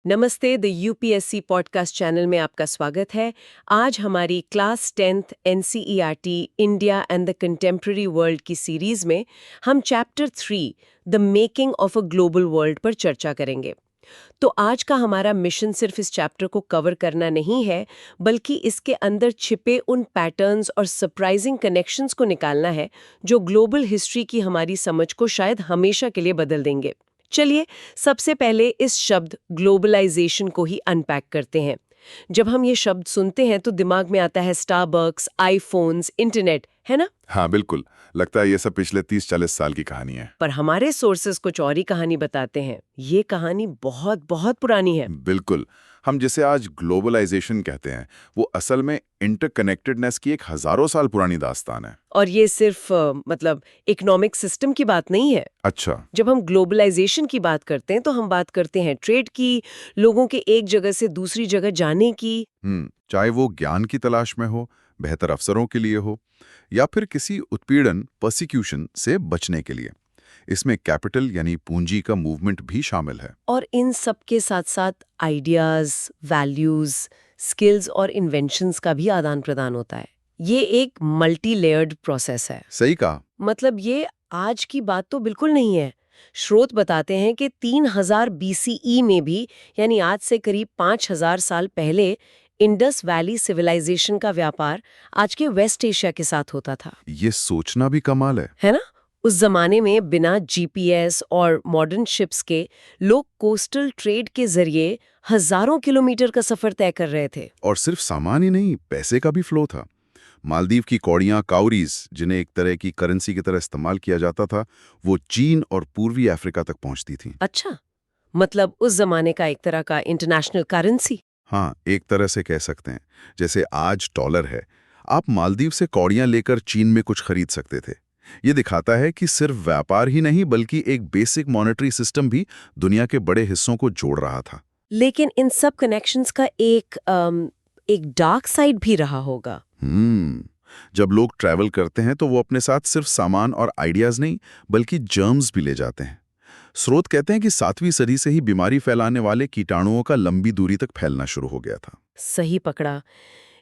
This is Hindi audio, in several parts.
नमस्ते, द यूपीएससी पॉडकास्ट चैनल में आपका स्वागत है। आज हमारी class 10th NCERT India and the contemporary world की सीरीज में हम chapter 3 the making of a global world पर चर्चा करेंगे। तो आज का हमारा मिशन सिर्फ इस चैप्टर को कवर करना नहीं है, बल्कि इसके अंदर छिपे उन पैटर्न्स और सरप्राइजिंग कनेक्शंस को निकालना है जो ग्लोबल हिस्ट्री की हमारी समझ को शायद हमेशा के लिए बदल देंगे। चलिए सबसे पहले इस शब्द ग्लोबलाइजेशन को ही अनपैक करते हैं। जब हम ये शब्द सुनते हैं तो दिमाग में आता है स्टारबक्स, आईफोन्स, इंटरनेट, है ना? हाँ बिल्कुल। लगता है ये सब पिछले 30-40 साल की कहानी है। पर हमारे सोर्सेज कुछ और ही कहानी बताते हैं। ये कहानी बहुत बहुत पुरानी है। बिल्कुल। हम जिसे आज ग्लोबलाइजेशन कहते हैं वो असल में इंटरकनेक्टेडनेस की एक हजारों साल पुरानी दास्तान है। और ये सिर्फ इकोनॉमिक सिस्टम की बात नहीं है। अच्छा। जब हम ग्लोबलाइजेशन की बात करते हैं तो हम बात करते हैं ट्रेड की, लोगों के एक जगह से दूसरी जगह जाने की। चाहे वो ज्ञान की तलाश में हो, बेहतर अवसरों के लिए हो, या फिर किसी उत्पीड़न पर्सिक्यूशन से बचने के लिए। इसमें कैपिटल यानी पूंजी का मूवमेंट भी शामिल है। और इन सब के साथ साथ आइडियाज, वैल्यूज, स्किल्स और इन्वेंशंस का भी आदान प्रदान होता है। ये एक मल्टी लेयर्ड प्रोसेस है। सही कहा। मतलब ये आज की बात तो बिल्कुल नहीं है। स्रोत बताते हैं कि 3000 बीसीई में भी, यानी आज से करीब 5000 साल पहले, इंडस वैली सिविलाइजेशन का व्यापार आज के वेस्ट एशिया के साथ होता था। ये सोचना भी कमाल है ना? उस जमाने में बिना जीपीएस और मॉडर्न शिप्स के लोग कोस्टल ट्रेड के जरिए हजारों किलोमीटर का सफर तय कर रहे थे। और सिर्फ सामान ही नहीं, पैसे का भी फ्लो था। मालदीव की कौड़ियां, काउरीज, जिन्हें एक तरह की करेंसी की तरह इस्तेमाल किया जाता था, वो चीन और पूर्वी अफ्रीका तक पहुंचती थीं। अच्छा, मतलब उस जमाने का एक तरह का इंटरनेशनल करेंसी। हाँ, एक तरह से कह सकते हैं। जैसे आज डॉलर है, आप मालदीव से कौड़ियां लेकर चीन में कुछ खरीद सकते थे। ये दिखाता है कि सिर्फ व्यापार ही नहीं बल्कि एक बेसिक मॉनेटरी सिस्टम भी दुनिया के बड़े हिस्सों को जोड़ रहा था। लेकिन इन सब कनेक्शंस का एक डार्क साइड भी रहा होगा। जब लोग ट्रैवल करते हैं तो वो अपने साथ सिर्फ सामान और आइडियाज नहीं बल्कि जर्म्स भी ले जाते हैं। स्रोत कहते हैं कि 7वीं सदी से ही बीमारी फैलाने वाले कीटाणुओं का लंबी दूरी तक फैलना शुरू हो गया था। सही पकड़ा।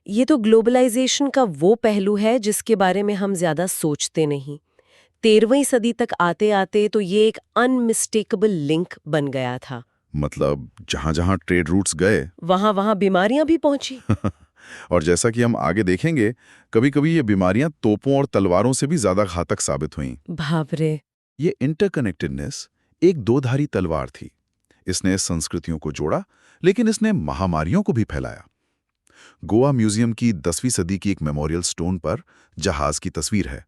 ये तो ग्लोबलाइजेशन का वो पहलू है जिसके बारे में हम ज्यादा सोचते नहीं। 13वीं सदी तक आते आते तो ये एक अनमिस्टेकेबल लिंक बन गया था। मतलब जहां जहां ट्रेड रूट्स गए वहां वहां बीमारियां भी पहुंची। और जैसा कि हम आगे देखेंगे, कभी-कभी ये बीमारियां तोपों और तलवारों से भी ज्यादा घातक साबित हुईं। बाप रे। ये इंटरकनेक्टेडनेस एक दोधारी तलवार थी। इसने संस्कृतियों को जोड़ा, लेकिन इसने महामारियों को भी फैलाया। गोवा म्यूजियम की 10वीं सदी की एक मेमोरियल स्टोन पर जहाज की तस्वीर है।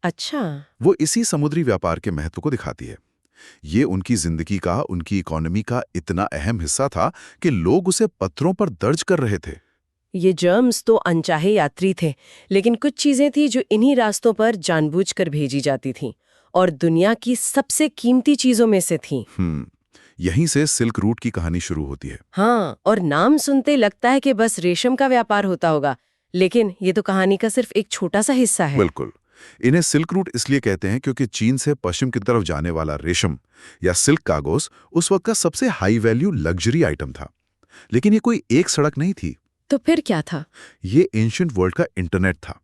अच्छा। वो इसी समुद्री व्यापार के महत्व को दिखाती है। ये उनकी जिंदगी का, उनकी इकोनॉमी का इतना अहम हिस्सा था कि लोग उसे पत्थरों पर दर्ज कर रहे थे। ये जर्म्स तो अनचाहे यात्री थे, लेकिन कुछ चीजें थी जो इन्हीं रास्तों पर जानबूझकर भेजी जाती थीं और दुनिया की सबसे कीमती चीजों में से थीं। यहीं से सिल्क रूट की कहानी शुरू होती है। हाँ, और नाम सुनते लगता है कि बस रेशम का व्यापार होता होगा, लेकिन ये तो कहानी का सिर्फ एक छोटा सा हिस्सा है। बिल्कुल। इन्हें सिल्क रूट इसलिए कहते हैं क्योंकि चीन से पश्चिम की तरफ जाने वाला रेशम या सिल्क कागज उस वक्त का सबसे हाई वैल्यू लग्जरी आइटम था। लेकिन ये कोई एक सड़क नहीं थी। तो फिर क्या था? ये एंशिएंट वर्ल्ड का इंटरनेट था।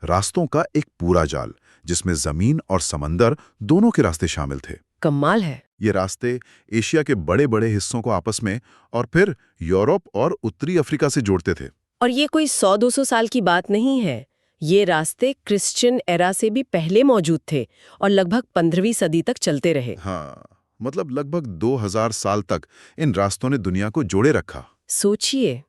रास्तों का एक पूरा जाल जिसमें जमीन और समंदर दोनों के रास्ते शामिल थे। कमाल है। ये रास्ते एशिया के बड़े बड़े हिस्सों को आपस में और फिर यूरोप और उत्तरी अफ्रीका से जोड़ते थे। और ये कोई 100-200 साल की बात नहीं है। ये रास्ते क्रिश्चियन एरा से भी पहले मौजूद थे और लगभग 15वीं सदी तक चलते रहे। हाँ, मतलब लगभग 2000 साल तक इन रास्तों ने दुनिया को जोड़े रखा। सोचिए।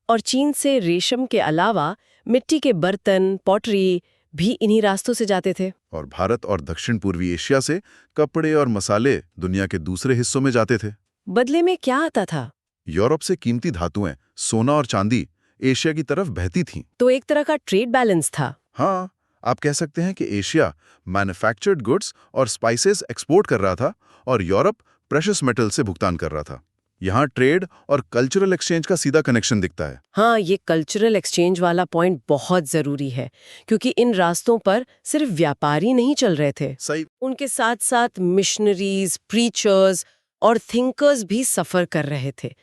और चीन से रेशम के अलावा मिट्टी के बर्तन, पॉटरी भी इन्हीं रास्तों से जाते थे। और भारत और दक्षिण पूर्वी एशिया से कपड़े और मसाले दुनिया के दूसरे हिस्सों में जाते थे। बदले में क्या आता था? यूरोप से कीमती धातुएं, सोना और चांदी एशिया की तरफ बहती थीं। तो एक तरह का ट्रेड बैलेंस था। हाँ, आप कह सकते हैं कि एशिया मैन्युफैक्चर्ड गुड्स और स्पाइसेस एक्सपोर्ट कर रहा था और यूरोप प्रेशियस मेटल से भुगतान कर रहा था। यहाँ ट्रेड और कल्चरल एक्सचेंज का सीधा कनेक्शन दिखता है। हाँ, ये कल्चरल एक्सचेंज वाला पॉइंट बहुत जरूरी है, क्योंकि इन रास्तों पर सिर्फ व्यापारी नहीं चल रहे थे। सही। उनके साथ साथ मिशनरीज, प्रीचर्स और थिंकर्स भी सफर कर रहे थे।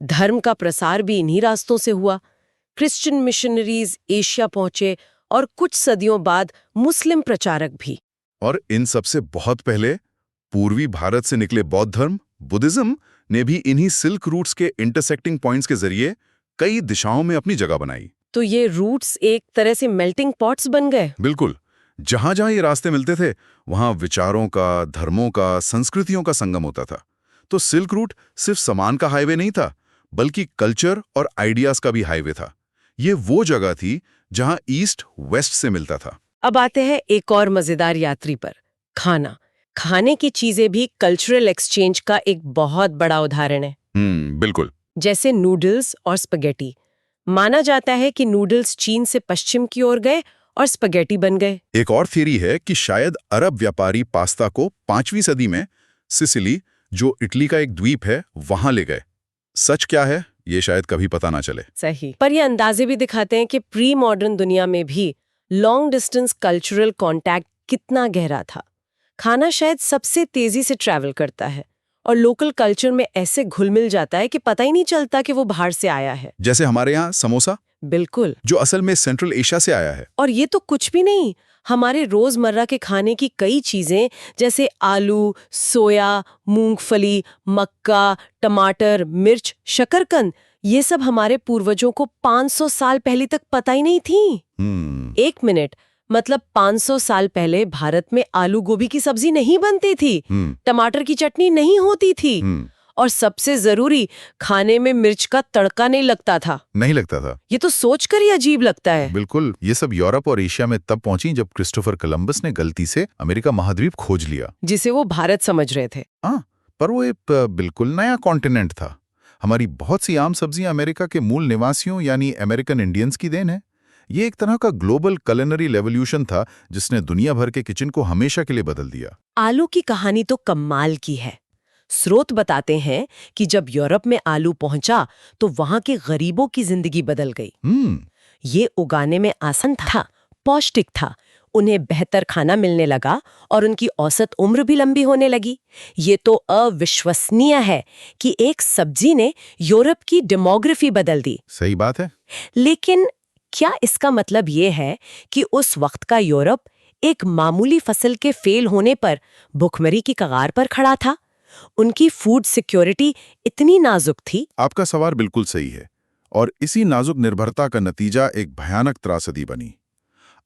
धर्म का प्रसार भी इन्हीं रास्तों से हुआ। क्रिश्चियन मिशनरीज एशिया पहुंचे और कुछ सदियों बाद मुस्लिम प्रचारक भी। और इन सबसे बहुत पहले पूर्वी भारत से निकले बौद्ध धर्म, बुद्धिज्म ने भी इन्हीं सिल्क रूट्स के इंटरसेक्टिंग पॉइंट्स के जरिए कई दिशाओं में अपनी जगह बनाई। तो ये रूट्स एक तरह से मेल्टिंग पॉट्स बन गए। बिल्कुल, जहां जहां ये रास्ते मिलते थे वहां विचारों का, धर्मों का, संस्कृतियों का संगम होता था। तो सिल्क रूट सिर्फ सामान का हाईवे नहीं था, बल्कि कल्चर और आइडियाज का भी हाईवे था। ये वो जगह थी जहां ईस्ट वेस्ट से मिलता था। अब आते हैं एक और मजेदार यात्री पर, खाना। खाने की चीजें भी कल्चरल एक्सचेंज का एक बहुत बड़ा उदाहरण है। बिल्कुल। जैसे नूडल्स और स्पगेटी। माना जाता है कि नूडल्स चीन से पश्चिम की ओर गए और स्पगेटी बन गए। एक और थियरी है कि शायद अरब व्यापारी पास्ता को 5वीं सदी में सिसिली, जो इटली का एक द्वीप है, वहां ले गए। सच क्या है ये शायद कभी पता ना चले। सही, पर ये अंदाजे भी दिखाते हैं कि प्री मॉडर्न दुनिया में भी लॉन्ग डिस्टेंस कल्चरल कांटेक्ट कितना गहरा था। खाना शायद सबसे तेजी से ट्रैवल करता है और लोकल कल्चर में ऐसे घुल मिल जाता है कि पता ही नहीं चलता कि वो बाहर से आया है। जैसे हमारे यहाँ समोसा, बिल्कुल, जो असल में सेंट्रल एशिया से आया है। और ये तो कुछ भी नहीं, हमारे रोजमर्रा के खाने की कई चीजें जैसे आलू, सोया, मूंगफली, मक्का, टमाटर, मिर्च, शकरकंद, ये सब हमारे पूर्वजों को 500 साल पहले तक पता ही नहीं थी। एक मिनट, मतलब 500 साल पहले भारत में आलू गोभी की सब्जी नहीं बनती थी, टमाटर की चटनी नहीं होती थी, और सबसे जरूरी, खाने में मिर्च का तड़का नहीं लगता था। ये तो सोचकर ही अजीब लगता है। बिल्कुल, ये सब यूरोप और एशिया में तब पहुंची जब क्रिस्टोफर कोलंबस ने गलती से अमेरिका महाद्वीप खोज लिया, जिसे वो भारत समझ रहे थे। हाँ, पर वो एक बिल्कुल नया कॉन्टिनेंट था। हमारी बहुत सी आम सब्जियां अमेरिका के मूल निवासियों यानी अमेरिकन इंडियंस की देन है। ये एक तरह का ग्लोबल कुलिनरी रेवोल्यूशन था जिसने दुनिया भर के किचन को हमेशा के लिए बदल दिया। आलू की कहानी तो कमाल की है। स्रोत बताते हैं कि जब यूरोप में आलू पहुंचा तो वहां के गरीबों की जिंदगी बदल गई। ये उगाने में आसान था, पौष्टिक था, उन्हें बेहतर खाना मिलने लगा और उनकी औसत उम्र भी लंबी होने लगी। ये तो अविश्वसनीय है कि एक सब्जी ने यूरोप की डेमोग्राफी बदल दी। सही बात है। लेकिन क्या इसका मतलब ये है कि उस वक्त का यूरोप एक मामूली फसल के फेल होने पर भुखमरी की कगार पर खड़ा था? उनकी फूड सिक्योरिटी इतनी नाजुक थी? आपका सवाल बिल्कुल सही है, और इसी नाजुक निर्भरता का नतीजा एक भयानक त्रासदी बनी।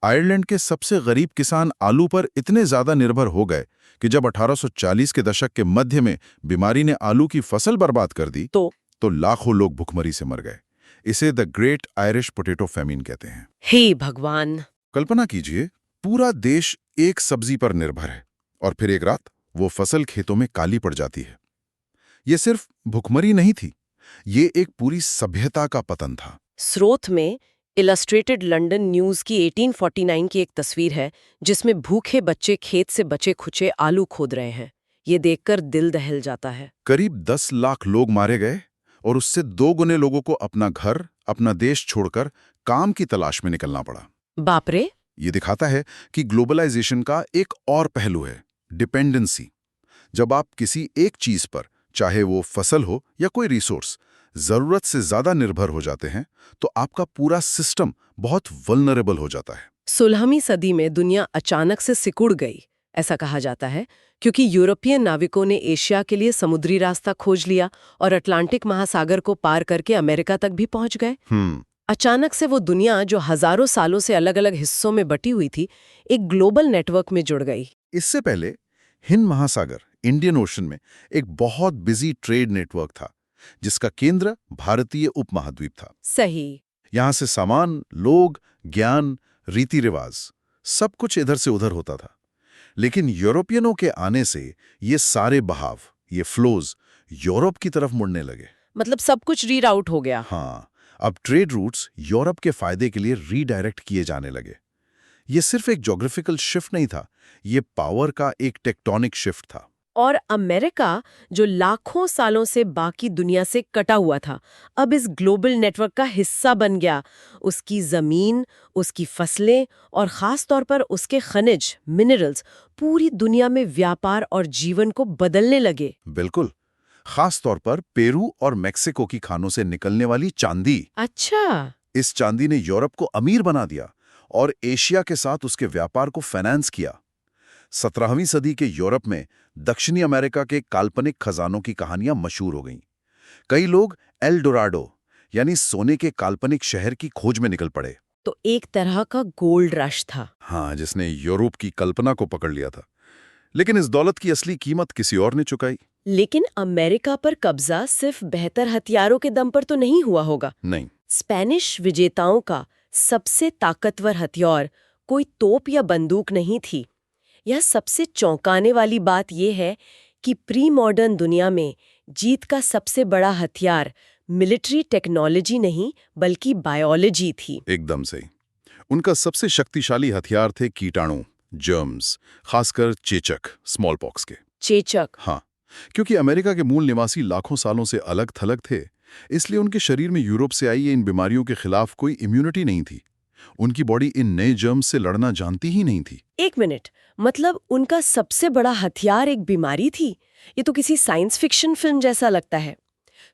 आयरलैंड के सबसे गरीब किसान आलू पर इतने ज्यादा निर्भर हो गए कि जब 1840 के दशक के मध्य में बीमारी ने आलू की फसल बर्बाद कर दी तो लाखों लोग भुखमरी से मर गए। इसे the great Irish potato famine कहते हैं। हे भगवान! कल्पना कीजिए, पूरा देश एक सब्जी पर निर्भर है और फिर एक रात वो फसल खेतों में काली पड़ जाती है। ये सिर्फ भुखमरी नहीं थी, ये एक पूरी सभ्यता का पतन था। स्रोत में इलस्ट्रेटेड लंदन न्यूज की 1849 की एक तस्वीर है जिसमें भूखे बच्चे खेत से बचे खुचे आलू खोद रहे हैं। ये देखकर दिल दहल जाता है। करीब 10 लाख लोग मारे गए और उससे 2 गुने लोगों को अपना घर, अपना देश छोड़कर काम की तलाश में निकलना पड़ा। बाप रे! ये दिखाता है कि ग्लोबलाइजेशन का एक और पहलू है, डिपेंडेंसी। जब आप किसी एक चीज पर, चाहे वो फसल हो या कोई रिसोर्स, जरूरत से ज्यादा निर्भर हो जाते हैं तो आपका पूरा सिस्टम बहुत वल्नरेबल हो जाता है। 16वीं सदी में दुनिया अचानक से सिकुड़ गई, ऐसा कहा जाता है, क्योंकि यूरोपियन नाविकों ने एशिया के लिए समुद्री रास्ता खोज लिया और अटलांटिक महासागर को पार करके अमेरिका तक भी पहुंच गए। अचानक से वो दुनिया जो हजारों सालों से अलग अलग हिस्सों में बटी हुई थी, एक ग्लोबल नेटवर्क में जुड़ गई। इससे पहले हिंद महासागर, इंडियन ओशन में एक बहुत बिजी ट्रेड नेटवर्क था जिसका केंद्र भारतीय उपमहाद्वीप था। सही। यहां से सामान, लोग, ज्ञान, रीति रिवाज, सब कुछ इधर से उधर होता था। लेकिन यूरोपियनों के आने से ये सारे बहाव, ये फ्लोज यूरोप की तरफ मुड़ने लगे। मतलब सब कुछ रीराउट हो गया। हाँ, अब ट्रेड रूट्स यूरोप के फायदे के लिए रीडायरेक्ट किए जाने लगे। ये सिर्फ एक ज्योग्राफिकल शिफ्ट नहीं था, ये पावर का एक टेक्टोनिक शिफ्ट था। और अमेरिका, जो लाखों सालों से बाकी दुनिया से कटा हुआ था, अब इस ग्लोबल नेटवर्क का हिस्सा बन गया। उसकी जमीन, उसकी फसलें और खास तौर पर उसके खनिज, मिनरल्स पूरी दुनिया में व्यापार और जीवन को बदलने लगे। बिल्कुल, खास तौर पर पेरू और मेक्सिको की खानों से निकलने वाली चांदी। अच्छा। इस चांदी ने यूरोप को अमीर बना दिया और एशिया के साथ उसके व्यापार को फाइनेंस किया। 17वीं सदी के यूरोप में दक्षिणी अमेरिका के काल्पनिक खजानों की कहानियां मशहूर हो गईं। कई लोग एल डोराडो यानी सोने के काल्पनिक शहर की खोज में निकल पड़े। तो एक तरह का गोल्ड रश था। हाँ, जिसने यूरोप की कल्पना को पकड़ लिया था। लेकिन इस दौलत की असली कीमत किसी और ने चुकाई। लेकिन अमेरिका पर कब्जा सिर्फ बेहतर हथियारों के दम पर तो नहीं हुआ होगा। नहीं। स्पेनिश विजेताओं का सबसे ताकतवर हथियार कोई तोप या बंदूक नहीं थी। यह सबसे चौंकाने वाली बात यह है कि प्री मॉडर्न दुनिया में जीत का सबसे बड़ा हथियार मिलिट्री टेक्नोलॉजी नहीं बल्कि बायोलॉजी थी। एकदम सही। उनका सबसे शक्तिशाली हथियार थे कीटाणु, जर्म्स, खासकर चेचक, स्मॉल पॉक्स के। चेचक। हाँ, क्योंकि अमेरिका के मूल निवासी लाखों सालों से अलग थलग थे, इसलिए उनके शरीर में यूरोप से आई इन बीमारियों के खिलाफ कोई इम्यूनिटी नहीं थी। उनकी बॉडी इन नए जर्म्स से लड़ना जानती ही नहीं थी। एक मिनट, मतलब उनका सबसे बड़ा हथियार एक बीमारी थी? ये तो किसी साइंस फिक्शन फिल्म जैसा लगता है।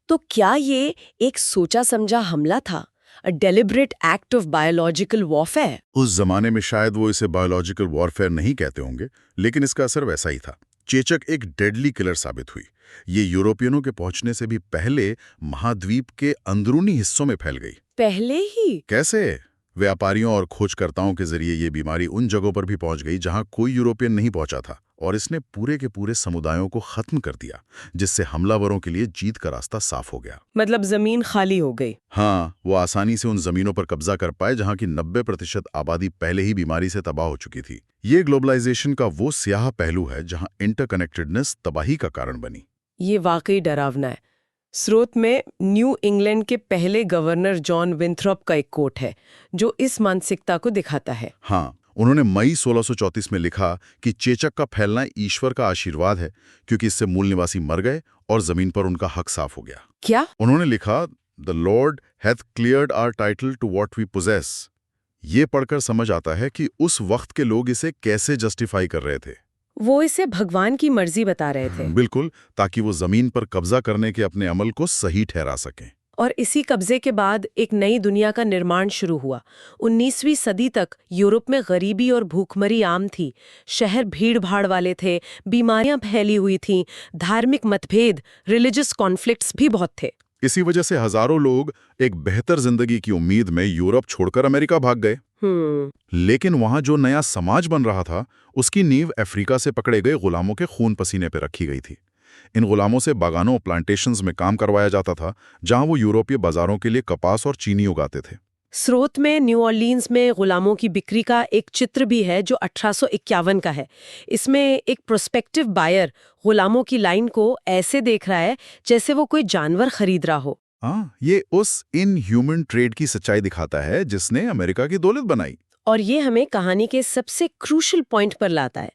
तो क्या ये एक सोचा समझा हमला था? A deliberate act of biological warfare? उस जमाने में शायद वो इसे बायोलॉजिकल वॉरफेयर नहीं कहते होंगे, लेकिन इसका असर वैसा ही था। चेचक एक डेडली किलर साबित हुई। ये यूरोपियनों के पहुंचने से भी पहले महाद्वीप के अंदरूनी हिस्सों में फैल गई। पहले ही? कैसे? व्यापारियों और खोजकर्ताओं के जरिए ये बीमारी उन जगहों पर भी पहुंच गई जहां कोई यूरोपियन नहीं पहुंचा था, और इसने पूरे के पूरे समुदायों को खत्म कर दिया, जिससे हमलावरों के लिए जीत का रास्ता साफ हो गया। मतलब जमीन खाली हो गई? हाँ, वो आसानी से उन जमीनों पर कब्जा कर पाए जहां की 90% आबादी पहले ही बीमारी से तबाह हो चुकी थी। ये ग्लोबलाइजेशन का वो स्याह पहलू है जहां इंटरकनेक्टेडनेस तबाही का कारण बनी। ये वाकई डरावना है। स्रोत में न्यू इंग्लैंड के पहले गवर्नर जॉन विंथ्रॉप का एक कोट है जो इस मानसिकता को दिखाता है। हाँ, उन्होंने मई 1634 में लिखा कि चेचक का फैलना ईश्वर का आशीर्वाद है, क्योंकि इससे मूल निवासी मर गए और जमीन पर उनका हक साफ हो गया। क्या? उन्होंने लिखा, the Lord hath cleared our title to what we possess. ये पढ़कर समझ आता है कि उस वक्त के लोग इसे कैसे जस्टिफाई कर रहे थे। वो इसे भगवान की मर्जी बता रहे थे। बिल्कुल, ताकि वो जमीन पर कब्जा करने के अपने अमल को सही ठहरा सकें। और इसी कब्जे के बाद एक नई दुनिया का निर्माण शुरू हुआ। 19वीं सदी तक यूरोप में गरीबी और भूखमरी आम थी। शहर भीड़-भाड़ वाले थे, बीमारियां फैली हुई थीं, धार्मिक मतभेद, रिलीजियस कॉन्फ्लिक्ट्स भी बहुत थे। इसी वजह से हजारों लोग एक बेहतर जिंदगी की उम्मीद में यूरोप छोड़कर अमेरिका भाग गए। लेकिन वहां जो नया समाज बन रहा था, उसकी नींव अफ्रीका से पकड़े गए गुलामों के खून पसीने पर रखी गई थी। इन गुलामों से बागानों और प्लांटेशंस में काम करवाया जाता था, जहां वो यूरोपीय बाजारों के लिए कपास और चीनी उगाते थे। स्रोत में न्यू ऑरलीन्स में गुलामों की बिक्री का एक चित्र भी है जो 1851 का है। इसमें एक प्रोस्पेक्टिव बायर गुलामों की लाइन को ऐसे देख रहा है जैसे वो कोई जानवर खरीद रहा हो। हाँ, ये उस इन ह्यूमन ट्रेड की सच्चाई दिखाता है जिसने अमेरिका की दौलत बनाई। और ये हमें कहानी के सबसे क्रूशल पॉइंट पर लाता है।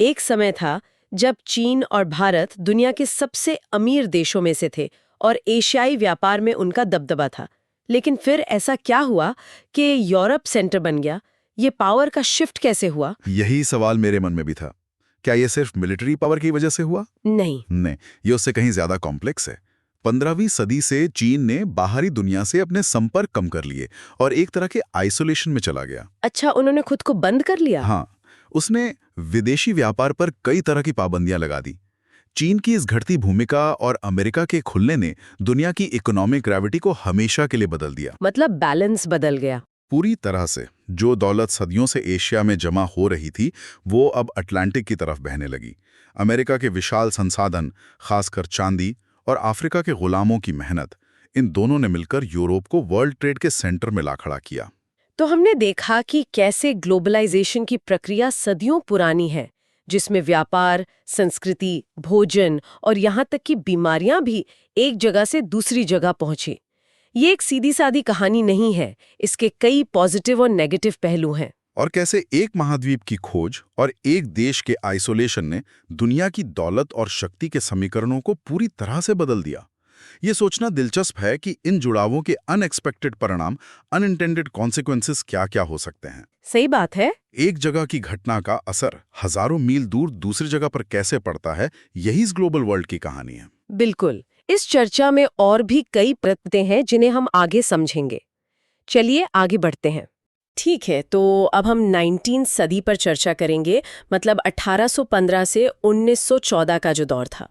एक समय था जब चीन और भारत दुनिया के सबसे अमीर देशों में से थे और एशियाई व्यापार में उनका दबदबा था। लेकिन फिर ऐसा क्या हुआ कि यूरोप सेंटर बन गया? ये पावर का शिफ्ट कैसे हुआ? यही सवाल मेरे मन में भी था। क्या ये सिर्फ मिलिट्री पावर की वजह से हुआ? नहीं, ये उससे कहीं ज्यादा कॉम्प्लेक्स है। 15वीं सदी से चीन ने बाहरी दुनिया से अपने संपर्क कम कर लिए और एक तरह के आइसोलेशन में चला गया। अच्छा, उन्होंने खुद को बंद कर लिया? हाँ, उसने विदेशी व्यापार पर कई तरह की पाबंदियां लगा दी। चीन की इस घटती भूमिका और अमेरिका के खुलने ने दुनिया की इकोनॉमिक ग्रेविटी को हमेशा के लिए बदल दिया। मतलब बैलेंस बदल गया पूरी तरह से। जो दौलत सदियों से एशिया में जमा हो रही थी, वो अब अटलांटिक की तरफ बहने लगी। अमेरिका के विशाल संसाधन, खासकर चांदी, और अफ्रीका के गुलामों की मेहनत, इन दोनों ने मिलकर यूरोप को वर्ल्ड ट्रेड के सेंटर में ला खड़ा किया। तो हमने देखा कि कैसे ग्लोबलाइजेशन की प्रक्रिया सदियों पुरानी है, जिसमें व्यापार, संस्कृति, भोजन और यहाँ तक कि बीमारियां भी एक जगह से दूसरी जगह पहुंची। ये एक सीधी सादी कहानी नहीं है, इसके कई पॉजिटिव और नेगेटिव पहलू हैं। और कैसे एक महाद्वीप की खोज और एक देश के आइसोलेशन ने दुनिया की दौलत और शक्ति के समीकरणों को पूरी तरह से बदल दिया। ये सोचना दिलचस्प है कि इन जुड़ावों के अनएक्सपेक्टेड परिणाम, अनइंटेंडेड कॉन्सिक्वेंसेस क्या-क्या हो सकते हैं। सही बात है। एक जगह की घटना का असर हजारों मील दूर दूसरी जगह पर कैसे पड़ता है, यही इस ग्लोबल वर्ल्ड की कहानी है। बिल्कुल। इस चर्चा में और भी कई परतें हैं जिन्हें हम आगे समझेंगे। चलिए आगे बढ़ते हैं। ठीक है, तो अब हम 19 सदी पर चर्चा करेंगे, मतलब 1815 से 1914 का जो दौर था।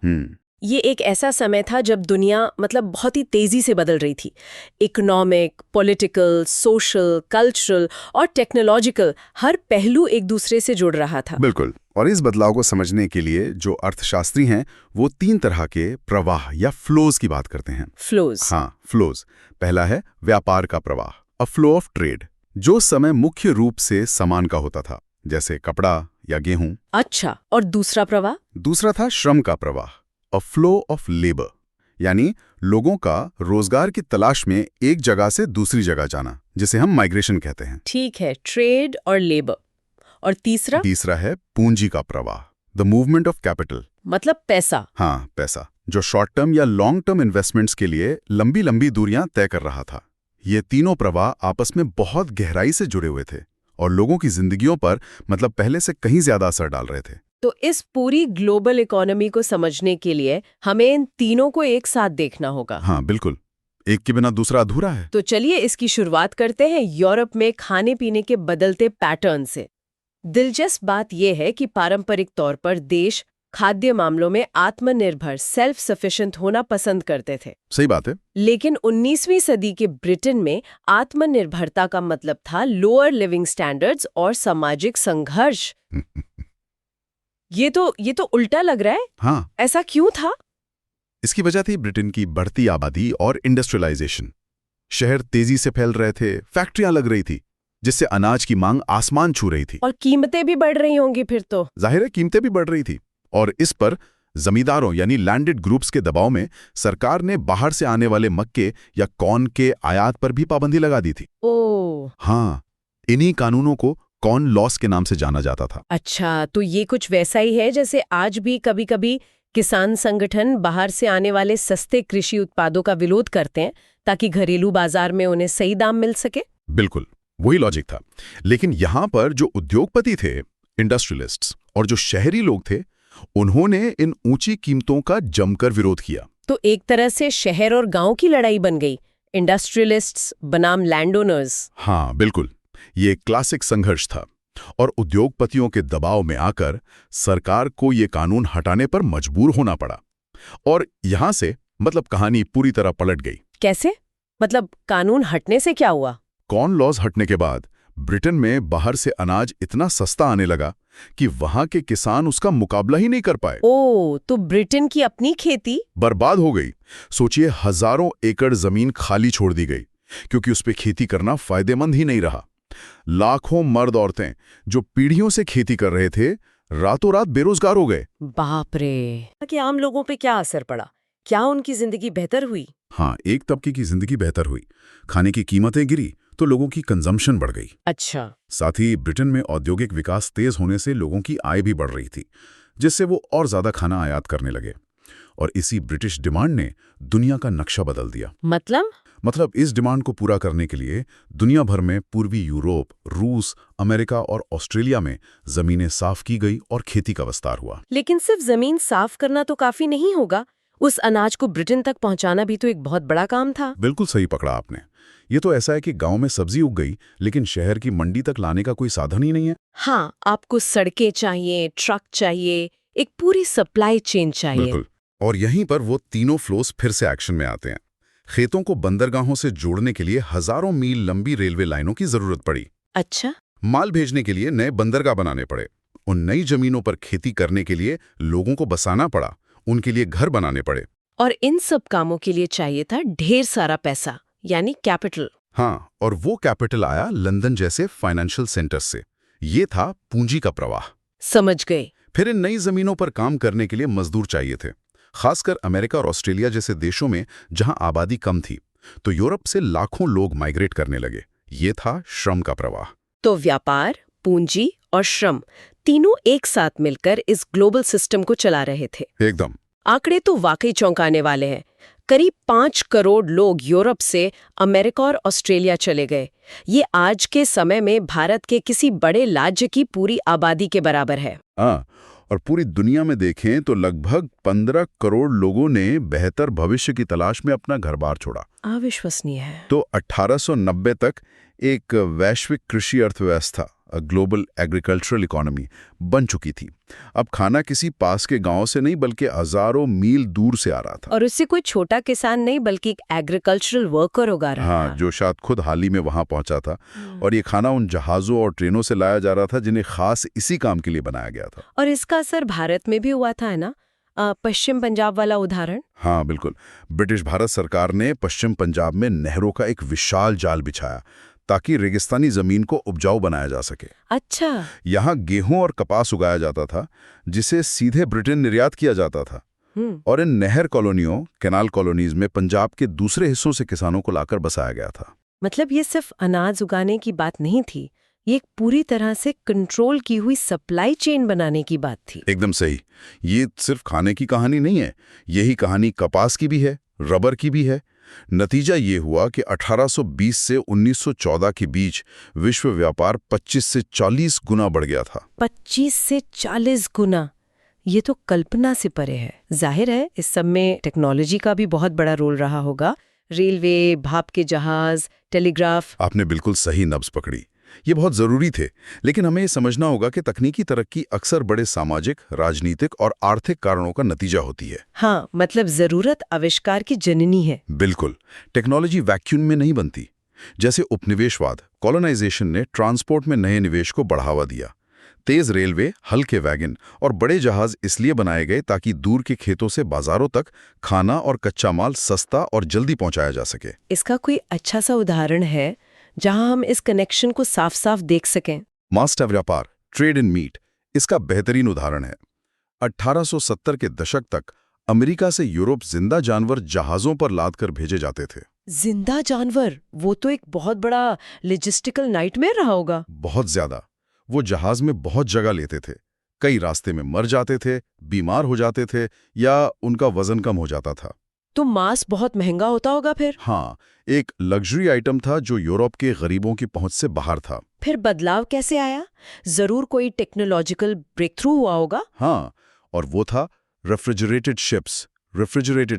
ये एक ऐसा समय था जब दुनिया मतलब बहुत ही तेजी से बदल रही थी। इकोनॉमिक, पॉलिटिकल, सोशल, कल्चरल और टेक्नोलॉजिकल हर पहलू एक दूसरे से जुड़ रहा था। बिल्कुल। और इस बदलाव को समझने के लिए जो अर्थशास्त्री हैं वो 3 तरह के प्रवाह या फ्लोज की बात करते हैं। फ्लोज। हाँ, फ्लोज। पहला है व्यापार का प्रवाह, अ फ्लो ऑफ ट्रेड, जो समय मुख्य रूप से सामान का होता था, जैसे कपड़ा या गेहूं। अच्छा, और दूसरा प्रवाह? दूसरा था श्रम का प्रवाह, अ फ्लो ऑफ लेबर, यानी लोगों का रोजगार की तलाश में एक जगह से दूसरी जगह जाना, जिसे हम माइग्रेशन कहते हैं। ठीक है, ट्रेड और लेबर। और तीसरा? तीसरा है पूंजी का प्रवाह, द मूवमेंट ऑफ कैपिटल, मतलब पैसा। हाँ, पैसा, जो शॉर्ट टर्म या लॉन्ग टर्म इन्वेस्टमेंट्स के लिए लंबी लंबी दूरियां तय कर रहा था। ये तीनों प्रवाह आपस में बहुत गहराई से जुड़े हुए थे और लोगों की जिंदगियों पर मतलब पहले से कहीं ज्यादा असर डाल रहे थे। तो इस पूरी ग्लोबल इकोनॉमी को समझने के लिए हमें इन तीनों को एक साथ देखना होगा। हाँ, बिल्कुल। एक के बिना दूसरा अधूरा है। तो चलिए इसकी शुरुआत करते हैं यूरोप में खाने पीने के बदलते पैटर्न से। दिलचस्प बात यह है कि पारंपरिक तौर पर देश खाद्य मामलों में आत्मनिर्भर, सेल्फ सफिशिएंट होना पसंद करते थे। सही बात है। लेकिन 19वीं सदी के ब्रिटेन में आत्मनिर्भरता का मतलब था लोअर लिविंग स्टैंडर्ड्स और सामाजिक संघर्ष। ये तो उल्टा लग रहा है। हाँ, ऐसा क्यों था? इसकी वजह थी ब्रिटेन की बढ़ती आबादी और इंडस्ट्रियलाइजेशन। शहर तेजी से फैल रहे थे, फैक्ट्रियां लग रही थी, जिससे अनाज की मांग आसमान छू रही थी। और कीमतें भी बढ़ रही होंगी फिर तो। जाहिर है, कीमतें भी बढ़ रही थी और इस पर जमींदारों यानी लैंडेड ग्रुप्स के दबाव में सरकार ने बाहर से आने वाले मक्के या कॉर्न के आयात पर भी पाबंदी लगा दी थी। ओह, हाँ, इन्हीं कानूनों को कॉर्न लॉस के नाम से जाना जाता था। अच्छा, तो ये कुछ वैसा ही है जैसे आज भी कभी-कभी किसान संगठन बाहर से आने वाले सस्ते कृषि उत्पादों का विरोध करते हैं ताकि घरेलू बाजार में उन्हें सही दाम मिल सके। बिल्कुल, वही लॉजिक था। लेकिन यहां पर जो उद्योगपति थे, इंडस्ट्रियलिस्ट्स, और जो शहरी लोग थे, उन्होंने इन ऊंची कीमतों का जमकर विरोध किया। तो एक तरह से शहर और गांव की लड़ाई बन गई, इंडस्ट्रियलिस्ट्स बनाम लैंड ओनर्स। हाँ, बिल्कुल, ये एक क्लासिक संघर्ष था और उद्योगपतियों के दबाव में आकर सरकार को ये कानून हटाने पर मजबूर होना पड़ा। और यहां से मतलब कहानी पूरी तरह पलट गई। कैसे? मतलब कानून हटने से क्या हुआ? कॉर्न लॉज हटने के बाद ब्रिटेन में बाहर से अनाज इतना सस्ता आने लगा कि वहां के किसान उसका मुकाबला ही नहीं कर पाए। ओह, तो ब्रिटेन की अपनी खेती बर्बाद हो गई। सोचिए, हजारों एकड़ जमीन खाली छोड़ दी गई क्योंकि उस पे खेती करना फायदेमंद ही नहीं रहा। लाखों मर्द औरतें जो पीढ़ियों से खेती कर रहे थे, रातों रात बेरोजगार हो गए। बाप रे! कि आम लोगों पे क्या असर पड़ा? क्या उनकी जिंदगी बेहतर हुई? हाँ, एक तबके की जिंदगी बेहतर हुई। खाने की कीमतें गिरी तो लोगों की कंजम्पशन बढ़ गई। अच्छा। साथ ही ब्रिटेन में औद्योगिक विकास तेज होने से लोगों की आय भी बढ़ रही थी, जिससे वो और ज्यादा खाना आयात करने लगे। और इसी ब्रिटिश डिमांड ने दुनिया का नक्शा बदल दिया। मतलब इस डिमांड को पूरा करने के लिए दुनिया भर में पूर्वी यूरोप, रूस, अमेरिका और ऑस्ट्रेलिया में जमीनें साफ की गई और खेती का विस्तार हुआ। लेकिन सिर्फ जमीन साफ करना तो काफी नहीं होगा। उस अनाज को ब्रिटेन तक पहुंचाना भी तो एक बहुत बड़ा काम था। बिल्कुल सही पकड़ा आपने। ये तो ऐसा है कि गांव में सब्जी उग गई, लेकिन शहर की मंडी तक लाने का कोई साधन ही नहीं है। हाँ, आपको सड़कें चाहिए, ट्रक चाहिए, एक पूरी सप्लाई चेन चाहिए। बिल्कुल। और यहीं पर वो तीनों फ्लोस फिर से एक्शन में आते हैं। खेतों को बंदरगाहों से जोड़ने के लिए हजारों मील लंबी रेलवे लाइनों की जरूरत पड़ी। अच्छा। माल भेजने के लिए नए बंदरगाह बनाने पड़े। उन नई जमीनों पर खेती करने के लिए लोगों को बसाना पड़ा, उनके लिए घर बनाने पड़े। और इन सब कामों के लिए चाहिए था ढेर सारा पैसा, यानी कैपिटल। हाँ, और वो कैपिटल आया लंदन जैसे फाइनेंशियल सेंटर से। ये था पूंजी का प्रवाह। समझ गए। फिर इन नई जमीनों पर काम करने के लिए मजदूर चाहिए थे, खासकर अमेरिका और ऑस्ट्रेलिया जैसे देशों में जहां आबादी कम थी। तो यूरोप से लाखों लोग माइग्रेट करने लगे। ये था श्रम का प्रवाह। तो व्यापार, पूंजी और श्रम तीनों एक साथ मिलकर इस ग्लोबल सिस्टम को चला रहे थे। एकदम। आंकड़े तो वाकई चौंकाने वाले हैं। करीब 5 करोड़ लोग यूरोप से अमेरिका और ऑस्ट्रेलिया चले गए। ये आज के समय में भारत के किसी बड़े राज्य की पूरी आबादी के बराबर है। हाँ, और पूरी दुनिया में देखें तो लगभग 15 करोड़ लोगों ने बेहतर भविष्य की तलाश में अपना घर-बार छोड़ा। अविश्वसनीय है। तो 1890 तक एक वैश्विक कृषि अर्थव्यवस्था, ग्लोबल एग्रीकल्चरल इकोनॉमी बन चुकी थी। अब खाना किसी पास के गांव से नहीं बल्कि हजारों मील दूर से आ रहा था। और उससे कोई छोटा किसान नहीं बल्कि एक एग्रीकल्चरल वर्कर उगा रहा था। हाँ, जो शायद खुद हाल ही में वहां पहुंचा था। और ये खाना उन जहाजों और ट्रेनों से लाया जा रहा था जिन्हें खास इसी काम के लिए बनाया गया था। और इसका असर भारत में भी हुआ था, है ना? पश्चिम पंजाब वाला उदाहरण। हाँ बिल्कुल। ब्रिटिश भारत सरकार ने पश्चिम पंजाब में नहरों का एक विशाल जाल बिछाया ताकि रेगिस्तानी जमीन को उपजाऊ बनाया जा सके। अच्छा। यहाँ गेहूं और कपास उगाया जाता था जिसे सीधे ब्रिटेन निर्यात किया जाता था। और इन नहर कॉलोनियों, कैनाल कॉलोनीज में पंजाब के दूसरे हिस्सों से किसानों को लाकर बसाया गया था। मतलब ये सिर्फ अनाज उगाने की बात नहीं थी, ये एक पूरी तरह से कंट्रोल की हुई सप्लाई चेन बनाने की बात थी। एकदम सही। ये सिर्फ खाने की कहानी नहीं है, यही कहानी कपास की भी है, रबर की भी है। नतीजा ये हुआ कि 1820 से 1914 के बीच विश्व व्यापार 25 से 40 गुना बढ़ गया था। 25 से 40 गुना, ये तो कल्पना से परे है। जाहिर है इस सब में टेक्नोलॉजी का भी बहुत बड़ा रोल रहा होगा। रेलवे, भाप के जहाज, टेलीग्राफ। आपने बिल्कुल सही नब्ज पकड़ी। ये बहुत जरूरी थे, लेकिन हमें ये समझना होगा कि तकनीकी तरक्की अक्सर बड़े सामाजिक, राजनीतिक और आर्थिक कारणों का नतीजा होती है। हाँ, मतलब जरूरत आविष्कार की जननी है। बिल्कुल। टेक्नोलॉजी वैक्यूम में नहीं बनती। जैसे उपनिवेशवाद, कॉलोनाइजेशन ने ट्रांसपोर्ट में नए निवेश को बढ़ावा दिया। तेज रेलवे, हल्के वैगन और बड़े जहाज इसलिए बनाए गए ताकि दूर के खेतों से बाजारों तक खाना और कच्चा माल सस्ता और जल्दी पहुंचाया जा सके। इसका कोई अच्छा सा उदाहरण है जहां हम इस कनेक्शन को साफ साफ देख सकें? मास्ट व्यापार, ट्रेड इन मीट, इसका बेहतरीन उदाहरण है। 1870 के दशक तक अमेरिका से यूरोप जिंदा जानवर जहाजों पर लादकर भेजे जाते थे। जिंदा जानवर? वो तो एक बहुत बड़ा लॉजिस्टिकल नाइटमेयर रहा होगा। बहुत ज्यादा। वो जहाज में बहुत जगह लेते थे। कई रास्ते में मर जाते थे, बीमार हो जाते थे या उनका वजन कम हो जाता था। तो मांस बहुत महंगा होता होगा फिर? हाँ, एक लग्जरी आइटम था जो यूरोप के गरीबों की पहुंच से बाहर था। फिर बदलाव कैसे आया? जरूर कोई टेक्नोलॉजिकल ब्रेक थ्रू हुआ होगा। हाँ, और वो था रेफ्रिजरेटेड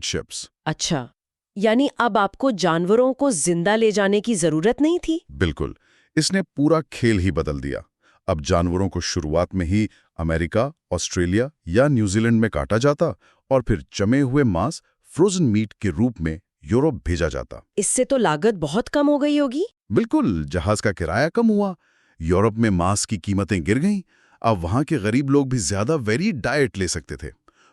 शिप्स। अच्छा, यानी अब आपको जानवरों को जिंदा ले जाने की जरूरत नहीं थी? बिल्कुल। इसने पूरा खेल ही बदल दिया। अब जानवरों को शुरुआत में ही अमेरिका, ऑस्ट्रेलिया या न्यूजीलैंड में काटा जाता और फिर जमे हुए मांस फ्रोजन मीट के रूप में यूरोप भेजा जाता। इससे तो लागत बहुत कम हो गई होगी। बिल्कुल, जहाज का किराया कम हुआ, यूरोप में मांस की कीमतें गिर गईं। अब वहां के गरीब लोग भी ज्यादा वेरिएड डाइट ले सकते थे।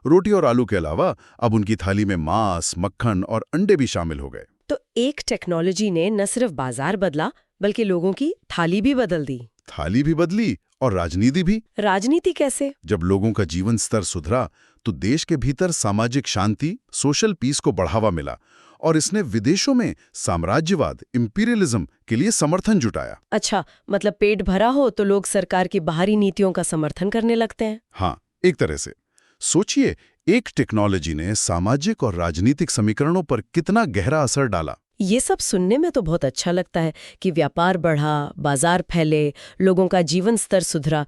रोटी और आलू के अलावा अब उनकी थाली में मांस, मक्खन और अंडे भी शामिल हो गए। तो एक टेक्नोलॉजी ने न सिर्फ बाजार बदला बल्कि लोगों की थाली भी बदल दी। थाली भी बदली और राजनीति भी। राजनीति कैसे? जब लोगों का जीवन स्तर सुधरा तो देश के भीतर सामाजिक शांति, सोशल पीस को बढ़ावा मिला और इसने विदेशों में साम्राज्यवाद, इंपीरियलिज्म के लिए समर्थन जुटाया। अच्छा, मतलब पेट भरा हो तो लोग सरकार की बाहरी नीतियों का समर्थन करने लगते हैं। हाँ, एक तरह से। सोचिए, एक टेक्नोलॉजी ने सामाजिक और राजनीतिक समीकरणों पर कितना गहरा असर डाला। ये सब सुनने में तो बहुत अच्छा लगता है कि व्यापार बढ़ा, बाजार फैले, लोगों का जीवन स्तर सुधरा।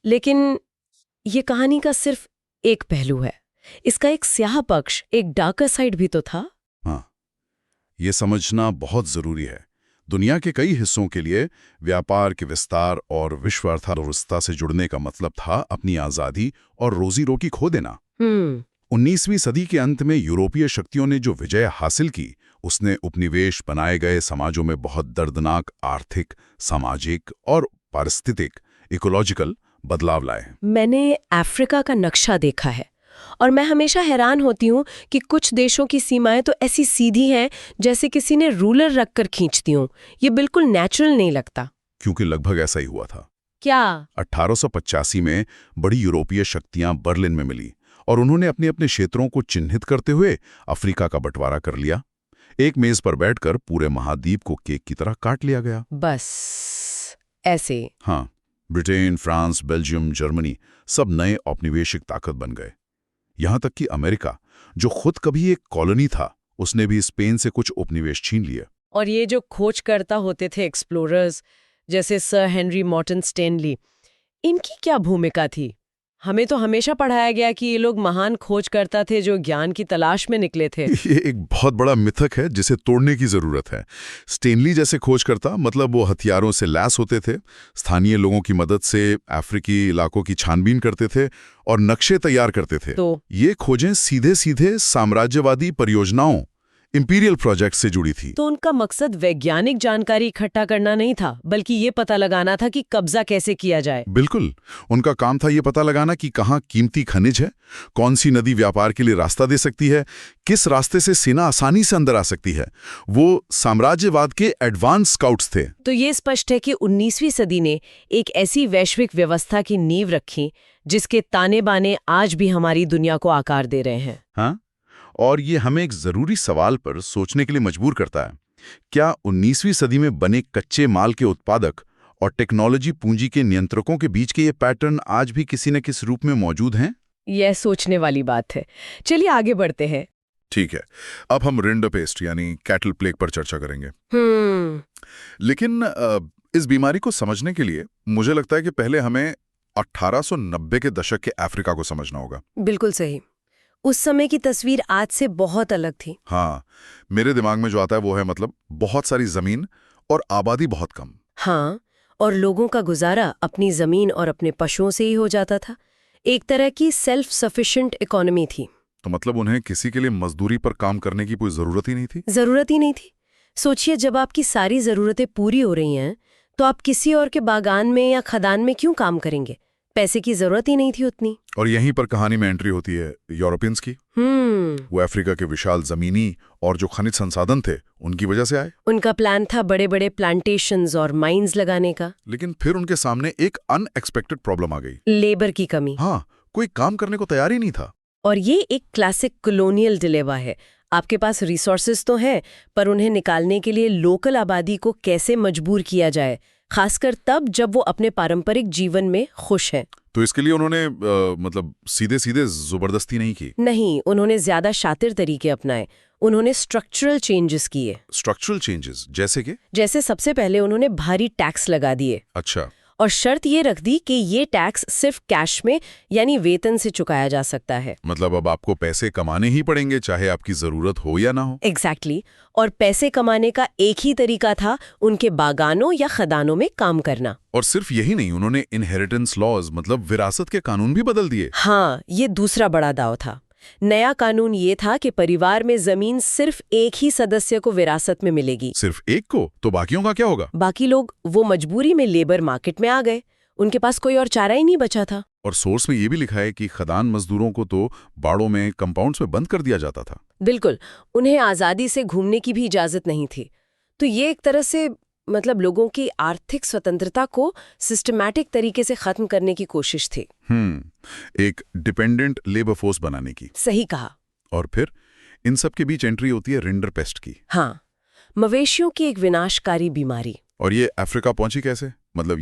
लेकिन ये कहानी का सिर्फ एक पहलू है। इसका एक स्याह पक्ष, एक डार्कर साइड भी तो था। हाँ, ये समझना बहुत जरूरी है। दुनिया के कई हिस्सों के लिए व्यापार के विस्तार और विश्व अर्थव्यवस्था से जुड़ने का मतलब था अपनी आजादी और रोजी रोटी खो देना। 19वीं सदी के अंत में यूरोपीय शक्तियों ने जो विजय हासिल की, उसने उपनिवेश बनाए गए समाजों में बहुत दर्दनाक आर्थिक, सामाजिक और पारिस्थितिक, इकोलॉजिकल बदलाव लाए। मैंने अफ्रीका का नक्शा देखा है और मैं हमेशा हैरान होती हूँ कि कुछ देशों की सीमाएं तो ऐसी सीधी हैं जैसे किसी ने रूलर रखकर खींचती हूँ। ये बिल्कुल नेचुरल नहीं लगता। क्योंकि लगभग ऐसा ही हुआ था। क्या? 1885 में बड़ी यूरोपीय शक्तियां बर्लिन में मिली और उन्होंने अपने अपने क्षेत्रों को चिन्हित करते हुए अफ्रीका का बंटवारा कर लिया। एक मेज पर बैठकर पूरे महाद्वीप को केक की तरह काट लिया गया। बस ऐसे? हाँ, ब्रिटेन, फ्रांस, बेल्जियम, जर्मनी सब नए औपनिवेशिक ताकत बन गए। यहां तक कि अमेरिका, जो खुद कभी एक कॉलोनी था, उसने भी स्पेन से कुछ उपनिवेश छीन लिए। और ये जो खोजकर्ता होते थे, एक्सप्लोरर्स, जैसे सर हेनरी मॉर्टन स्टैनली, इनकी क्या भूमिका थी? हमें तो हमेशा पढ़ाया गया कि ये लोग महान खोजकर्ता थे जो ज्ञान की तलाश में निकले थे। ये एक बहुत बड़ा मिथक है जिसे तोड़ने की जरूरत है। स्टेनली जैसे खोजकर्ता मतलब वो हथियारों से लैस होते थे, स्थानीय लोगों की मदद से अफ्रीकी इलाकों की छानबीन करते थे और नक्शे तैयार करते थे। तो ये खोजें सीधे सीधे साम्राज्यवादी परियोजनाओं, इंपीरियल प्रोजेक्ट से जुड़ी थी। तो उनका मकसद वैज्ञानिक जानकारी इकट्ठा करना नहीं था, बल्कि ये पता लगाना था कि कब्जा कैसे किया जाए। बिल्कुल, उनका काम था ये पता लगाना कि कहाँ कीमती खनिज है, कौन सी नदी व्यापार के लिए रास्ता दे सकती है, किस रास्ते से सेना आसानी से अंदर आ सकती है। वो साम्राज्यवाद के एडवांस स्काउट्स थे। तो ये स्पष्ट है कि 19वीं सदी ने एक ऐसी वैश्विक व्यवस्था की नींव रखी जिसके ताने बाने आज भी हमारी दुनिया को आकार दे रहे हैं। हाँ, और ये हमें एक जरूरी सवाल पर सोचने के लिए मजबूर करता है। क्या 19वीं सदी में बने कच्चे माल के उत्पादक और टेक्नोलॉजी पूंजी के नियंत्रकों के बीच के ये पैटर्न आज भी किसी न किसी रूप में मौजूद हैं? यह सोचने वाली बात है। चलिए आगे बढ़ते हैं। ठीक है, अब हम रिंडरपेस्ट यानी कैटल प्लेग पर चर्चा करेंगे। लेकिन इस बीमारी को समझने के लिए मुझे लगता है कि पहले हमें 1890 के दशक के अफ्रीका को समझना होगा। बिल्कुल सही। उस समय की तस्वीर आज से बहुत अलग थी। हाँ, मेरे दिमाग में जो आता है वो है मतलब बहुत सारी जमीन और आबादी बहुत कम। हाँ, और लोगों का गुजारा अपनी जमीन और अपने पशुओं से ही हो जाता था। एक तरह की सेल्फ सफिशिएंट इकोनॉमी थी। तो मतलब उन्हें किसी के लिए मजदूरी पर काम करने की कोई जरूरत ही नहीं थी? जरूरत ही नहीं थी। सोचिए, जब आपकी सारी जरूरतें पूरी हो रही हैं तो आप किसी और के बागान में या खदान में क्यों काम करेंगे? पैसे की जरूरत ही नहीं थी उतनी। और यहीं पर कहानी में एंट्री होती है यूरोपियंस की। वो अफ्रीका के विशाल जमीनी और जो खनिज संसाधन थे उनकी वजह से आए। उनका प्लान था बड़े बड़े प्लांटेशंस और माइंस लगाने का। लेकिन फिर उनके सामने एक अनएक्सपेक्टेड प्रॉब्लम आ गई, लेबर की कमी। हाँ, कोई काम करने को तैयार ही नहीं था। और ये एक क्लासिक कॉलोनियल डिलेमा है। आपके पास रिसोर्सेज तो हैं, पर उन्हें निकालने के लिए लोकल आबादी को कैसे मजबूर किया जाए, खासकर तब जब वो अपने पारंपरिक जीवन में खुश हैं। तो इसके लिए उन्होंने मतलब सीधे सीधे जबरदस्ती नहीं की। नहीं, उन्होंने ज्यादा शातिर तरीके अपनाए। उन्होंने स्ट्रक्चरल चेंजेस किए। स्ट्रक्चरल चेंजेस जैसे कि? जैसे सबसे पहले उन्होंने भारी टैक्स लगा दिए। अच्छा। और शर्त ये रख दी कि ये टैक्स सिर्फ कैश में यानी वेतन से चुकाया जा सकता है। मतलब अब आपको पैसे कमाने ही पड़ेंगे चाहे आपकी जरूरत हो या ना हो। एग्जैक्टली। और पैसे कमाने का एक ही तरीका था उनके बागानों या खदानों में काम करना। और सिर्फ यही नहीं, उन्होंने इनहेरिटेंस लॉज मतलब विरासत के कानून भी बदल दिए। हाँ, ये दूसरा बड़ा दाव था। नया कानून ये था कि परिवार में जमीन सिर्फ एक ही सदस्य को विरासत में मिलेगी। सिर्फ एक को? तो बाकियों का क्या होगा? बाकी लोग वो मजबूरी में लेबर मार्केट में आ गए। उनके पास कोई और चारा ही नहीं बचा था। और सोर्स में ये भी लिखा है कि खदान मजदूरों को तो बाड़ों में, कंपाउंड्स में बंद कर दिया जाता था। बिल्कुल, उन्हें आजादी से घूमने की भी इजाजत नहीं थी। तो ये एक तरह से मतलब लोगों की आर्थिक स्वतंत्रता को सिस्टमैटिक तरीके से खत्म करने की कोशिश थी। एक डिपेंडेंट लेबर फोर्स बनाने की। सही कहा। और फिर इन सब के बीच एंट्री होती है रिंडरपेस्ट की। हाँ, मवेशियों की एक विनाशकारी बीमारी। और ये अफ्रीका पहुंची कैसे? मतलब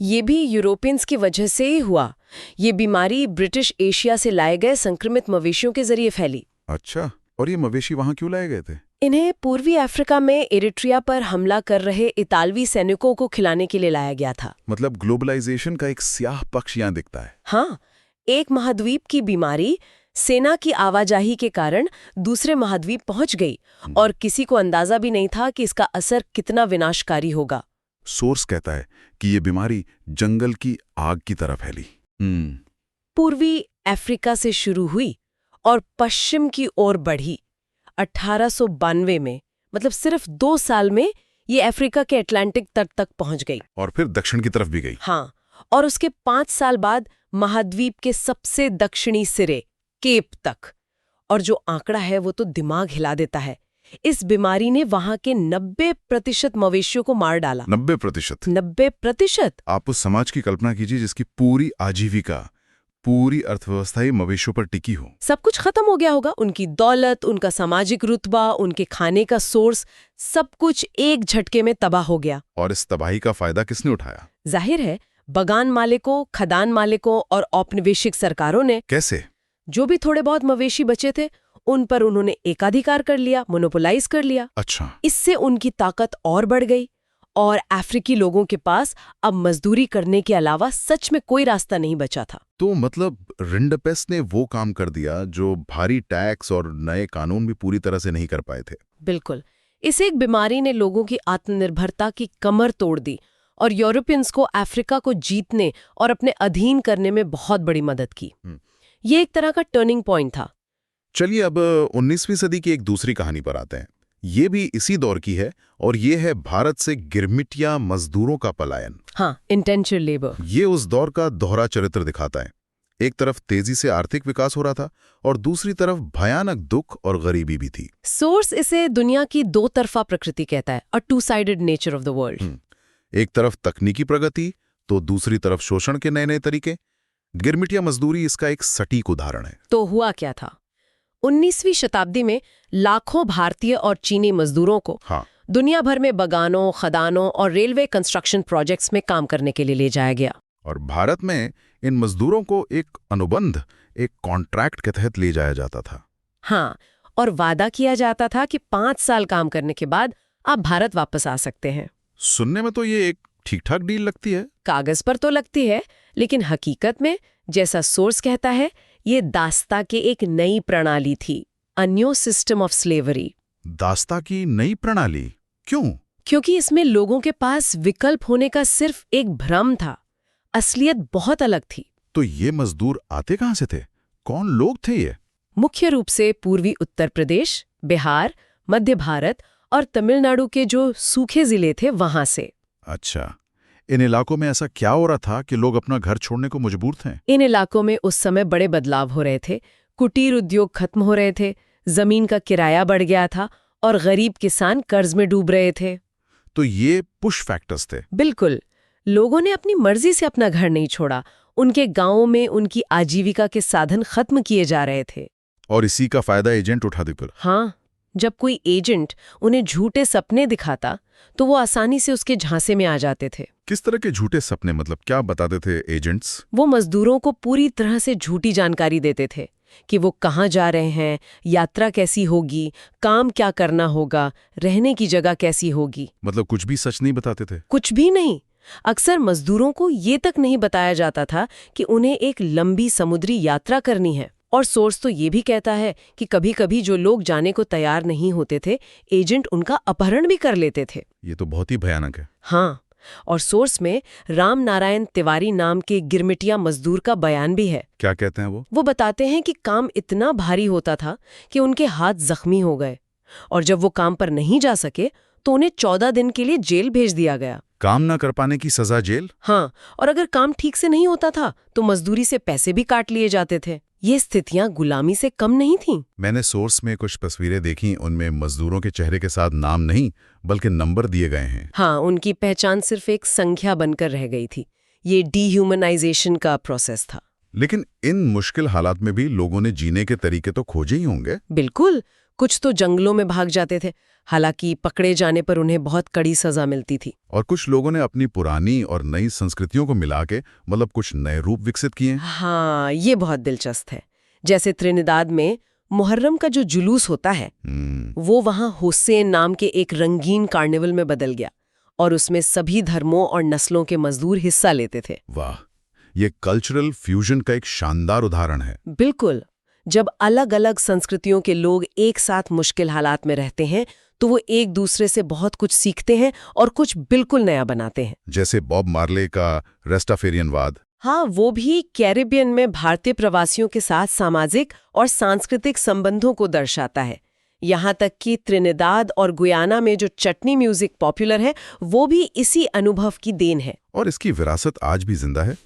ये भी यूरोपियंस की वजह से ही हुआ। ये बीमारी ब्रिटिश एशिया से लाए गए संक्रमित मवेशियों के जरिए फैली। अच्छा, और ये मवेशी वहां क्यों लाए गए थे? इन्हें पूर्वी अफ्रीका में इरिट्रिया पर हमला कर रहे इतालवी सैनिकों को खिलाने के लिए लाया गया था। मतलब ग्लोबलाइजेशन का एक स्याह पक्ष यहाँ दिखता है। हाँ, एक महाद्वीप की बीमारी सेना की आवाजाही के कारण दूसरे महाद्वीप पहुंच गई और किसी को अंदाजा भी नहीं था कि इसका असर कितना विनाशकारी होगा। सोर्स कहता है कि ये बीमारी जंगल की आग की तरह फैली। पूर्वी अफ्रीका से शुरू हुई और पश्चिम की ओर बढ़ी। 1892 में, मतलब सिर्फ 2 साल में, ये अफ्रीका के अटलांटिक तट तक पहुंच गई। और फिर दक्षिण की तरफ भी गई। हाँ, और उसके 5 साल बाद महाद्वीप के सबसे दक्षिणी सिरे केप तक। और जो आंकड़ा है वो तो दिमाग हिला देता है। इस बीमारी ने वहां के 90% मवेशियों को मार डाला। 90%? 90%। आप उस समाज की कल्पना कीजिए जिसकी पूरी आजीविका, पूरी अर्थव्यवस्था ही मवेशियों पर टिकी हो। सब कुछ खत्म हो गया होगा। उनकी दौलत, उनका सामाजिक रुतबा, उनके खाने का सोर्स, सब कुछ एक झटके में तबाह हो गया। और इस तबाही का फायदा किसने उठाया? जाहिर है, बगान मालिकों, खदान मालिकों और औपनिवेशिक सरकारों ने। कैसे? जो भी थोड़े बहुत मवेशी बचे थे उन पर उन्होंने एकाधिकार कर लिया, मोनोपोलाइज कर लिया। अच्छा। इससे उनकी ताकत और बढ़ गई और अफ्रीकी लोगों के पास अब मजदूरी करने के अलावा सच में कोई रास्ता नहीं बचा था। तो मतलब रिंडपेस्ट ने वो काम कर दिया जो भारी टैक्स और नए कानून भी पूरी तरह से नहीं कर पाए थे। बिल्कुल। इस एक बीमारी ने लोगों की आत्मनिर्भरता की कमर तोड़ दी और यूरोपियंस को अफ्रीका को जीतने और अपने अधीन करने में बहुत बड़ी मदद की। ये एक तरह का टर्निंग पॉइंट था। चलिए अब 19वीं सदी की एक दूसरी कहानी पर आते हैं। ये भी इसी दौर की है और ये है भारत से गिरमिटिया मजदूरों का पलायन। हाँ, इंटेंशनल लेबर। ये उस दौर का दोहरा चरित्र दिखाता है। एक तरफ तेजी से आर्थिक विकास हो रहा था और दूसरी तरफ भयानक दुख और गरीबी भी थी। सोर्स इसे दुनिया की दो तरफा प्रकृति कहता है, a two sided nature of the world. एक तरफ तकनीकी प्रगति तो दूसरी तरफ शोषण के नए नए तरीके। गिरमिटिया मजदूरी इसका एक सटीक उदाहरण है। तो हुआ क्या था? 19वीं शताब्दी में लाखों भारतीय और चीनी मजदूरों को दुनिया भर में बगानों, खदानों और रेलवे कंस्ट्रक्शन प्रोजेक्ट्स में काम करने के लिए ले जाया गया। और भारत में इन मजदूरों को एक अनुबंध, एक कॉन्ट्रैक्ट के तहत ले जाया जाता था। हाँ, और वादा किया जाता था कि 5 साल काम करने के बाद आप भारत वापस आ सकते हैं। सुनने में तो ये एक ठीक-ठाक डील लगती है। कागज पर तो लगती है, लेकिन हकीकत में, जैसा सोर्स कहता है, ये दास्ता के एक नई प्रणाली थी, a new system of slavery. दास्ता की नई प्रणाली? क्यों? क्योंकि इसमें लोगों के पास विकल्प होने का सिर्फ एक भ्रम था। असलियत बहुत अलग थी। तो ये मजदूर आते कहां से थे? कौन लोग थे ये? मुख्य रूप से पूर्वी उत्तर प्रदेश, बिहार, मध्य भारत और तमिलनाडु के जो सूखे जिले थे वहां से। अच्छा, इन इलाकों में ऐसा क्या हो रहा था कि लोग अपना घर छोड़ने को मजबूर थे? इन इलाकों में उस समय बड़े बदलाव हो रहे थे। कुटीर उद्योग खत्म हो रहे थे, जमीन का किराया बढ़ गया था और गरीब किसान कर्ज में डूब रहे थे। तो ये पुश फैक्टर्स थे। बिल्कुल। लोगों ने अपनी मर्जी से अपना घर नहीं छोड़ा। उनके गांवों में उनकी आजीविका के साधन खत्म किए जा रहे थे। और इसी का फायदा एजेंट उठाते फिर। हाँ, जब कोई एजेंट उन्हें झूठे सपने दिखाता तो वो आसानी से उसके झांसे में आ जाते थे। किस तरह के झूठे सपने? मतलब क्या बताते थे एजेंट्स? वो मजदूरों को पूरी तरह से झूठी जानकारी देते थे कि वो कहाँ जा रहे हैं, यात्रा कैसी होगी, काम क्या करना होगा, रहने की जगह कैसी होगी। मतलब कुछ भी सच नहीं बताते थे? कुछ भी नहीं। अक्सर मजदूरों को ये तक नहीं बताया जाता था कि उन्हें एक लंबी समुद्री यात्रा करनी है। और सोर्स तो ये भी कहता है कि कभी-कभी जो लोग जाने को तैयार नहीं होते थे, एजेंट उनका अपहरण भी कर लेते थे। ये तो बहुत ही भयानक है। हाँ, और सोर्स में राम नारायण तिवारी नाम के गिरमिटिया मजदूर का बयान भी है। क्या कहते हैं वो? वो बताते हैं कि काम इतना भारी होता था कि उनके हाथ जख्मी हो गए और जब वो काम पर नहीं जा सके तो उन्हें 14 दिन के लिए जेल भेज दिया गया। काम न कर पाने की सजा जेल? हाँ, और अगर काम ठीक से नहीं होता था तो मजदूरी से पैसे भी काट लिए जाते थे। ये स्थितियां गुलामी से कम नहीं थीं। मैंने सोर्स में कुछ तस्वीरें देखी, उनमें मजदूरों के चेहरे के साथ नाम नहीं बल्कि नंबर दिए गए हैं। हाँ, उनकी पहचान सिर्फ एक संख्या बनकर रह गई थी। ये डीह्यूमनाइजेशन का प्रोसेस था। लेकिन इन मुश्किल हालात में भी लोगों ने जीने के तरीके तो खोजे ही होंगे। बिल्कुल। कुछ तो जंगलों में भाग जाते थे, हालांकि पकड़े जाने पर उन्हें बहुत कड़ी सजा मिलती थी। और कुछ लोगों ने अपनी पुरानी और नई संस्कृतियों को मिला के मतलब कुछ नए रूप विकसित किए। हाँ, ये बहुत दिलचस्प है। जैसे त्रिनिदाद में मुहर्रम का जो जुलूस होता है वो वहाँ हुसैन नाम के एक रंगीन कार्निवल में बदल गया और उसमें सभी धर्मों और नस्लों के मजदूर हिस्सा लेते थे। वाह, ये कल्चरल फ्यूजन का एक शानदार उदाहरण है। बिल्कुल। जब अलग अलग संस्कृतियों के लोग एक साथ मुश्किल हालात में रहते हैं तो वो एक दूसरे से बहुत कुछ सीखते हैं और कुछ बिल्कुल नया बनाते हैं। जैसे बॉब मार्ले का रेस्टाफेरियनवाद। हाँ, वो भी कैरिबियन में भारतीय प्रवासियों के साथ सामाजिक और सांस्कृतिक संबंधों को दर्शाता है। यहाँ तक कि त्रिनिदाद और गुयाना में जो चटनी म्यूजिक पॉपुलर है वो भी इसी अनुभव की देन है। और इसकी विरासत आज भी जिंदा है।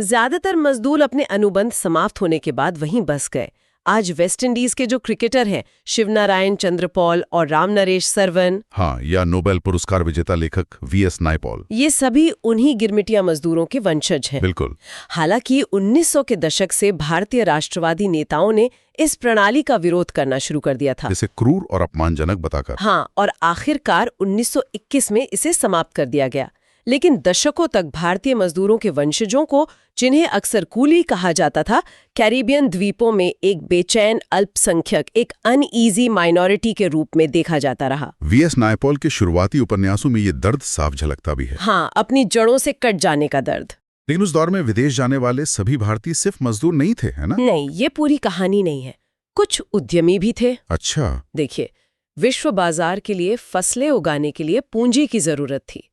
ज्यादातर मजदूर अपने अनुबंध समाप्त होने के बाद वहीं बस गए। आज वेस्ट इंडीज के जो क्रिकेटर हैं शिवनारायण चंद्रपॉल और राम नरेश सरवन, हाँ, या नोबेल पुरस्कार विजेता लेखक वीएस नायपॉल, ये सभी उन्हीं गिरमिटिया मजदूरों के वंशज हैं। बिल्कुल। हालांकि 1900 के दशक से भारतीय राष्ट्रवादी नेताओं ने इस प्रणाली का विरोध करना शुरू कर दिया था, जिसे क्रूर और अपमानजनक बताकर। हाँ, और आखिरकार 1921 में इसे समाप्त कर दिया गया। लेकिन दशकों तक भारतीय मजदूरों के वंशजों को, जिन्हें अक्सर कूली कहा जाता था, कैरिबियन द्वीपों में एक बेचैन अल्पसंख्यक, एक अनईजी माइनॉरिटी के रूप में देखा जाता रहा। वीएस नायपॉल के शुरुआती उपन्यासों में ये दर्द साफ झलकता भी है। हाँ, अपनी जड़ों से कट जाने का दर्द। लेकिन उस दौर में विदेश जाने वाले सभी भारतीय सिर्फ मजदूर नहीं थे, है ना? नहीं, ये पूरी कहानी नहीं है। कुछ उद्यमी भी थे। अच्छा। देखिए, विश्व बाजार के लिए फसलें उगाने के लिए पूंजी की जरूरत थी।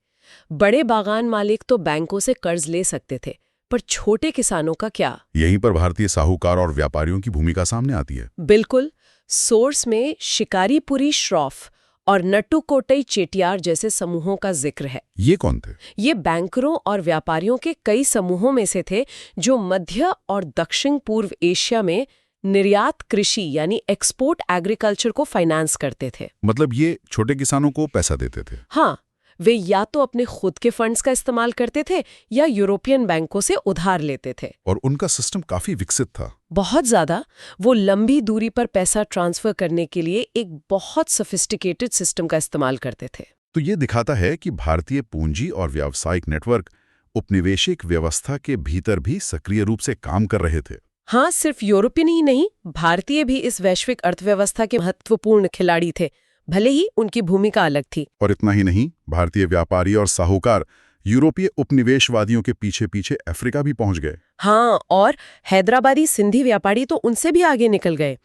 बड़े बागान मालिक तो बैंकों से कर्ज ले सकते थे, पर छोटे किसानों का क्या? यहीं पर भारतीय साहूकार और व्यापारियों की भूमिका सामने आती है। बिल्कुल। सोर्स में शिकारीपुरी श्रॉफ और नट्टूकोटई चेटियार जैसे समूहों का जिक्र है। ये कौन थे? ये बैंकरों और व्यापारियों के कई समूहों में से थे जो मध्य और दक्षिण पूर्व एशिया में निर्यात कृषि यानी एक्सपोर्ट एग्रीकल्चर को फाइनेंस करते थे। मतलब ये छोटे किसानों को पैसा देते थे? हाँ, वे या तो अपने खुद के फंड्स का इस्तेमाल करते थे या यूरोपियन बैंकों से उधार लेते थे। और उनका सिस्टम काफी विकसित था। बहुत ज्यादा। वो लंबी दूरी पर पैसा ट्रांसफर करने के लिए एक बहुत सोफिस्टिकेटेड सिस्टम का इस्तेमाल करते थे। तो ये दिखाता है कि भारतीय पूंजी और व्यावसायिक नेटवर्क उपनिवेशिक व्यवस्था के भीतर भी सक्रिय रूप से काम कर रहे थे। हाँ, सिर्फ यूरोपियन ही नहीं, भारतीय भी इस वैश्विक अर्थव्यवस्था के महत्वपूर्ण खिलाड़ी थे, भले ही उनकी भूमिका अलग थी। और इतना ही नहीं, भारतीय व्यापारी और साहूकार यूरोपीय उपनिवेशवादियों के पीछे पीछे अफ्रीका भी पहुंच गए। हाँ, और हैदराबादी सिंधी व्यापारी तो उनसे भी आगे निकल गए।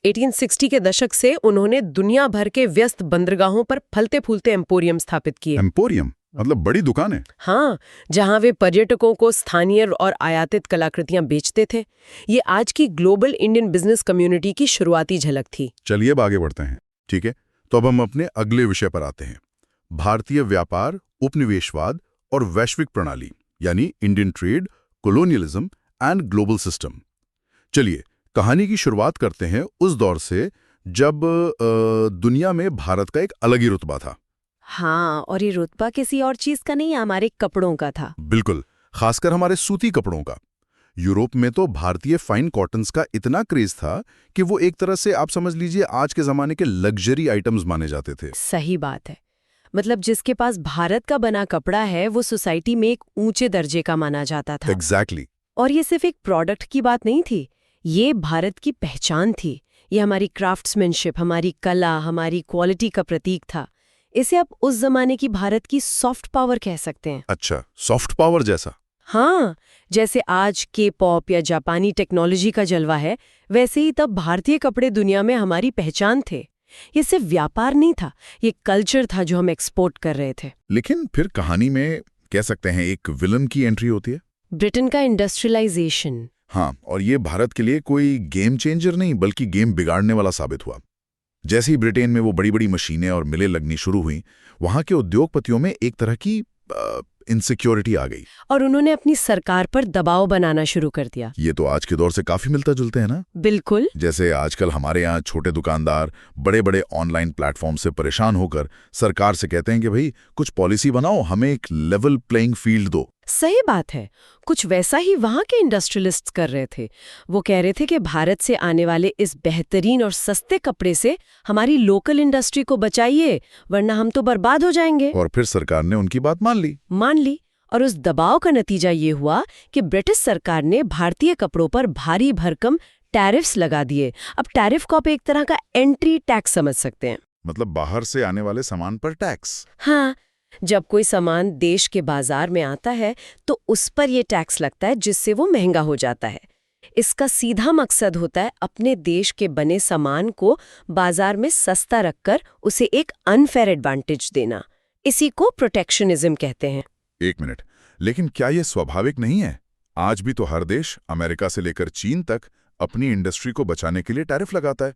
1860 के दशक से उन्होंने दुनिया भर के व्यस्त बंदरगाहों पर फलते फूलते एम्पोरियम स्थापित किए। एम्पोरियम मतलब बड़ी दुकानें? हाँ, जहाँ वे पर्यटकों को स्थानीय और आयातित कलाकृतियां बेचते थे। ये आज की ग्लोबल इंडियन बिजनेस कम्युनिटी की शुरुआती झलक थी। चलिए अब आगे बढ़ते हैं। ठीक है, तो अब हम अपने अगले विषय पर आते हैं। भारतीय व्यापार, उपनिवेशवाद और वैश्विक प्रणाली यानी Indian trade, colonialism and global system. चलिए कहानी की शुरुआत करते हैं उस दौर से जब दुनिया में भारत का एक अलग ही रुतबा था। हाँ, और ये रुतबा किसी और चीज का नहीं, हमारे कपड़ों का था। बिल्कुल, खासकर हमारे सूती कपड़ों का। यूरोप में तो भारतीय फाइन कॉटन्स का इतना क्रेज था कि वो एक तरह से आप समझ लीजिए आज के जमाने के लग्जरी आइटम्स माने जाते थे। सही बात है। मतलब जिसके पास भारत का बना कपड़ा है वो सोसाइटी में एक ऊंचे दर्जे का माना जाता था। एग्जैक्टली। और ये सिर्फ एक प्रोडक्ट की बात नहीं थी, ये भारत की पहचान थी। ये हमारी क्राफ्ट्समैनशिप, हमारी कला, हमारी क्वालिटी का प्रतीक था। इसे आप उस जमाने की भारत की सॉफ्ट पावर कह सकते हैं। अच्छा, सॉफ्ट पावर जैसा? हाँ, जैसे आज के पॉप या जापानी टेक्नोलॉजी का जलवा है, वैसे ही तब भारतीय कपड़े दुनिया में हमारी पहचान थे। ये सिर्फ व्यापार नहीं था, ये कल्चर था जो हम एक्सपोर्ट कर रहे थे। लेकिन फिर कहानी में कह सकते हैं एक विलन की एंट्री होती है। ब्रिटेन का इंडस्ट्रियलाइजेशन। हाँ, और ये भारत के लिए कोई गेम चेंजर नहीं बल्कि गेम बिगाड़ने वाला साबित हुआ। जैसे ही ब्रिटेन में वो बड़ी बड़ी मशीनें और मिलें लगनी शुरू हुई, वहां के उद्योगपतियों में एक तरह की इनसिक्योरिटी आ गई और उन्होंने अपनी सरकार पर दबाव बनाना शुरू कर दिया। ये तो आज के दौर से काफी मिलता जुलते हैं ना? बिल्कुल। जैसे आजकल हमारे यहाँ छोटे दुकानदार बड़े बड़े ऑनलाइन प्लेटफॉर्म से परेशान होकर सरकार से कहते हैं कि भाई कुछ पॉलिसी बनाओ, हमें एक लेवल प्लेइंग फील्ड दो। सही बात है, कुछ वैसा ही वहां के इंडस्ट्रियलिस्ट्स कर रहे थे। वो कह रहे थे कि भारत से आने वाले इस बेहतरीन और सस्ते कपड़े से हमारी लोकल इंडस्ट्री को बचाइए, वरना हम तो बर्बाद हो जाएंगे। और फिर सरकार ने उनकी बात मान ली। और उस दबाव का नतीजा ये हुआ कि ब्रिटिश सरकार ने भारतीय कपड़ों पर भारी भरकम टैरिफ्स लगा दिए। अब टैरिफ को आप एक तरह का एंट्री टैक्स समझ सकते हैं। मतलब बाहर से आने वाले सामान पर टैक्स? हाँ, जब कोई सामान देश के बाजार में आता है तो उस पर ये टैक्स लगता है, जिससे वो महंगा हो जाता है। इसका सीधा मकसद होता है अपने देश के बने सामान को बाजार में सस्ता रखकर उसे एक अनफेयर एडवांटेज देना। इसी को प्रोटेक्शनिज्म कहते हैं। एक मिनट, लेकिन क्या ये स्वाभाविक नहीं है? आज भी तो हर देश, अमेरिका से लेकर चीन तक, अपनी इंडस्ट्री को बचाने के लिए टैरिफ लगाता है।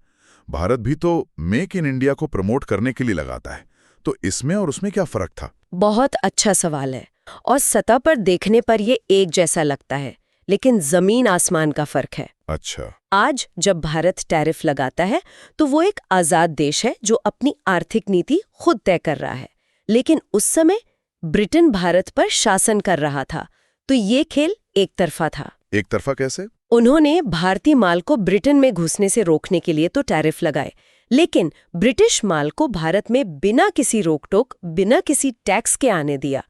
भारत भी तो मेक इन इंडिया को प्रमोट करने के लिए लगाता है। तो इसमें और उसमें क्या फर्क था? बहुत अच्छा सवाल है, और सतह पर देखने पर ये एक जैसा लगता है, लेकिन जमीन आसमान का फर्क है। अच्छा। आज जब भारत टैरिफ लगाता है तो वो एक आजाद देश है जो अपनी आर्थिक नीति खुद तय कर रहा है। लेकिन उस समय ब्रिटेन भारत पर शासन कर रहा था, तो ये खेल एक तरफा था। एक तरफा कैसे? उन्होंने भारतीय माल को ब्रिटेन में घुसने से रोकने के लिए तो टैरिफ लगाए, लेकिन ब्रिटिश माल को भारत में बिना किसी रोक टोक, बिना किसी टैक्स के आने दिया।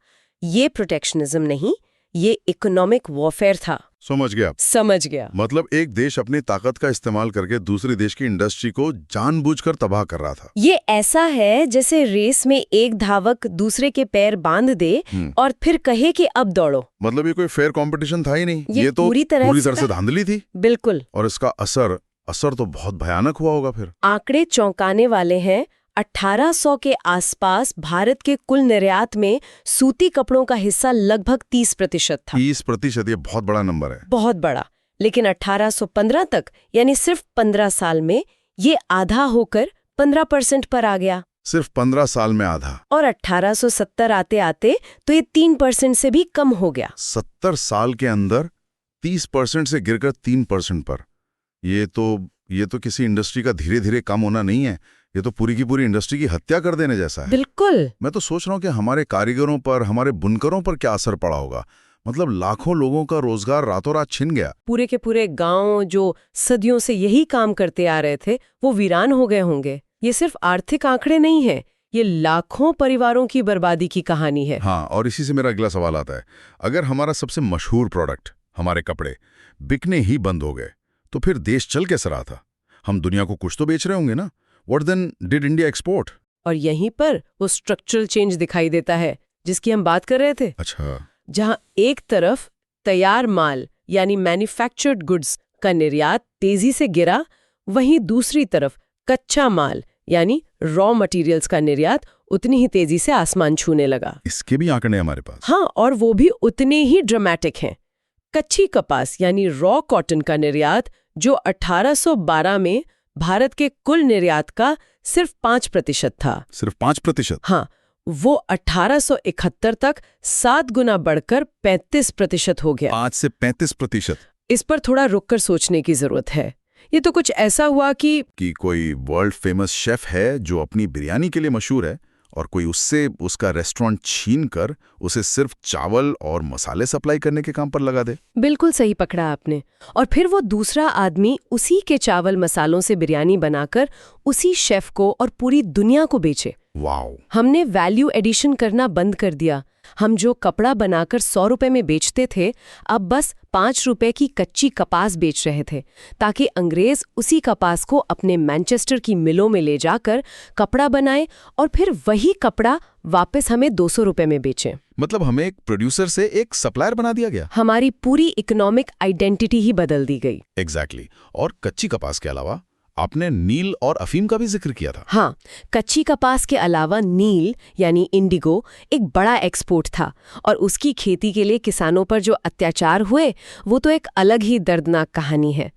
ये प्रोटेक्शनिज्म नहीं, ये इकोनॉमिक वॉरफेयर था। समझ गया। समझ गया। मतलब एक देश अपनी ताकत का इस्तेमाल करके दूसरे देश की इंडस्ट्री को जानबूझकर तबाह कर रहा था। ये ऐसा है जैसे रेस में एक धावक दूसरे के पैर बांध दे और फिर कहे कि अब दौड़ो। मतलब ये कोई फेयर कंपटीशन था ही नहीं, ये तो पूरी तरह से धांधली थी। बिल्कुल। और इसका असर तो बहुत भयानक हुआ होगा फिर। आंकड़े चौंकाने वाले हैं। 1800 के आसपास भारत के कुल निर्यात में सूती कपड़ों का हिस्सा लगभग 30% था। 30%, ये बहुत बड़ा नंबर है। बहुत बड़ा। लेकिन 1815 तक, यानी सिर्फ 15 साल में, ये आधा होकर 15% पर आ गया। सिर्फ 15 साल में आधा। और 1870 आते आते तो ये 3% से भी कम हो गया। 70 साल के अंदर 30% से गिरकर 3% पर। ये तो किसी इंडस्ट्री का धीरे धीरे कम होना नहीं है, ये तो पूरी की पूरी इंडस्ट्री की हत्या कर देने जैसा है। बिल्कुल। मैं तो सोच रहा हूँ कि हमारे कारीगरों पर, हमारे बुनकरों पर क्या असर पड़ा होगा। मतलब लाखों लोगों का रोजगार रातों रात छिन गया। पूरे के पूरे गांव जो सदियों से यही काम करते आ रहे थे, वो वीरान हो गए होंगे। ये सिर्फ आर्थिक आंकड़े नहीं है, ये लाखों परिवारों की बर्बादी की कहानी है। हाँ, और इसी से मेरा अगला सवाल आता है, अगर हमारा सबसे मशहूर प्रोडक्ट, हमारे कपड़े, बिकने ही बंद हो गए, तो फिर देश चल कैसे रहा था? हम दुनिया को कुछ तो बेच रहे होंगे ना? What then did India export? और यहीं पर वो स्ट्रक्चरल चेंज दिखाई देता है जिसकी हम बात कर रहे थे। अच्छा। जहां एक तरफ तैयार माल यानी मैन्युफैक्चर्ड गुड्स का निर्यात तेजी से गिरा, वहीं दूसरी तरफ कच्चा माल यानी रॉ मटेरियल्स का निर्यात उतनी ही तेजी से आसमान छूने लगा। इसके भी आंकड़े हमारे पास। हाँ, और वो भी उतने ही ड्रामेटिक हैं। कच्ची कपास यानी रॉ कॉटन का निर्यात, जो 1812 में भारत के कुल निर्यात का सिर्फ 5% था। सिर्फ 5%? हाँ, वो 1871 तक 7 गुना बढ़कर 35% हो गया। 5 से 35%? इस पर थोड़ा रुककर सोचने की जरूरत है। ये तो कुछ ऐसा हुआ कि कोई वर्ल्ड फेमस शेफ है जो अपनी बिरयानी के लिए मशहूर है, और कोई उससे उसका रेस्टोरेंट छीन कर उसे सिर्फ चावल और मसाले सप्लाई करने के काम पर लगा दे। बिल्कुल सही पकड़ा आपने। और फिर वो दूसरा आदमी उसी के चावल मसालों से बिरयानी बनाकर उसी शेफ को और पूरी दुनिया को बेचे। वाओ! हमने वैल्यू एडिशन करना बंद कर दिया। हम जो कपड़ा बनाकर 100 रुपए में बेचते थे, अब बस 5 रुपए की कच्ची कपास बेच रहे थे, ताकि अंग्रेज उसी कपास को अपने मैनचेस्टर की मिलों में ले जाकर कपड़ा बनाए और फिर वही कपड़ा वापस हमें 200 रुपए में बेचें। मतलब हमें एक प्रोड्यूसर से एक सप्लायर बना दिया गया। हमारी पूरी इकोनॉमिक आइडेंटिटी ही बदल दी गई। एग्जैक्टली। और कच्ची कपास के अलावा आपने नील और अफीम का भी जिक्र किया था। हाँ, कच्ची कपास के अलावा नील यानी इंडिगो एक बड़ा एक्सपोर्ट था, और उसकी खेती के लिए किसानों पर जो अत्याचार हुए वो तो एक अलग ही दर्दनाक कहानी है।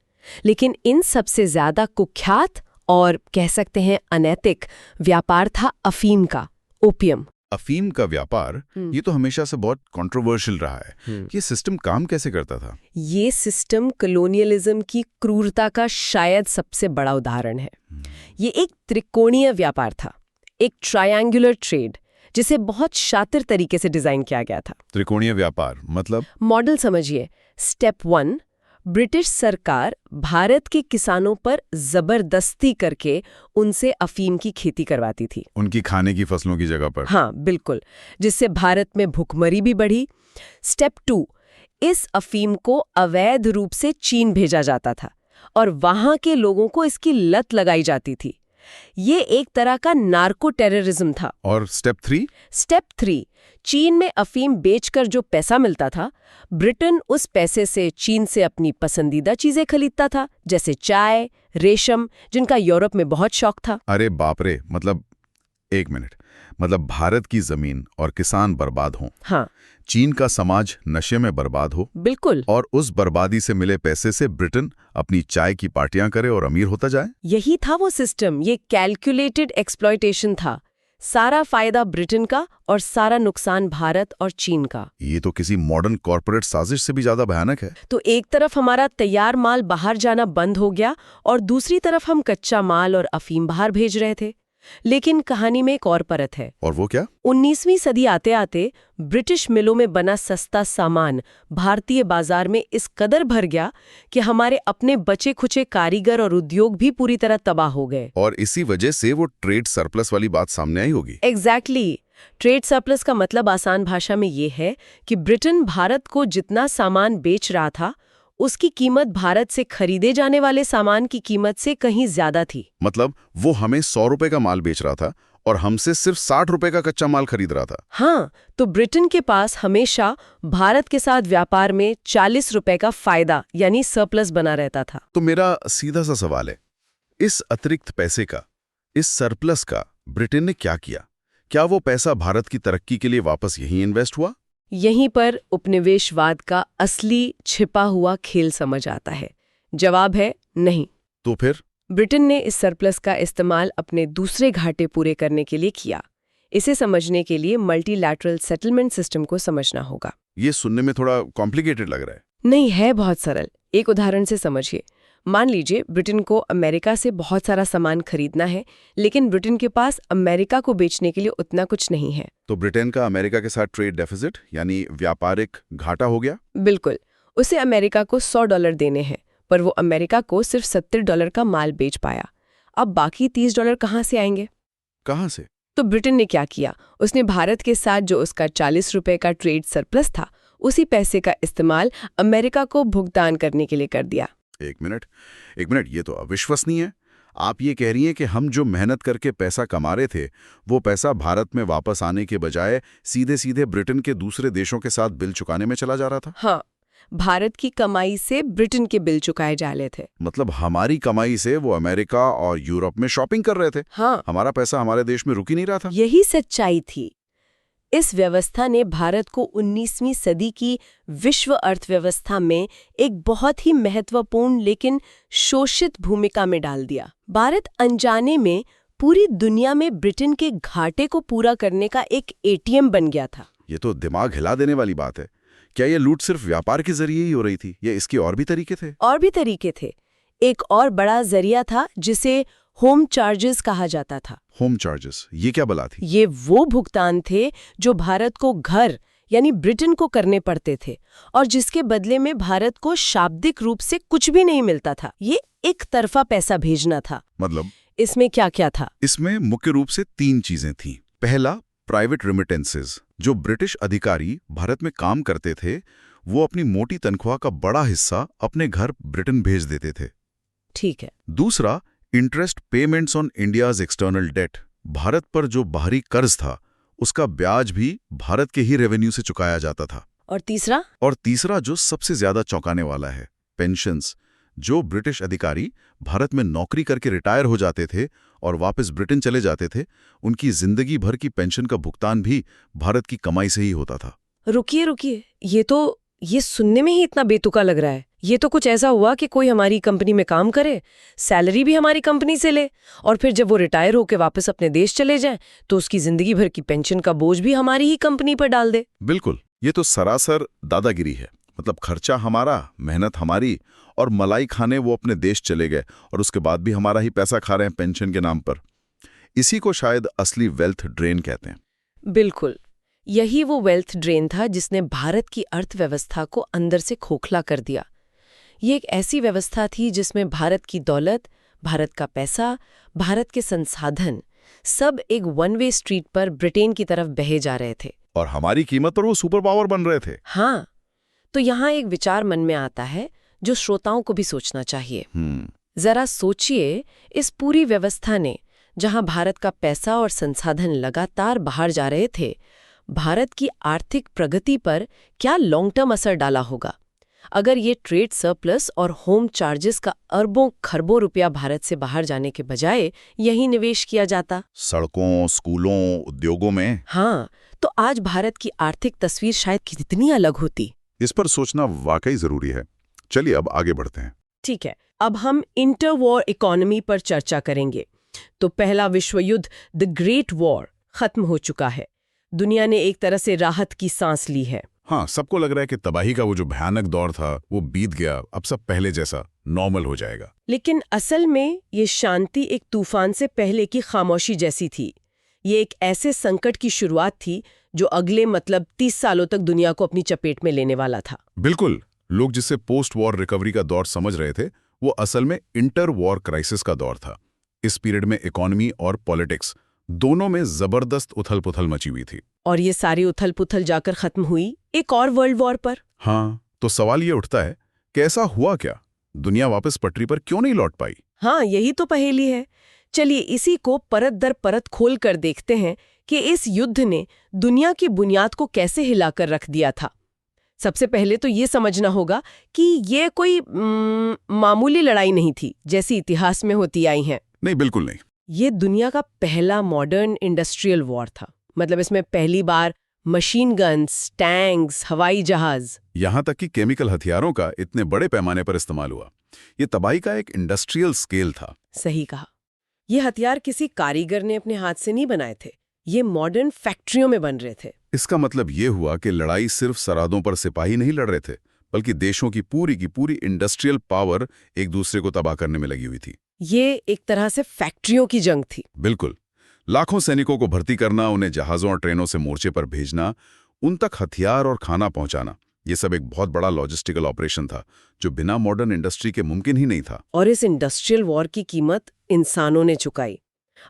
लेकिन इन सबसे ज्यादा कुख्यात और कह सकते हैं अनैतिक व्यापार था अफीम का, ओपियम। अफीम का व्यापार, ये तो हमेशा से बहुत कंट्रोवर्शियल रहा है। ये सिस्टम काम कैसे करता था? ये सिस्टम कॉलोनियलिज्म की क्रूरता का शायद सबसे बड़ा उदाहरण है। ये एक त्रिकोणीय व्यापार था, एक ट्रायंगुलर ट्रेड, जिसे बहुत शातिर तरीके से डिजाइन किया गया था। त्रिकोणीय व्यापार मतलब? मॉडल समझिए। स्टेप 1, ब्रिटिश सरकार भारत के किसानों पर जबरदस्ती करके उनसे अफीम की खेती करवाती थी, उनकी खाने की फसलों की जगह पर। हाँ बिल्कुल, जिससे भारत में भुखमरी भी बढ़ी। स्टेप 2, इस अफीम को अवैध रूप से चीन भेजा जाता था और वहां के लोगों को इसकी लत लगाई जाती थी। ये एक तरह का नार्को टेररिज्म था। और स्टेप 3? स्टेप 3, चीन में अफीम बेचकर जो पैसा मिलता था, ब्रिटेन उस पैसे से चीन से अपनी पसंदीदा चीजें खरीदता था, जैसे चाय, रेशम, जिनका यूरोप में बहुत शौक था। अरे बाप रे! मतलब एक मिनट, मतलब भारत की जमीन और किसान बर्बाद हों, हाँ, चीन का समाज नशे में बर्बाद हो, बिल्कुल, और उस बर्बादी से मिले पैसे से ब्रिटेन अपनी चाय की पार्टियां करे और अमीर होता जाए। यही था वो सिस्टम। ये कैलकुलेटेड एक्सप्लॉयटेशन था। सारा फायदा ब्रिटेन का और सारा नुकसान भारत और चीन का। ये तो किसी मॉडर्न कॉर्पोरेट साजिश से भी ज्यादा भयानक है। तो एक तरफ हमारा तैयार माल बाहर जाना बंद हो गया और दूसरी तरफ हम कच्चा माल और अफीम बाहर भेज रहे थे। लेकिन कहानी में एक और परत है। और वो क्या? 19वीं सदी आते आते ब्रिटिश मिलों में बना सस्ता सामान भारतीय बाजार में इस कदर भर गया कि हमारे अपने बचे खुचे कारीगर और उद्योग भी पूरी तरह तबाह हो गए। और इसी वजह से वो ट्रेड सरप्लस वाली बात सामने आई होगी। एग्जैक्टली। ट्रेड सरप्लस का मतलब आसान भाषा में ये है कि ब्रिटेन भारत को जितना सामान बेच रहा था उसकी कीमत भारत से खरीदे जाने वाले सामान की कीमत से कहीं ज्यादा थी। मतलब वो हमें 100 रुपए का माल बेच रहा था और हमसे सिर्फ 60 रुपए का कच्चा माल खरीद रहा था। हाँ, तो ब्रिटेन के पास हमेशा भारत के साथ व्यापार में 40 रुपए का फायदा यानी सरप्लस बना रहता था। तो मेरा सीधा सा सवाल है, इस अतिरिक्त पैसे का, इस सरप्लस का ब्रिटेन ने क्या किया? क्या वो पैसा भारत की तरक्की के लिए वापस यहीं इन्वेस्ट हुआ? यहीं पर उपनिवेशवाद का असली छिपा हुआ खेल समझ आता है। जवाब है नहीं। तो फिर ब्रिटेन ने इस सरप्लस का इस्तेमाल अपने दूसरे घाटे पूरे करने के लिए किया। इसे समझने के लिए मल्टीलैटरल सेटलमेंट सिस्टम को समझना होगा। ये सुनने में थोड़ा कॉम्प्लिकेटेड लग रहा है। नहीं, है बहुत सरल। एक उदाहरण से समझिए। मान लीजिए ब्रिटेन को अमेरिका से बहुत सारा सामान खरीदना है, लेकिन ब्रिटेन के पास अमेरिका को बेचने के लिए उतना कुछ नहीं है। तो ब्रिटेन का अमेरिका के साथ ट्रेड डेफिसिट यानी व्यापारिक घाटा हो गया? बिल्कुल। उसे अमेरिका को $100 देने हैं, पर वो अमेरिका को सिर्फ $70 का माल बेच पाया। अब बाकी $30 कहाँ से आएंगे? कहाँ से? तो ब्रिटेन ने क्या किया, उसने भारत के साथ जो उसका 40 रुपए का ट्रेड सरप्लस था, उसी पैसे का इस्तेमाल अमेरिका को भुगतान करने के लिए कर दिया। एक मिनट, ये तो अविश्वसनीय है। आप ये कह रही हैं कि हम जो मेहनत करके पैसा कमा रहे थे, वो पैसा भारत में वापस आने के बजाय सीधे सीधे ब्रिटेन के दूसरे देशों के साथ बिल चुकाने में चला जा रहा था? हाँ, भारत की कमाई से ब्रिटेन के बिल चुकाए जा रहे थे। मतलब हमारी कमाई से वो अमेरिका और यूरोप में शॉपिंग कर रहे थे। हाँ, हमारा पैसा हमारे देश में रुक ही नहीं रहा था। यही सच्चाई थी। इस व्यवस्था ने भारत को 19वीं सदी की विश्व अर्थव्यवस्था में एक बहुत ही महत्वपूर्ण लेकिन शोषित भूमिका में डाल दिया। भारत अनजाने में पूरी दुनिया में ब्रिटेन के घाटे को पूरा करने का एक एटीएम बन गया था। ये तो दिमाग हिला देने वाली बात है। क्या ये लूट सिर्फ व्यापार के जरिए ही हो रही थी या इसके और भी तरीके थे? और भी तरीके थे। एक और बड़ा जरिया था जिसे होम चार्जेस कहा जाता था। होम चार्जेस, ये क्या बला थी? ये वो भुगतान थे जो भारत को घर यानी ब्रिटेन को करने पड़ते थे और जिसके बदले में भारत को शाब्दिक रूप से कुछ भी नहीं मिलता था। ये एक तरफा पैसा भेजना था। मतलब इसमें क्या क्या था? इसमें मुख्य रूप से 3 चीजें थीं। पहला, प्राइवेट रेमिटेंसेस। जो ब्रिटिश अधिकारी भारत में काम करते थे, वो अपनी मोटी तनख्वाह का बड़ा हिस्सा अपने घर ब्रिटेन भेज देते थे। ठीक है। दूसरा, interest payments on India's external debt. Bharat पर जो बाहरी कर्ज था, उसका ब्याज भी भारत के ही रेवेन्यू से चुकाया जाता था। और तीसरा? और तीसरा जो सबसे ज्यादा चौंकाने वाला है, पेंशन्स। जो ब्रिटिश अधिकारी भारत में नौकरी करके रिटायर हो जाते थे और वापस ब्रिटेन चले जाते थे, उनकी जिंदगी भर की पेंशन का भुगतान भी भारत की कमाई से ही होता था। रुकिए, ये सुनने में ही इतना बेतुका लग रहा है। ये तो कुछ ऐसा हुआ कि कोई हमारी कंपनी में काम करे, सैलरी भी हमारी कंपनी से ले, और फिर जब वो रिटायर होकर वापस अपने देश चले जाएं, तो उसकी जिंदगी भर की पेंशन का बोझ भी हमारी ही कंपनी पर डाल दे। बिल्कुल, ये तो सरासर दादागिरी है। मतलब खर्चा हमारा, मेहनत हमारी, और मलाई खाने वो अपने देश चले गए और उसके बाद भी हमारा ही पैसा खा रहे हैं पेंशन के नाम पर। इसी को शायद असली वेल्थ ड्रेन कहते हैं। बिल्कुल, यही वो वेल्थ ड्रेन था जिसने भारत की अर्थव्यवस्था को अंदर से खोखला कर दिया। ये एक ऐसी व्यवस्था थी जिसमें भारत की दौलत, भारत का पैसा, भारत के संसाधन सब एक वन वे स्ट्रीट पर ब्रिटेन की तरफ बहे जा रहे थे और हमारी कीमत पर वो सुपर पावर बन रहे थे। हाँ, तो यहाँ एक विचार मन में आता है जो श्रोताओं को भी सोचना चाहिए। जरा सोचिए, इस पूरी व्यवस्था ने, जहां भारत का पैसा और संसाधन लगातार बाहर जा रहे थे, भारत की आर्थिक प्रगति पर क्या लॉन्ग टर्म असर डाला होगा। अगर ये ट्रेड सरप्लस और होम चार्जेस का अरबों खरबों रुपया भारत से बाहर जाने के बजाय यही निवेश किया जाता, सड़कों, स्कूलों, उद्योगों में, हाँ, तो आज भारत की आर्थिक तस्वीर शायद कितनी अलग होती। इस पर सोचना वाकई जरूरी है। चलिए अब आगे बढ़ते हैं। ठीक है, अब हम इंटर वॉर इकोनॉमी पर चर्चा करेंगे। तो पहला विश्व युद्ध, द ग्रेट वॉर, खत्म हो चुका है। दुनिया ने एक तरह से राहत की सांस ली है। हाँ, सबको लग रहा है कि तबाही का वो जो भयानक दौर था वो बीत गया, अब सब पहले जैसा नॉर्मल हो जाएगा। लेकिन असल में ये शांति एक तूफान से पहले की खामोशी जैसी थी। ये एक ऐसे संकट की शुरुआत थी जो अगले 30 सालों तक दुनिया को अपनी चपेट में लेने वाला था। बिल्कुल, लोग जिसे पोस्ट वॉर रिकवरी का दौर समझ रहे थे, वो असल में इंटर वॉर क्राइसिस का दौर था। इस पीरियड में इकोनॉमी और पॉलिटिक्स दोनों में जबरदस्त उथल-पुथल मची हुई थी। और ये सारी उथल-पुथल जाकर खत्म हुई एक और वर्ल्ड वॉर पर। हाँ, तो सवाल ये उठता है कि ऐसा हुआ क्या? दुनिया वापस पटरी पर क्यों नहीं लौट पाई? हाँ, यही तो पहेली है। चलिए इसी को परत दर परत खोल कर देखते हैं कि इस युद्ध ने दुनिया की बुनियाद को कैसे हिलाकर रख दिया था। सबसे पहले तो ये समझना होगा कि ये कोई मामूली लड़ाई नहीं थी जैसी इतिहास में होती आई हैं। नहीं, बिल्कुल नहीं। ये दुनिया का पहला मॉडर्न इंडस्ट्रियल वॉर था। मतलब इसमें पहली बार मशीन गन्स, टैंक्स, हवाई जहाज, यहाँ तक कि केमिकल हथियारों का इतने बड़े पैमाने पर इस्तेमाल हुआ। ये तबाही का एक इंडस्ट्रियल स्केल था। सही कहा। ये हथियार किसी कारीगर ने अपने हाथ से नहीं बनाए थे, ये मॉडर्न फैक्ट्रियों में बन रहे थे। इसका मतलब ये हुआ कि लड़ाई सिर्फ सरहदों पर सिपाही नहीं लड़ रहे थे, बल्कि देशों की पूरी इंडस्ट्रियल पावर एक दूसरे को तबाह करने में लगी हुई थी। ये एक तरह से फैक्ट्रियों की जंग थी। बिल्कुल। लाखों सैनिकों को भर्ती करना, उन्हें जहाज़ों और ट्रेनों से मोर्चे पर भेजना, उन तक हथियार और खाना पहुंचाना, ये सब एक बहुत बड़ा लॉजिस्टिकल ऑपरेशन था जो बिना मॉडर्न इंडस्ट्री के मुमकिन ही नहीं था। और इस इंडस्ट्रियल वॉर की कीमत इंसानों ने चुकाई।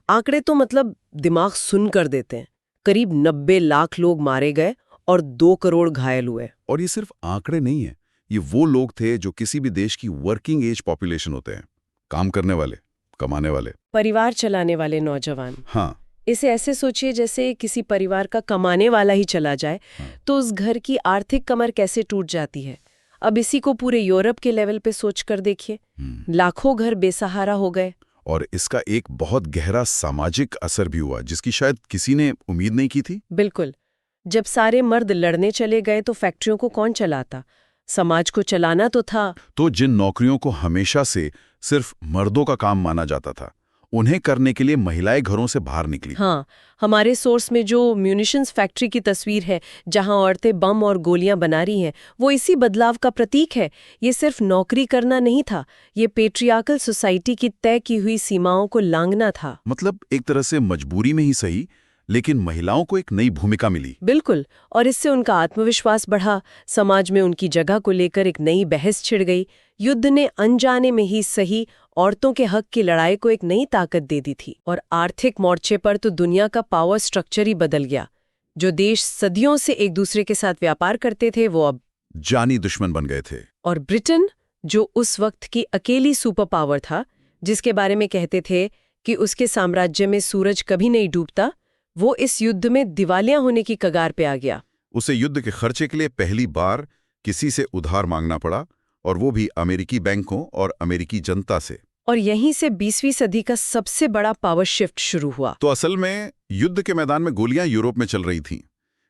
आंकड़े तो मतलब दिमाग सुन कर देते हैं। करीब 90 लाख लोग मारे गए और 2 करोड़ घायल हुए। और ये सिर्फ आंकड़े नहीं है, ये वो लोग थे जो किसी भी देश की वर्किंग एज पॉपुलेशन होते हैं, काम करने वाले, कमाने वाले, परिवार चलाने वाले नौजवान। हाँ। इसे ऐसे सोचिए जैसे किसी परिवार का कमाने वाला ही चला जाए तो उस घर की आर्थिक कमर कैसे टूट जाती है। अब इसी को पूरे यूरोप के लेवल पे सोच कर देखिए। लाखों घर बेसहारा हो गए। और इसका एक बहुत गहरा सामाजिक असर भी हुआ जिसकी शायद किसी ने उम्मीद नहीं की थी। बिल्कुल। जब सारे मर्द लड़ने चले गए तो फैक्ट्रियों को कौन चलाता? समाज को चलाना तो था। तो जिन नौकरियों को हमेशा से सिर्फ मर्दों का काम माना जाता था, उन्हें करने के लिए महिलाएं घरों से बाहर निकली। हाँ, हमारे सोर्स में जो म्यूनिशंस फैक्ट्री की तस्वीर है जहां औरतें बम और गोलियां बना रही हैं, वो इसी बदलाव का प्रतीक है। ये सिर्फ नौकरी करना नहीं था, ये पेट्रियार्कल सोसाइटी की तय की हुई सीमाओं को लांघना था। मतलब एक तरह से मजबूरी में ही सही, लेकिन महिलाओं को एक नई भूमिका मिली। बिल्कुल। और इससे उनका आत्मविश्वास बढ़ा, समाज में उनकी जगह को लेकर एक नई बहस छिड़ गई। युद्ध ने अनजाने में ही सही औरतों के हक की लड़ाई को एक नई ताकत दे दी थी। और आर्थिक मोर्चे पर तो दुनिया का पावर स्ट्रक्चर ही बदल गया। जो देश सदियों से एक दूसरे के साथ व्यापार करते थे वो अब जानी दुश्मन बन गए थे। और ब्रिटेन, जो उस वक्त की अकेली सुपर पावर था, जिसके बारे में कहते थे कि उसके साम्राज्य में सूरज कभी नहीं डूबता, वो इस युद्ध में दिवालिया होने की कगार पे आ गया। उसे युद्ध के खर्चे के लिए पहली बार किसी से उधार मांगना पड़ा, और वो भी अमेरिकी बैंकों और अमेरिकी जनता से। और यहीं से 20वीं सदी का सबसे बड़ा पावर शिफ्ट शुरू हुआ। तो असल में युद्ध के मैदान में गोलियां यूरोप में चल रही थीं,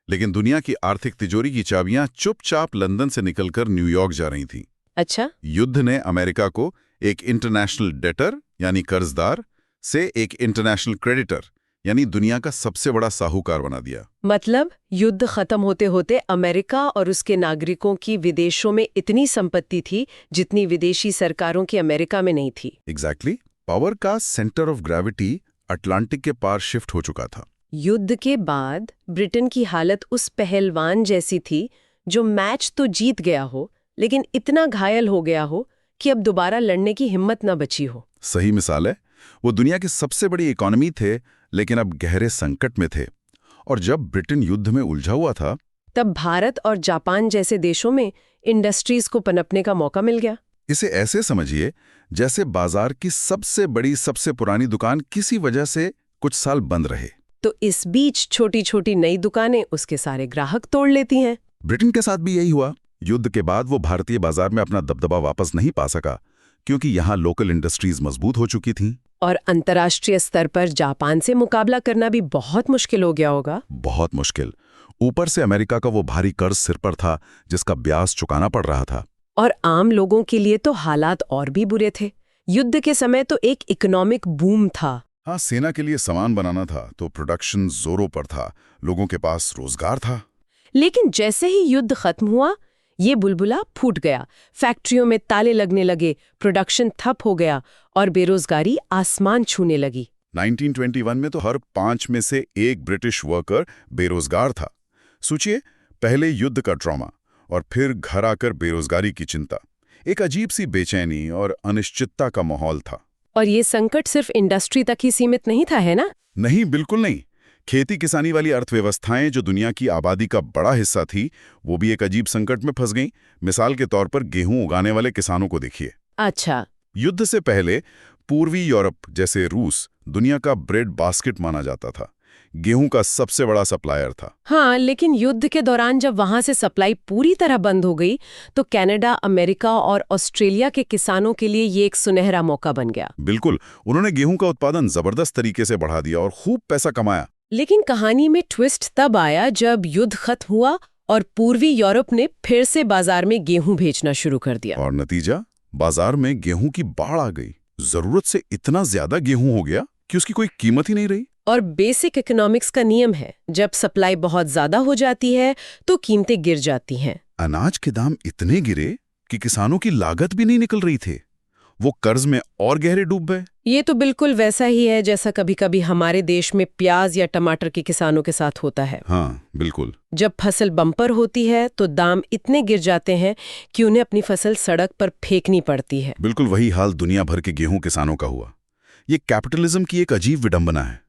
लेकिन दुनिया की आर्थिक तिजोरी की चाबियां चुपचाप लंदन से निकलकर न्यूयॉर्क जा रही थीं। अच्छा। युद्ध ने अमेरिका को एक इंटरनेशनल डेटर यानी कर्जदार से एक इंटरनेशनल क्रेडिटर यानी दुनिया का सबसे बड़ा साहूकार बना दिया। मतलब युद्ध खत्म होते होते अमेरिका और उसके नागरिकों की विदेशों में इतनी संपत्ति थी जितनी विदेशी सरकारों की अमेरिका में नहीं थी। एग्जैक्टली। पावर का सेंटर ऑफ ग्रेविटी अटलांटिक के पार शिफ्ट हो चुका था। युद्ध के बाद ब्रिटेन की हालत उस पहलवान जैसी थी जो मैच तो जीत गया हो लेकिन इतना घायल हो गया हो कि अब दोबारा लड़ने की हिम्मत न बची हो। सही मिसाल है। वो दुनिया की सबसे बड़ी इकोनॉमी थे, लेकिन अब गहरे संकट में थे। और जब ब्रिटेन युद्ध में उलझा हुआ था, तब भारत और जापान जैसे देशों में इंडस्ट्रीज को पनपने का मौका मिल गया। इसे ऐसे समझिए जैसे बाजार की सबसे बड़ी, सबसे पुरानी दुकान किसी वजह से कुछ साल बंद रहे। तो इस बीच छोटी छोटी नई दुकानें उसके सारे ग्राहक तोड़ लेती हैं। ब्रिटेन के साथ भी यही हुआ। युद्ध के बाद वो भारतीय बाजार में अपना दबदबा वापस नहीं पा सका, क्योंकि यहाँ लोकल इंडस्ट्रीज मजबूत हो चुकी थीं। और अंतर्राष्ट्रीय स्तर पर जापान से मुकाबला करना भी बहुत मुश्किल हो गया होगा। बहुत मुश्किल। ऊपर से अमेरिका का वो भारी कर्ज सिर पर था जिसका ब्याज चुकाना पड़ रहा था। और आम लोगों के लिए तो हालात और भी बुरे थे। युद्ध के समय तो एक इकोनॉमिक बूम था। हाँ, सेना के लिए सामान बनाना था तो प्रोडक्शन जोरों पर था, लोगों के पास रोजगार था। लेकिन जैसे ही युद्ध खत्म हुआ, ये बुलबुला फूट गया। फैक्ट्रियों में ताले लगने लगे, प्रोडक्शन ठप हो गया और बेरोजगारी आसमान छूने लगी। 1921 में तो हर 5 में से 1 ब्रिटिश वर्कर बेरोजगार था। सोचिए, पहले युद्ध का ट्रॉमा और फिर घर आकर बेरोजगारी की चिंता। एक अजीब सी बेचैनी और अनिश्चितता का माहौल था। और ये संकट सिर्फ इंडस्ट्री तक ही सीमित नहीं था, है ना? नहीं, बिल्कुल नहीं। खेती किसानी वाली अर्थव्यवस्थाएं जो दुनिया की आबादी का बड़ा हिस्सा थी, वो भी एक अजीब संकट में फंस गईं। मिसाल के तौर पर गेहूं उगाने वाले किसानों को देखिए। अच्छा। युद्ध से पहले पूर्वी यूरोप जैसे रूस दुनिया का ब्रेड बास्केट माना जाता था, गेहूं का सबसे बड़ा सप्लायर था। हाँ, लेकिन युद्ध के दौरान जब वहां से सप्लाई पूरी तरह बंद हो गई तो कनाडा, अमेरिका और ऑस्ट्रेलिया के किसानों के लिए ये एक सुनहरा मौका बन गया। बिल्कुल, उन्होंने गेहूं का उत्पादन जबरदस्त तरीके से बढ़ा दिया और खूब पैसा कमाया। लेकिन कहानी में ट्विस्ट तब आया जब युद्ध खत्म हुआ और पूर्वी यूरोप ने फिर से बाजार में गेहूं भेजना शुरू कर दिया। और नतीजा, बाजार में गेहूं की बाढ़ आ गई। जरूरत से इतना ज्यादा गेहूं हो गया कि उसकी कोई कीमत ही नहीं रही। और बेसिक इकोनॉमिक्स का नियम है, जब सप्लाई बहुत ज्यादा हो जाती है तो कीमतें गिर जाती हैं। अनाज के दाम इतने गिरे कि किसानों की लागत भी नहीं निकल रही थी। वो कर्ज में और गहरे डूब गए। ये तो बिल्कुल वैसा ही है जैसा कभी-कभी हमारे देश में प्याज या टमाटर के किसानों के साथ होता है। हाँ, बिल्कुल। जब फसल बम्पर होती है तो दाम इतने गिर जाते हैं कि उन्हें अपनी फसल सड़क पर फेंकनी पड़ती है। बिल्कुल वही हाल दुनिया भर के गेहूं किसानों का हुआ। ये कैपिटलिज्म की एक अजीब विडंबना है।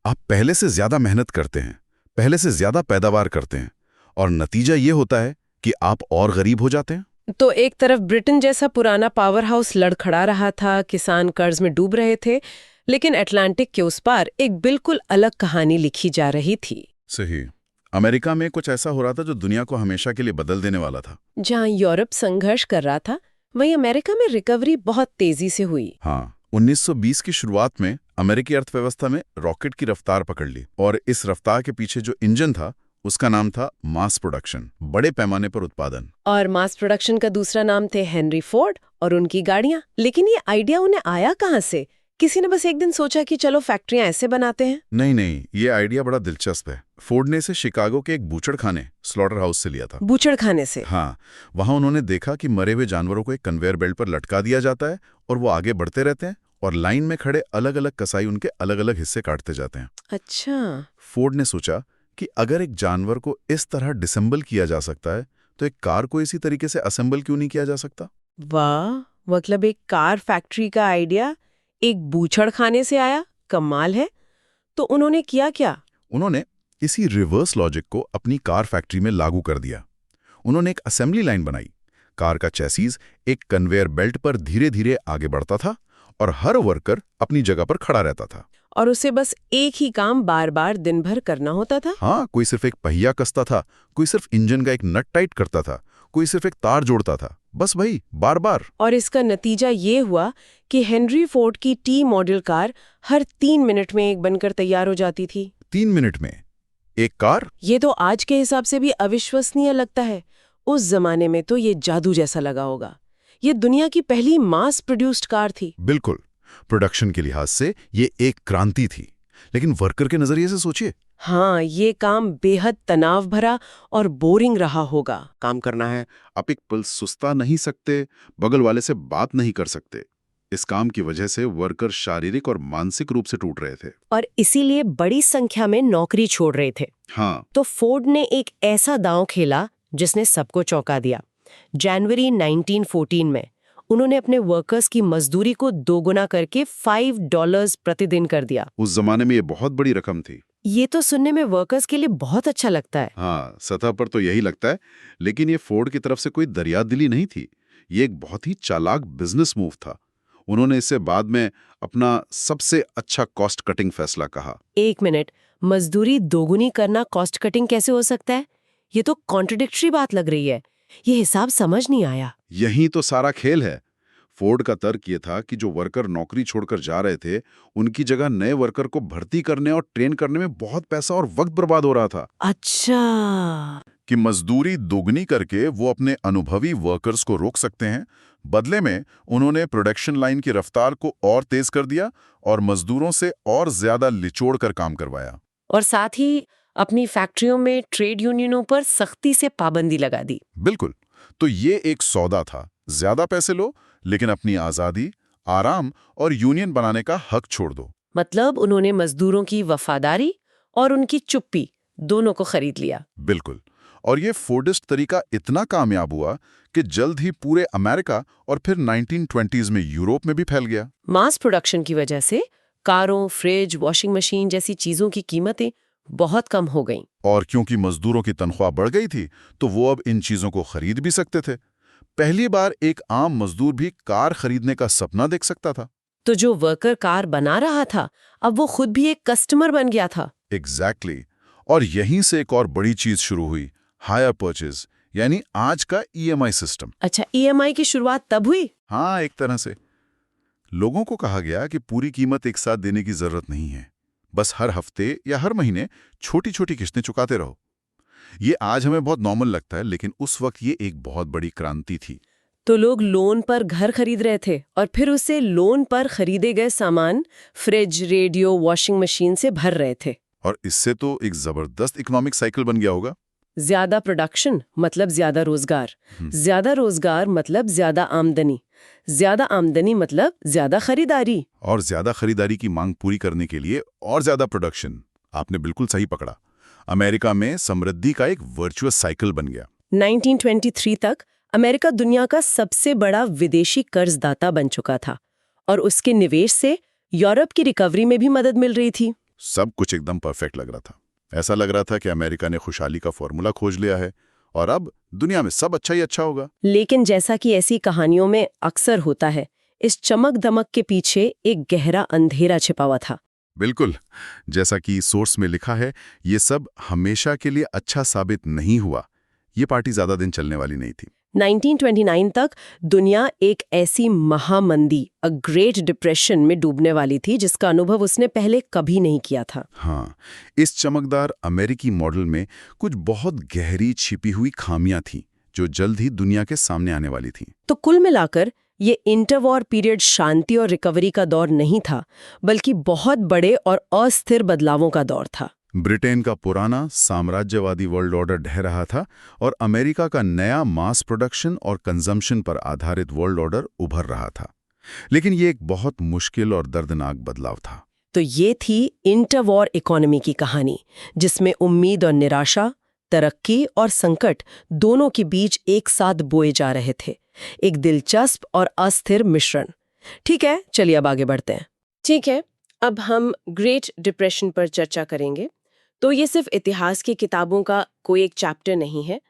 आप पहले से ज्यादा मेहनत करते हैं, पहले से ज्यादा पैदावार करते हैं, और नतीजा ये होता है कि आप और गरीब हो जाते हैं। तो एक तरफ ब्रिटेन जैसा पुराना पावर हाउस लड़खड़ा रहा था, किसान कर्ज में डूब रहे थे, लेकिन अटलांटिक के उस पार एक बिल्कुल अलग कहानी लिखी जा रही थी। सही। अमेरिका में कुछ ऐसा हो रहा था जो दुनिया को हमेशा के लिए बदल देने वाला था। जहां यूरोप संघर्ष कर रहा था, वहीं अमेरिका में रिकवरी बहुत तेजी से हुई। हाँ, 1920 की शुरुआत में अमेरिकी अर्थव्यवस्था में रॉकेट की रफ्तार पकड़ ली, और इस रफ्तार के पीछे जो इंजन था उसका नाम था मास प्रोडक्शन, बड़े पैमाने पर उत्पादन। और मास प्रोडक्शन का दूसरा नाम थे हेनरी फोर्ड और उनकी गाड़ियां। लेकिन ये आइडिया उन्हें आया कहां से? किसी ने बस एक दिन सोचा कि चलो फैक्ट्रियां ऐसे बनाते हैं? नहीं, ये आइडिया बड़ा दिलचस्प है। फोर्ड ने इसे शिकागो के एक बूचड़खाने, स्लॉटर हाउस से लिया था। बूचड़खाने से? हाँ, वहां उन्होंने देखा कि मरे हुए जानवरों को एक कन्वेयर बेल्ट पर लटका दिया जाता है और वो आगे बढ़ते रहते हैं, और लाइन में खड़े अलग अलग कसाई उनके अलग अलग हिस्से काटते जाते हैं। अच्छा। फोर्ड ने सोचा कि अगर एक जानवर को इस तरह डिसेंबल किया जा सकता है तो एक कार को इसी तरीके से असेंबल क्यों नहीं किया जा सकता। वाह, मतलब एक कार फैक्ट्री का आइडिया एक बूचड़खाने से आया। कमाल है। तो उन्होंने किया क्या? उन्होंने इसी रिवर्स लॉजिक को अपनी कार फैक्ट्री में लागू कर दिया। उन्होंने एक असेंबली लाइन बनाई। कार का चैसीज एक कन्वेयर बेल्ट पर धीरे धीरे आगे बढ़ता था और हर वर्कर अपनी जगह पर खड़ा रहता था। और उसे बस एक ही काम बार बार दिन भर करना होता था? हाँ, कोई सिर्फ एक पहिया कसता था, कोई सिर्फ इंजन का एक नट टाइट करता था, कोई सिर्फ एक तार जोड़ता था, बस वही बार बार। और इसका नतीजा ये हुआ कि हेनरी फोर्ड की टी मॉडल कार हर 3 मिनट में एक बनकर तैयार हो जाती थी। 3 मिनट में एक कार? ये तो आज के हिसाब से भी अविश्वसनीय लगता है। उस जमाने में तो ये जादू जैसा लगा होगा। ये दुनिया की पहली मास प्रोड्यूस्ड कार थी। बिल्कुल, प्रोडक्शन के लिहाज से ये एक क्रांति थी, लेकिन वर्कर के नजरिए से सोचिए। हाँ, ये काम बेहद तनाव भरा और बोरिंग रहा होगा। काम करना है, आप एक पल सुस्ता नहीं सकते, बगल वाले से बात नहीं कर सकते। इस काम की वजह से वर्कर शारीरिक और मानसिक रूप से टूट रहे थे, और इसीलिए बड़ी संख्या में नौकरी छोड़ रहे थे। हाँ। तो फोर्ड ने एक ऐसा दांव खेला जिसने सबको चौंका दिया। जनवरी 1914 में उन्होंने अपने वर्कर्स की मजदूरी को दोगुना करके $5 प्रतिदिन कर दिया। उस जमाने में ये बहुत बड़ी रकम थी। ये तो सुनने में वर्कर्स के लिए बहुत अच्छा लगता है। हाँ, सतह पर तो यही लगता है, लेकिन ये फोर्ड की तरफ से कोई दरियादिली नहीं थी। ये एक बहुत ही चालाक बिजनेस मूव था। उन्होंने इसे बाद में अपना सबसे अच्छा कॉस्ट कटिंग फैसला कहा। एक मिनट, मजदूरी दोगुनी करना कॉस्ट कटिंग कैसे हो सकता है? ये तो कॉन्ट्रडिक्टरी बात लग रही है। ये हिसाब समझ नहीं आया। यही तो सारा खेल है। फोर्ड का तर्क ये था कि जो वर्कर नौकरी छोड़कर जा रहे थे, उनकी जगह नए वर्कर को भर्ती करने और ट्रेन करने में बहुत पैसा और वक्त बर्बाद हो रहा था। अच्छा। कि मजदूरी दोगुनी करके वो अपने अनुभवी वर्कर्स को रोक सकते हैं। बदले में उन्होंने प्रोडक्शन लाइन की रफ्तार को और तेज कर दिया और मजदूरों से और ज्यादा लिचोड़ कर काम करवाया। और साथ ही अपनी फैक्ट्रियों में ट्रेड यूनियनों पर सख्ती से पाबंदी लगा दी। बिल्कुल। तो ये एक सौदा था, ज्यादा पैसे लो लेकिन अपनी आजादी, आराम और यूनियन बनाने का हक छोड़ दो। मतलब उन्होंने मजदूरों की वफादारी और उनकी चुप्पी दोनों को खरीद लिया। बिल्कुल। और ये फोर्डिस्ट तरीका इतना कामयाब हुआ कि जल्द ही पूरे अमेरिका और फिर 1920s में यूरोप में भी फैल गया। मास प्रोडक्शन की वजह से कारों, फ्रिज, वॉशिंग मशीन जैसी चीजों की कीमतें बहुत कम हो गईं। और क्योंकि मजदूरों की तनख्वाह बढ़ गई थी तो वो अब इन चीजों को खरीद भी सकते थे। पहली बार एक आम मजदूर भी कार खरीदने का सपना देख सकता था। तो जो वर्कर कार बना रहा था, अब वो खुद भी एक कस्टमर बन गया था। एग्जैक्टली और यहीं से एक और बड़ी चीज शुरू हुई, हायर परचेज, यानी आज का ईएमआई सिस्टम। अच्छा, ईएमआई की शुरुआत तब हुई? हाँ, एक तरह से लोगों को कहा गया कि पूरी कीमत एक साथ देने की जरूरत नहीं है, बस हर हफ्ते या हर महीने छोटी छोटी किस्तें चुकाते रहो। ये आज हमें बहुत नॉर्मल लगता है, लेकिन उस वक्त ये एक बहुत बड़ी क्रांति थी। तो लोग लोन पर घर खरीद रहे थे और फिर उसे लोन पर खरीदे गए सामान फ्रिज, रेडियो, वॉशिंग मशीन से भर रहे थे। और इससे तो एक जबरदस्त इकोनॉमिक साइकिल बन गया होगा। ज्यादा प्रोडक्शन मतलब ज्यादा रोजगार, ज्यादा रोजगार मतलब ज्यादा आमदनी, ज्यादा आमदनी मतलब ज्यादा खरीदारी, और ज्यादा खरीदारी की मांग पूरी करने के लिए और ज्यादा प्रोडक्शन। आपने बिल्कुल सही पकड़ा। अमेरिका में समृद्धि का एक वर्चुअस साइकिल बन गया। 1923 तक अमेरिका दुनिया का सबसे बड़ा विदेशी कर्जदाता बन चुका था और उसके निवेश से यूरोप की रिकवरी में भी मदद मिल रही थी। सब कुछ एकदम परफेक्ट लग रहा था। ऐसा लग रहा था कि अमेरिका ने खुशहाली का फॉर्मूला खोज लिया है और अब दुनिया में सब अच्छा ही अच्छा होगा। लेकिन जैसा कि ऐसी कहानियों में अक्सर होता है, इस चमक दमक के पीछे एक गहरा अंधेरा छिपा हुआ था। बिल्कुल, जैसा कि सोर्स में लिखा है, ये सब हमेशा के लिए अच्छा साबित नहीं हुआ। ये पार्टी ज्यादा दिन चलने वाली नहीं थी। 1929 तक दुनिया एक ऐसी महामंदी, अ ग्रेट डिप्रेशन में डूबने वाली थी जिसका अनुभव उसने पहले कभी नहीं किया था। हाँ, इस चमकदार अमेरिकी मॉडल में कुछ बहुत गहरी छिपी हुई खामियां थीं, जो जल्द ही दुनिया के सामने आने वाली थीं। तो कुल मिलाकर ये इंटरवॉर पीरियड शांति और रिकवरी का दौर नहीं था, बल्कि बहुत बड़े और अस्थिर बदलावों का दौर था। ब्रिटेन का पुराना साम्राज्यवादी वर्ल्ड ऑर्डर ढह रहा था और अमेरिका का नया मास प्रोडक्शन और कंजम्पशन पर आधारित वर्ल्ड ऑर्डर उभर रहा था। लेकिन ये एक बहुत मुश्किल और दर्दनाक बदलाव था। तो ये थी इंटरवॉर इकोनॉमी की कहानी, जिसमें उम्मीद और निराशा, तरक्की और संकट दोनों के बीच एक साथ बोए जा रहे थे। एक दिलचस्प और अस्थिर मिश्रण। ठीक है, चलिए अब आगे बढ़ते हैं। ठीक है, अब हम ग्रेट डिप्रेशन पर चर्चा करेंगे। तो ये सिर्फ इतिहास की किताबों का कोई एक चैप्टर नहीं है।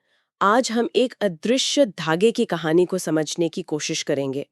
आज हम एक अदृश्य धागे की कहानी को समझने की कोशिश करेंगे।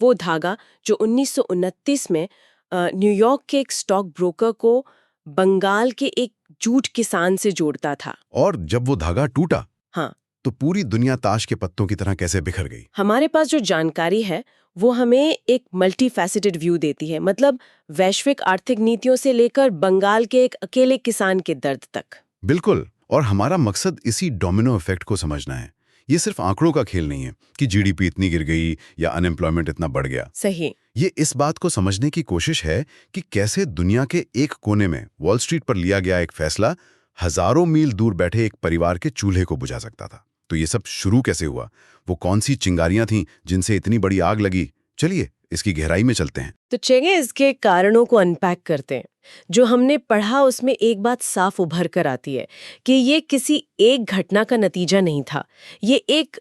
वो धागा जो 1929 में न्यूयॉर्क के एक स्टॉक ब्रोकर को बंगाल के एक जूट किसान से जोड़ता था। और जब वो धागा टूटा, हाँ, तो पूरी दुनिया ताश के पत्तों की तरह कैसे बिखर गई। हमारे पास जो जानकारी है वो हमें एक मल्टी फैसेटेड व्यू देती है, मतलब वैश्विक आर्थिक नीतियों से लेकर बंगाल के एक अकेले किसान के दर्द तक। बिल्कुल, और हमारा मकसद इसी डोमिनो इफेक्ट को समझना है। ये सिर्फ आंकड़ों का खेल नहीं है कि जीडीपी इतनी गिर गई या अनएम्प्लॉयमेंट इतना बढ़ गया। सही। ये इस बात को समझने की कोशिश है कि कैसे दुनिया के एक कोने में वॉल स्ट्रीट पर लिया गया एक फैसला हजारों मील दूर बैठे एक परिवार के चूल्हे को बुझा सकता था। तो ये सब शुरू कैसे हुआ, वो कौन सी चिंगारियां थीं जिनसे इतनी बड़ी आग लगी। चलिए इसकी गहराई में चलते हैं। तो चलिए इसके कारणों को अनपैक करते हैं। जो हमने पढ़ा उसमें एक बात साफ उभर कर आती है कि ये किसी एक घटना का नतीजा नहीं था। ये एक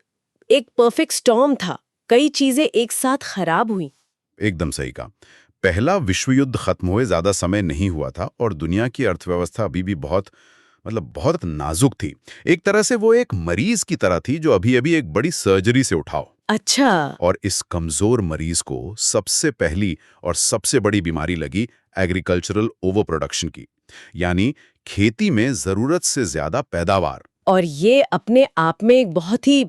परफेक्ट स्टॉर्म था। कई चीजें एक साथ खराब हुई। एकदम सही कहा। पहला विश्व युद्ध खत्म हुए ज्यादा समय नहीं हुआ था और दुनिया की अर्थव्यवस्था अभी भी बहुत नाजुक थी। एक तरह से वो एक मरीज की तरह थी जो अभी अभी एक बड़ी सर्जरी से उठाओ। अच्छा। और इस कमजोर मरीज को सबसे पहली और सबसे बड़ी बीमारी लगी एग्रीकल्चरल ओवर प्रोडक्शन की, यानी खेती में जरूरत से ज्यादा पैदावार। और ये अपने आप में एक बहुत ही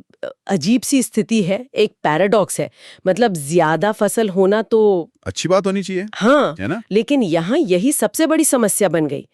अजीब सी स्थिति है, एक पैराडॉक्स है। मतलब ज्यादा फसल होना तो अच्छी बात होनी चाहिए, हाँ, है ना? लेकिन यहाँ यही सबसे बड़ी समस्या बन गई।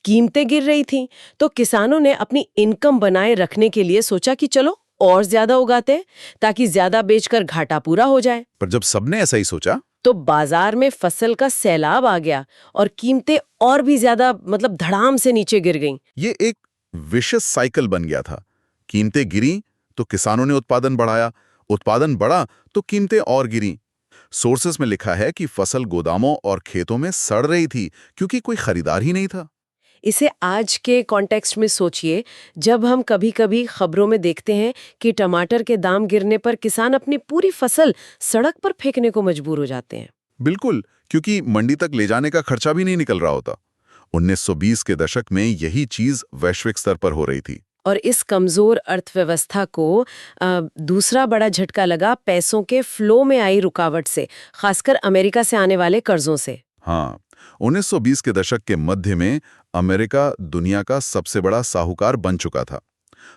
कीमतें गिर रही थीं, तो किसानों ने अपनी इनकम बनाए रखने के लिए सोचा कि चलो और ज्यादा उगाते हैं ताकि ज्यादा बेचकर घाटा पूरा हो जाए। पर जब सबने ऐसा ही सोचा तो बाजार में फसल का सैलाब आ गया और कीमतें और भी ज्यादा धड़ाम से नीचे गिर गईं। ये एक विशेष साइकिल बन गया था। कीमतें गिरी तो किसानों ने उत्पादन बढ़ाया, उत्पादन बढ़ा तो कीमतें और गिरी। सोर्सेस में लिखा है कि फसल गोदामों और खेतों में सड़ रही थी क्योंकि कोई खरीदार ही नहीं था। इसे आज के कॉन्टेक्स्ट में सोचिए, जब हम कभी-कभी खबरों में देखते हैं कि टमाटर के दाम गिरने पर किसान अपनी पूरी फसल सड़क पर फेंकने को मजबूर हो जाते हैं। बिल्कुल, क्योंकि मंडी तक ले जाने का खर्चा भी नहीं निकल रहा होता। 1920 के दशक में यही चीज वैश्विक स्तर पर हो रही थी। और इस कमजोर अर्थव्यवस्था को दूसरा बड़ा झटका लगा पैसों के फ्लो में आई रुकावट से, खासकर अमेरिका से आने वाले कर्जों से। हाँ, 1920 के दशक के मध्य में अमेरिका दुनिया का सबसे बड़ा साहूकार बन चुका था।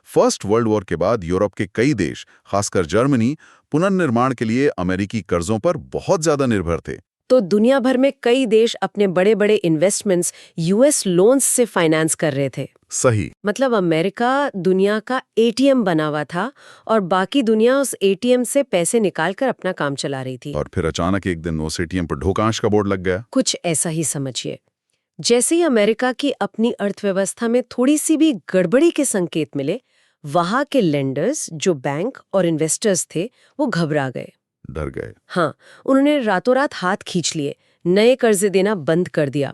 फर्स्ट वर्ल्ड वॉर के बाद यूरोप के कई देश, खासकर जर्मनी, पुनर्निर्माण के लिए अमेरिकी कर्जों पर बहुत ज्यादा निर्भर थे। तो दुनिया भर में कई देश अपने बड़े बड़े इन्वेस्टमेंट्स यूएस लोन्स से फाइनेंस कर रहे थे। सही। मतलब अमेरिका दुनिया का एटीएम बना हुआ था और बाकी दुनिया उस एटीएम से पैसे निकालकर अपना काम चला रही थी। और फिर अचानक एक दिन उस एटीएम पर ढोकांश का बोर्ड लग गया। कुछ ऐसा ही समझिए। जैसे ही अमेरिका की अपनी अर्थव्यवस्था में थोड़ी सी भी गड़बड़ी के संकेत मिले, वहां के लेंडर्स, जो बैंक और इन्वेस्टर्स थे, वो घबरा गए, डर गए। हाँ, उन्होंने रातों रात हाथ खींच लिए, नए कर्जे देना बंद कर दिया।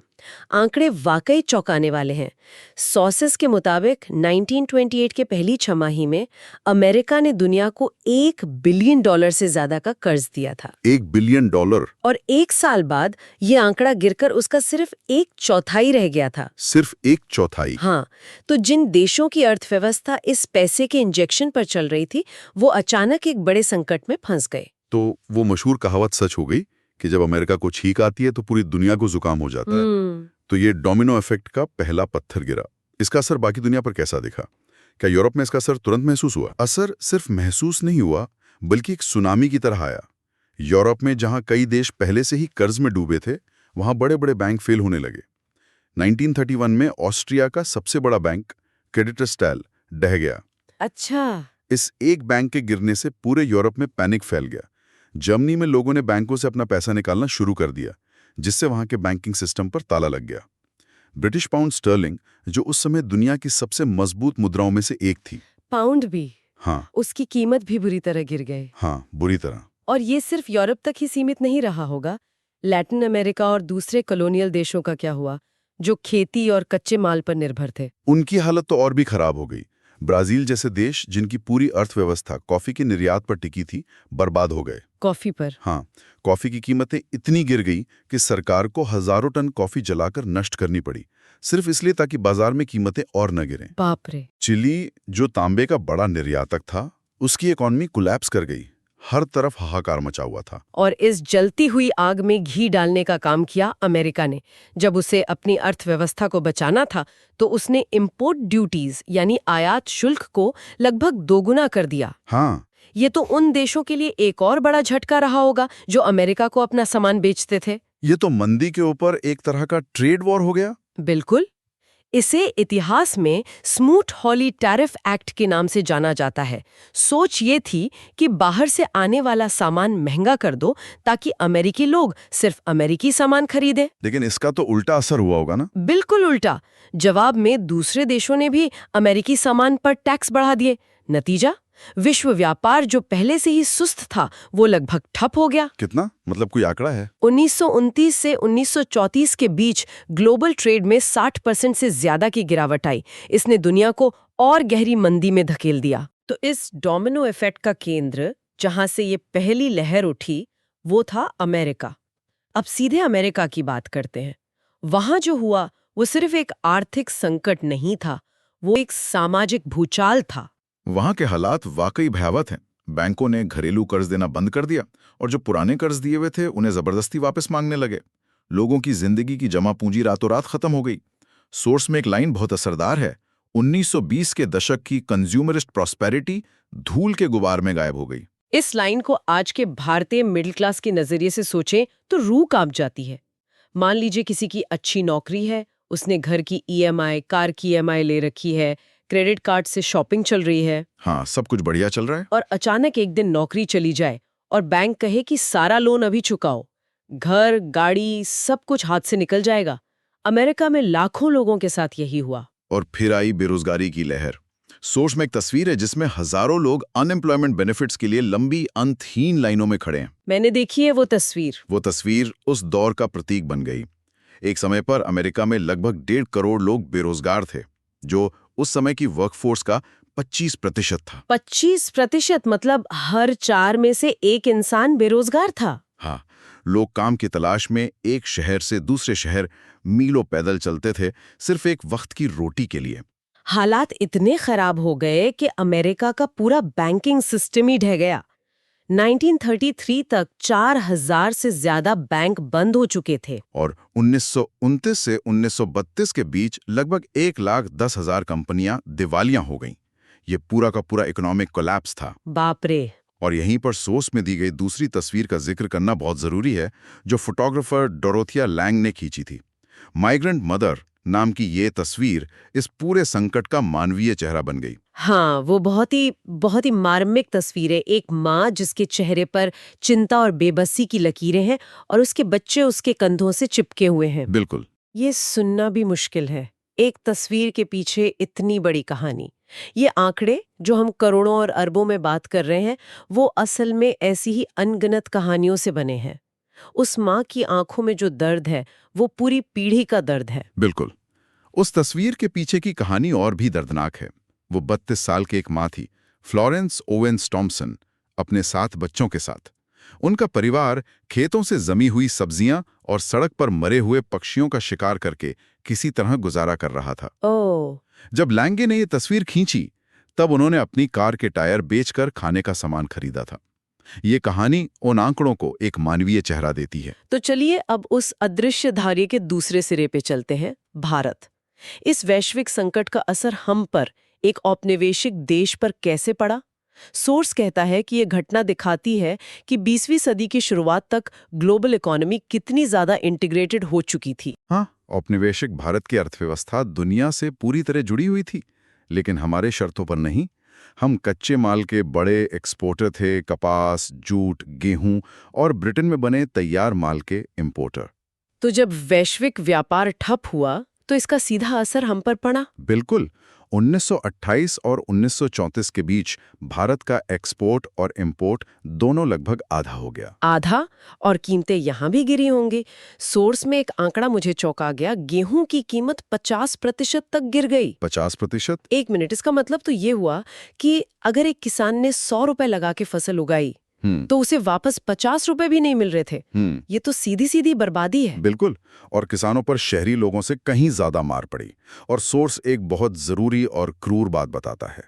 आंकड़े वाकई चौंकाने वाले हैं। सोर्सेस के मुताबिक 1928 के पहली छमाही में अमेरिका ने दुनिया को $1 बिलियन से ज्यादा का कर्ज दिया था। $1 बिलियन। और 1 साल बाद ये आंकड़ा गिरकर उसका सिर्फ 1/4 रह गया था। सिर्फ 1/4। हाँ, तो जिन देशों की अर्थव्यवस्था इस पैसे के इंजेक्शन पर चल रही थी, वो अचानक एक बड़े संकट में फंस गए। तो वो मशहूर कहावत सच हो गई कि जब अमेरिका को छींक आती है तो पूरी दुनिया को जुकाम हो जाता है। तो ये डोमिनो इफेक्ट का पहला पत्थर गिरा। इसका असर बाकी दुनिया पर कैसा दिखा? क्या यूरोप में इसका असर तुरंत महसूस हुआ? असर सिर्फ महसूस नहीं हुआ, बल्कि एक सुनामी की तरह आया। यूरोप में जहां कई देश पहले से ही कर्ज में डूबे थे, वहां बड़े बड़े बैंक फेल होने लगे। 1931 में ऑस्ट्रिया का सबसे बड़ा बैंक क्रेडिट स्टैल ढह गया। अच्छा। इस एक बैंक के गिरने से पूरे यूरोप में पैनिक फैल गया। जर्मनी में लोगों ने बैंकों से अपना पैसा निकालना शुरू कर दिया, जिससे वहां के बैंकिंग सिस्टम पर ताला लग गया। ब्रिटिश पाउंड स्टर्लिंग, जो उस समय दुनिया की सबसे मजबूत मुद्राओं में से एक थी। पाउंड भी? हाँ। उसकी कीमत भी बुरी तरह गिर गई। हाँ, बुरी तरह। और ये सिर्फ यूरोप तक ही सीमित नहीं रहा होगा। लैटिन अमेरिका और दूसरे कॉलोनियल देशों का क्या हुआ, जो खेती और कच्चे माल पर निर्भर थे? उनकी हालत तो और भी खराब हो गई। ब्राजील जैसे देश, जिनकी पूरी अर्थव्यवस्था कॉफी के निर्यात पर टिकी थी, बर्बाद हो गए। कॉफी पर? हाँ, कॉफी की कीमतें इतनी गिर गई कि सरकार को हजारों टन कॉफी जलाकर नष्ट करनी पड़ी, सिर्फ इसलिए ताकि बाजार में कीमतें और न गिरें। बाप रे। चिली, जो तांबे का बड़ा निर्यातक था, उसकी इकॉनमी कोलैप्स कर गई। हर तरफ हाहाकार मचा हुआ था। और इस जलती हुई आग में घी डालने का काम किया अमेरिका ने। जब उसे अपनी अर्थव्यवस्था को बचाना था, तो उसने इंपोर्ट ड्यूटीज यानी आयात शुल्क को लगभग दोगुना कर दिया। हाँ। ये तो उन देशों के लिए एक और बड़ा झटका रहा होगा जो अमेरिका को अपना सामान बेचते थे। ये तो मंदी के ऊपर एक तरह का ट्रेड वॉर हो गया। बिल्कुल। इसे इतिहास में स्मूट-हॉली टैरिफ एक्ट के नाम से जाना जाता है। सोच ये थी कि बाहर से आने वाला सामान महंगा कर दो ताकि अमेरिकी लोग सिर्फ अमेरिकी सामान खरीदें। लेकिन इसका तो उल्टा असर हुआ होगा ना? बिल्कुल उल्टा। जवाब में दूसरे देशों ने भी अमेरिकी सामान पर टैक्स बढ़ा दिए। नतीजा, विश्व व्यापार जो पहले से ही सुस्त था, वो लगभग ठप हो गया। कितना? मतलब कोई आंकड़ा है? 1929 से 1934 के बीच ग्लोबल ट्रेड में 60% से ज्यादा की गिरावट आई। इसने दुनिया को और गहरी मंदी में धकेल दिया। तो इस डोमिनो इफेक्ट का केंद्र, जहां से ये पहली लहर उठी, वो था अमेरिका। अब सीधे अमेरिका की बात करते हैं। वहां जो हुआ वो सिर्फ एक आर्थिक संकट नहीं था, वो एक सामाजिक भूचाल था। वहां के हालात वाकई भयावह हैं। बैंकों ने घरेलू कर्ज देना बंद कर दिया और जो पुराने कर्ज दिए हुए थे उन्हें जबरदस्ती वापस मांगने लगे। लोगों की जिंदगी की जमा पूंजी रातों रात खत्म हो गई। सोर्स में एक लाइन बहुत असरदार है। 1920 के दशक की कंज्यूमरिस्ट प्रॉस्पेरिटी धूल के गुबार में गायब हो गई। इस लाइन को आज के भारतीय मिडिल क्लास के नजरिए से सोचें तो रूह कांप जाती है। मान लीजिए किसी की अच्छी नौकरी है, उसने घर की ईएमआई, कार की ईएमआई ले रखी है, क्रेडिट कार्ड से शॉपिंग चल रही है। हाँ, सब कुछ बढ़िया चल रहा है। और अचानक एक दिन नौकरी चली जाए और बैंक कहे कि सारा लोन अभी चुकाओ, घर, गाड़ी, सब कुछ हाथ से निकल जाएगा। अमेरिका में लाखों लोगों के साथ यही हुआ। और फिर आई बेरोजगारी की लहर। सोर्स में एक तस्वीर है जिसमें हजारों लोग अनएम्प्लॉयमेंट बेनिफिट्स के लिए लंबी अंतहीन लाइनों में खड़े हैं। मैंने देखी है वो तस्वीर। वो तस्वीर उस दौर का प्रतीक बन गई। एक समय पर अमेरिका में लगभग 1.5 करोड़ लोग बेरोजगार थे, जो उस समय की वर्कफोर्स का 25% था। 25% मतलब हर 4 में से एक इंसान बेरोजगार था। हाँ, लोग काम की तलाश में एक शहर से दूसरे शहर मीलों पैदल चलते थे, सिर्फ एक वक्त की रोटी के लिए। हालात इतने खराब हो गए कि अमेरिका का पूरा बैंकिंग सिस्टम ही ढह गया। 1933 तक 4,000 से ज्यादा बैंक बंद हो चुके थे। और 1929 से 1932 के बीच लगभग 1,10,000 कंपनियां दिवालिया हो गईं। ये पूरा का पूरा इकोनॉमिक कोलैप्स था। बाप रे। और यहीं पर सोर्स में दी गई दूसरी तस्वीर का जिक्र करना बहुत जरूरी है, जो फोटोग्राफर डोरोथिया लैंग ने खींची थी। माइग्रेंट मदर नाम की ये तस्वीर इस पूरे संकट का मानवीय चेहरा बन गई। हाँ, वो बहुत ही मार्मिक तस्वीर है। एक माँ जिसके चेहरे पर चिंता और बेबसी की लकीरें हैं और उसके बच्चे उसके कंधों से चिपके हुए हैं। बिल्कुल। ये सुनना भी मुश्किल है, एक तस्वीर के पीछे इतनी बड़ी कहानी। ये आंकड़े जो हम करोड़ों और अरबों में बात कर रहे हैं, वो असल में ऐसी ही अनगिनत कहानियों से बने हैं। उस माँ की आंखों में जो दर्द है, वो पूरी पीढ़ी का दर्द है। बिल्कुल। उस तस्वीर के पीछे की कहानी और भी दर्दनाक है। वो 32 साल की एक माँ थी, फ्लोरेंस ओवेन्स टॉम्पसन, अपने 7 बच्चों के साथ। उनका परिवार खेतों से जमी हुई सब्जियां और सड़क पर मरे हुए पक्षियों का शिकार करके किसी तरह गुजारा कर रहा था। ओह। जब लैंगे ने ये तस्वीर खींची, तब उन्होंने अपनी कार के टायर बेचकर खाने का सामान खरीदा था। ये कहानी उन आंकड़ों को एक मानवीय चेहरा देती है। तो चलिए अब उस अदृश्य धागे के दूसरे सिरे पे चलते हैं, भारत। इस वैश्विक संकट का असर हम पर, एक औपनिवेशिक देश पर कैसे पड़ा? सोर्स कहता है कि ये घटना दिखाती है कि 20वीं सदी की शुरुआत तक ग्लोबल इकोनॉमी कितनी ज्यादा इंटीग्रेटेड हो चुकी थी। हाँ, औपनिवेशिक भारत की अर्थव्यवस्था दुनिया से पूरी तरह जुड़ी हुई थी, लेकिन हमारे शर्तों पर नहीं। हम कच्चे माल के बड़े एक्सपोर्टर थे, कपास, जूट, गेहूं और ब्रिटेन में बने तैयार माल के इंपोर्टर। तो जब वैश्विक व्यापार ठप हुआ, तो इसका सीधा असर हम पर पड़ा। बिल्कुल। 1928 और 1934 के बीच भारत का एक्सपोर्ट और इंपोर्ट दोनों लगभग आधा हो गया। आधा? और कीमतें यहाँ भी गिरी होंगी। सोर्स में एक आंकड़ा मुझे चौंका गया, गेहूं की कीमत 50% तक गिर गई। 50%? एक मिनट, इसका मतलब तो ये हुआ कि अगर एक किसान ने 100 रुपए लगा के फसल उगाई, तो उसे वापस 50 रुपए भी नहीं मिल रहे थे। ये तो सीधी सीधी बर्बादी है। बिल्कुल। और किसानों पर शहरी लोगों से कहीं ज्यादा मार पड़ी। और सोर्स एक बहुत जरूरी और क्रूर बात बताता है।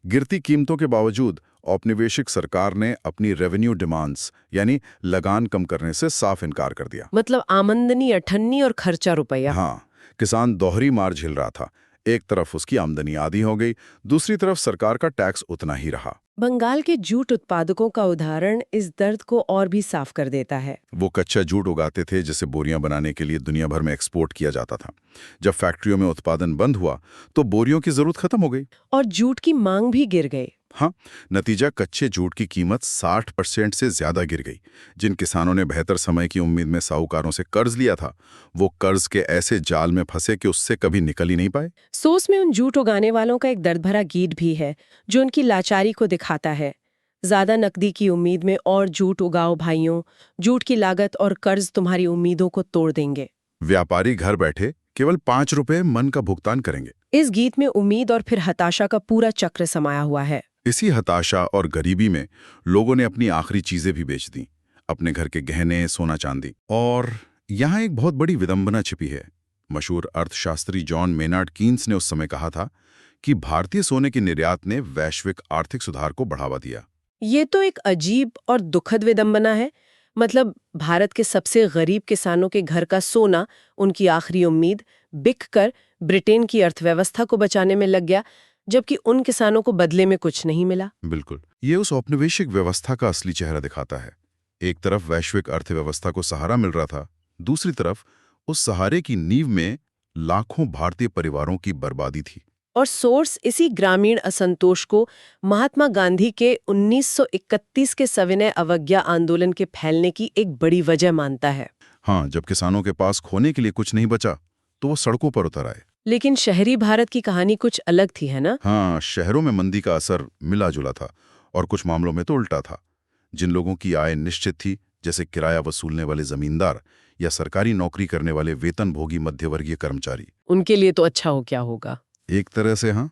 गिरती कीमतों के बावजूद औपनिवेशिक सरकार ने अपनी रेवेन्यू डिमांड्स यानी लगान कम करने से साफ इनकार कर दिया। मतलब आमदनी अठन्नी और खर्चा रुपया। हाँ, किसान दोहरी मार झेल रहा था। एक तरफ उसकी आमदनी आधी हो गई, दूसरी तरफ सरकार का टैक्स उतना ही रहा। बंगाल के जूट उत्पादकों का उदाहरण इस दर्द को और भी साफ कर देता है। वो कच्चा जूट उगाते थे जिसे बोरियां बनाने के लिए दुनिया भर में एक्सपोर्ट किया जाता था। जब फैक्ट्रियों में उत्पादन बंद हुआ तो बोरियों की जरूरत खत्म हो गई और जूट की मांग भी गिर गई। हाँ, नतीजा कच्चे जूट की कीमत 60% से ज्यादा गिर गई। जिन किसानों ने बेहतर समय की उम्मीद में साहूकारों से कर्ज लिया था, वो कर्ज के ऐसे जाल में फंसे कि उससे कभी निकल ही नहीं पाए। सोर्स में उन जूट उगाने वालों का एक दर्द भरा गीत भी है, जो उनकी लाचारी को दिखाता है। ज्यादा नकदी की उम्मीद में और जूट उगाओ भाइयों, जूट की लागत और कर्ज तुम्हारी उम्मीदों को तोड़ देंगे। व्यापारी घर बैठे केवल 5 रुपए मन का भुगतान करेंगे। इस गीत में उम्मीद और फिर हताशा का पूरा चक्र समाया हुआ है। इसी हताशा और गरीबी में लोगों ने अपनी आखिरी चीजें भी बेच दी, अपने घर के गहने, सोना चांदी। और यहाँ एक बहुत बड़ी विडंबना छिपी है। मशहूर अर्थशास्त्री जॉन मेनार्ड कीन्स ने उस समय कहा था कि भारतीय सोने के निर्यात ने वैश्विक आर्थिक सुधार को बढ़ावा दिया। ये तो एक अजीब और दुखद विडंबना है। मतलब भारत के सबसे गरीब किसानों के घर का सोना, उनकी आखिरी उम्मीद, बिककर ब्रिटेन की अर्थव्यवस्था को बचाने में लग गया, जबकि उन किसानों को बदले में कुछ नहीं मिला। बिल्कुल। ये उस औपनिवेशिक व्यवस्था का असली चेहरा दिखाता है। एक तरफ वैश्विक अर्थव्यवस्था को सहारा मिल रहा था, दूसरी तरफ उस सहारे की नींव में लाखों भारतीय परिवारों की बर्बादी थी। और सोर्स इसी ग्रामीण असंतोष को महात्मा गांधी के 1931 के सविनय अवज्ञा आंदोलन के फैलने की एक बड़ी वजह मानता है। हाँ, जब किसानों के पास खोने के लिए कुछ नहीं बचा तो वो सड़कों पर उतर आए। लेकिन शहरी भारत की कहानी कुछ अलग थी, है ना? हाँ, शहरों में मंदी का असर मिला जुला था और कुछ मामलों में तो उल्टा था। जिन लोगों की आय निश्चित थी, जैसे किराया वसूलने वाले जमींदार या सरकारी नौकरी करने वाले वेतनभोगी मध्यवर्गीय कर्मचारी। उनके लिए तो अच्छा हो क्या होगा। एक तरह से हाँ,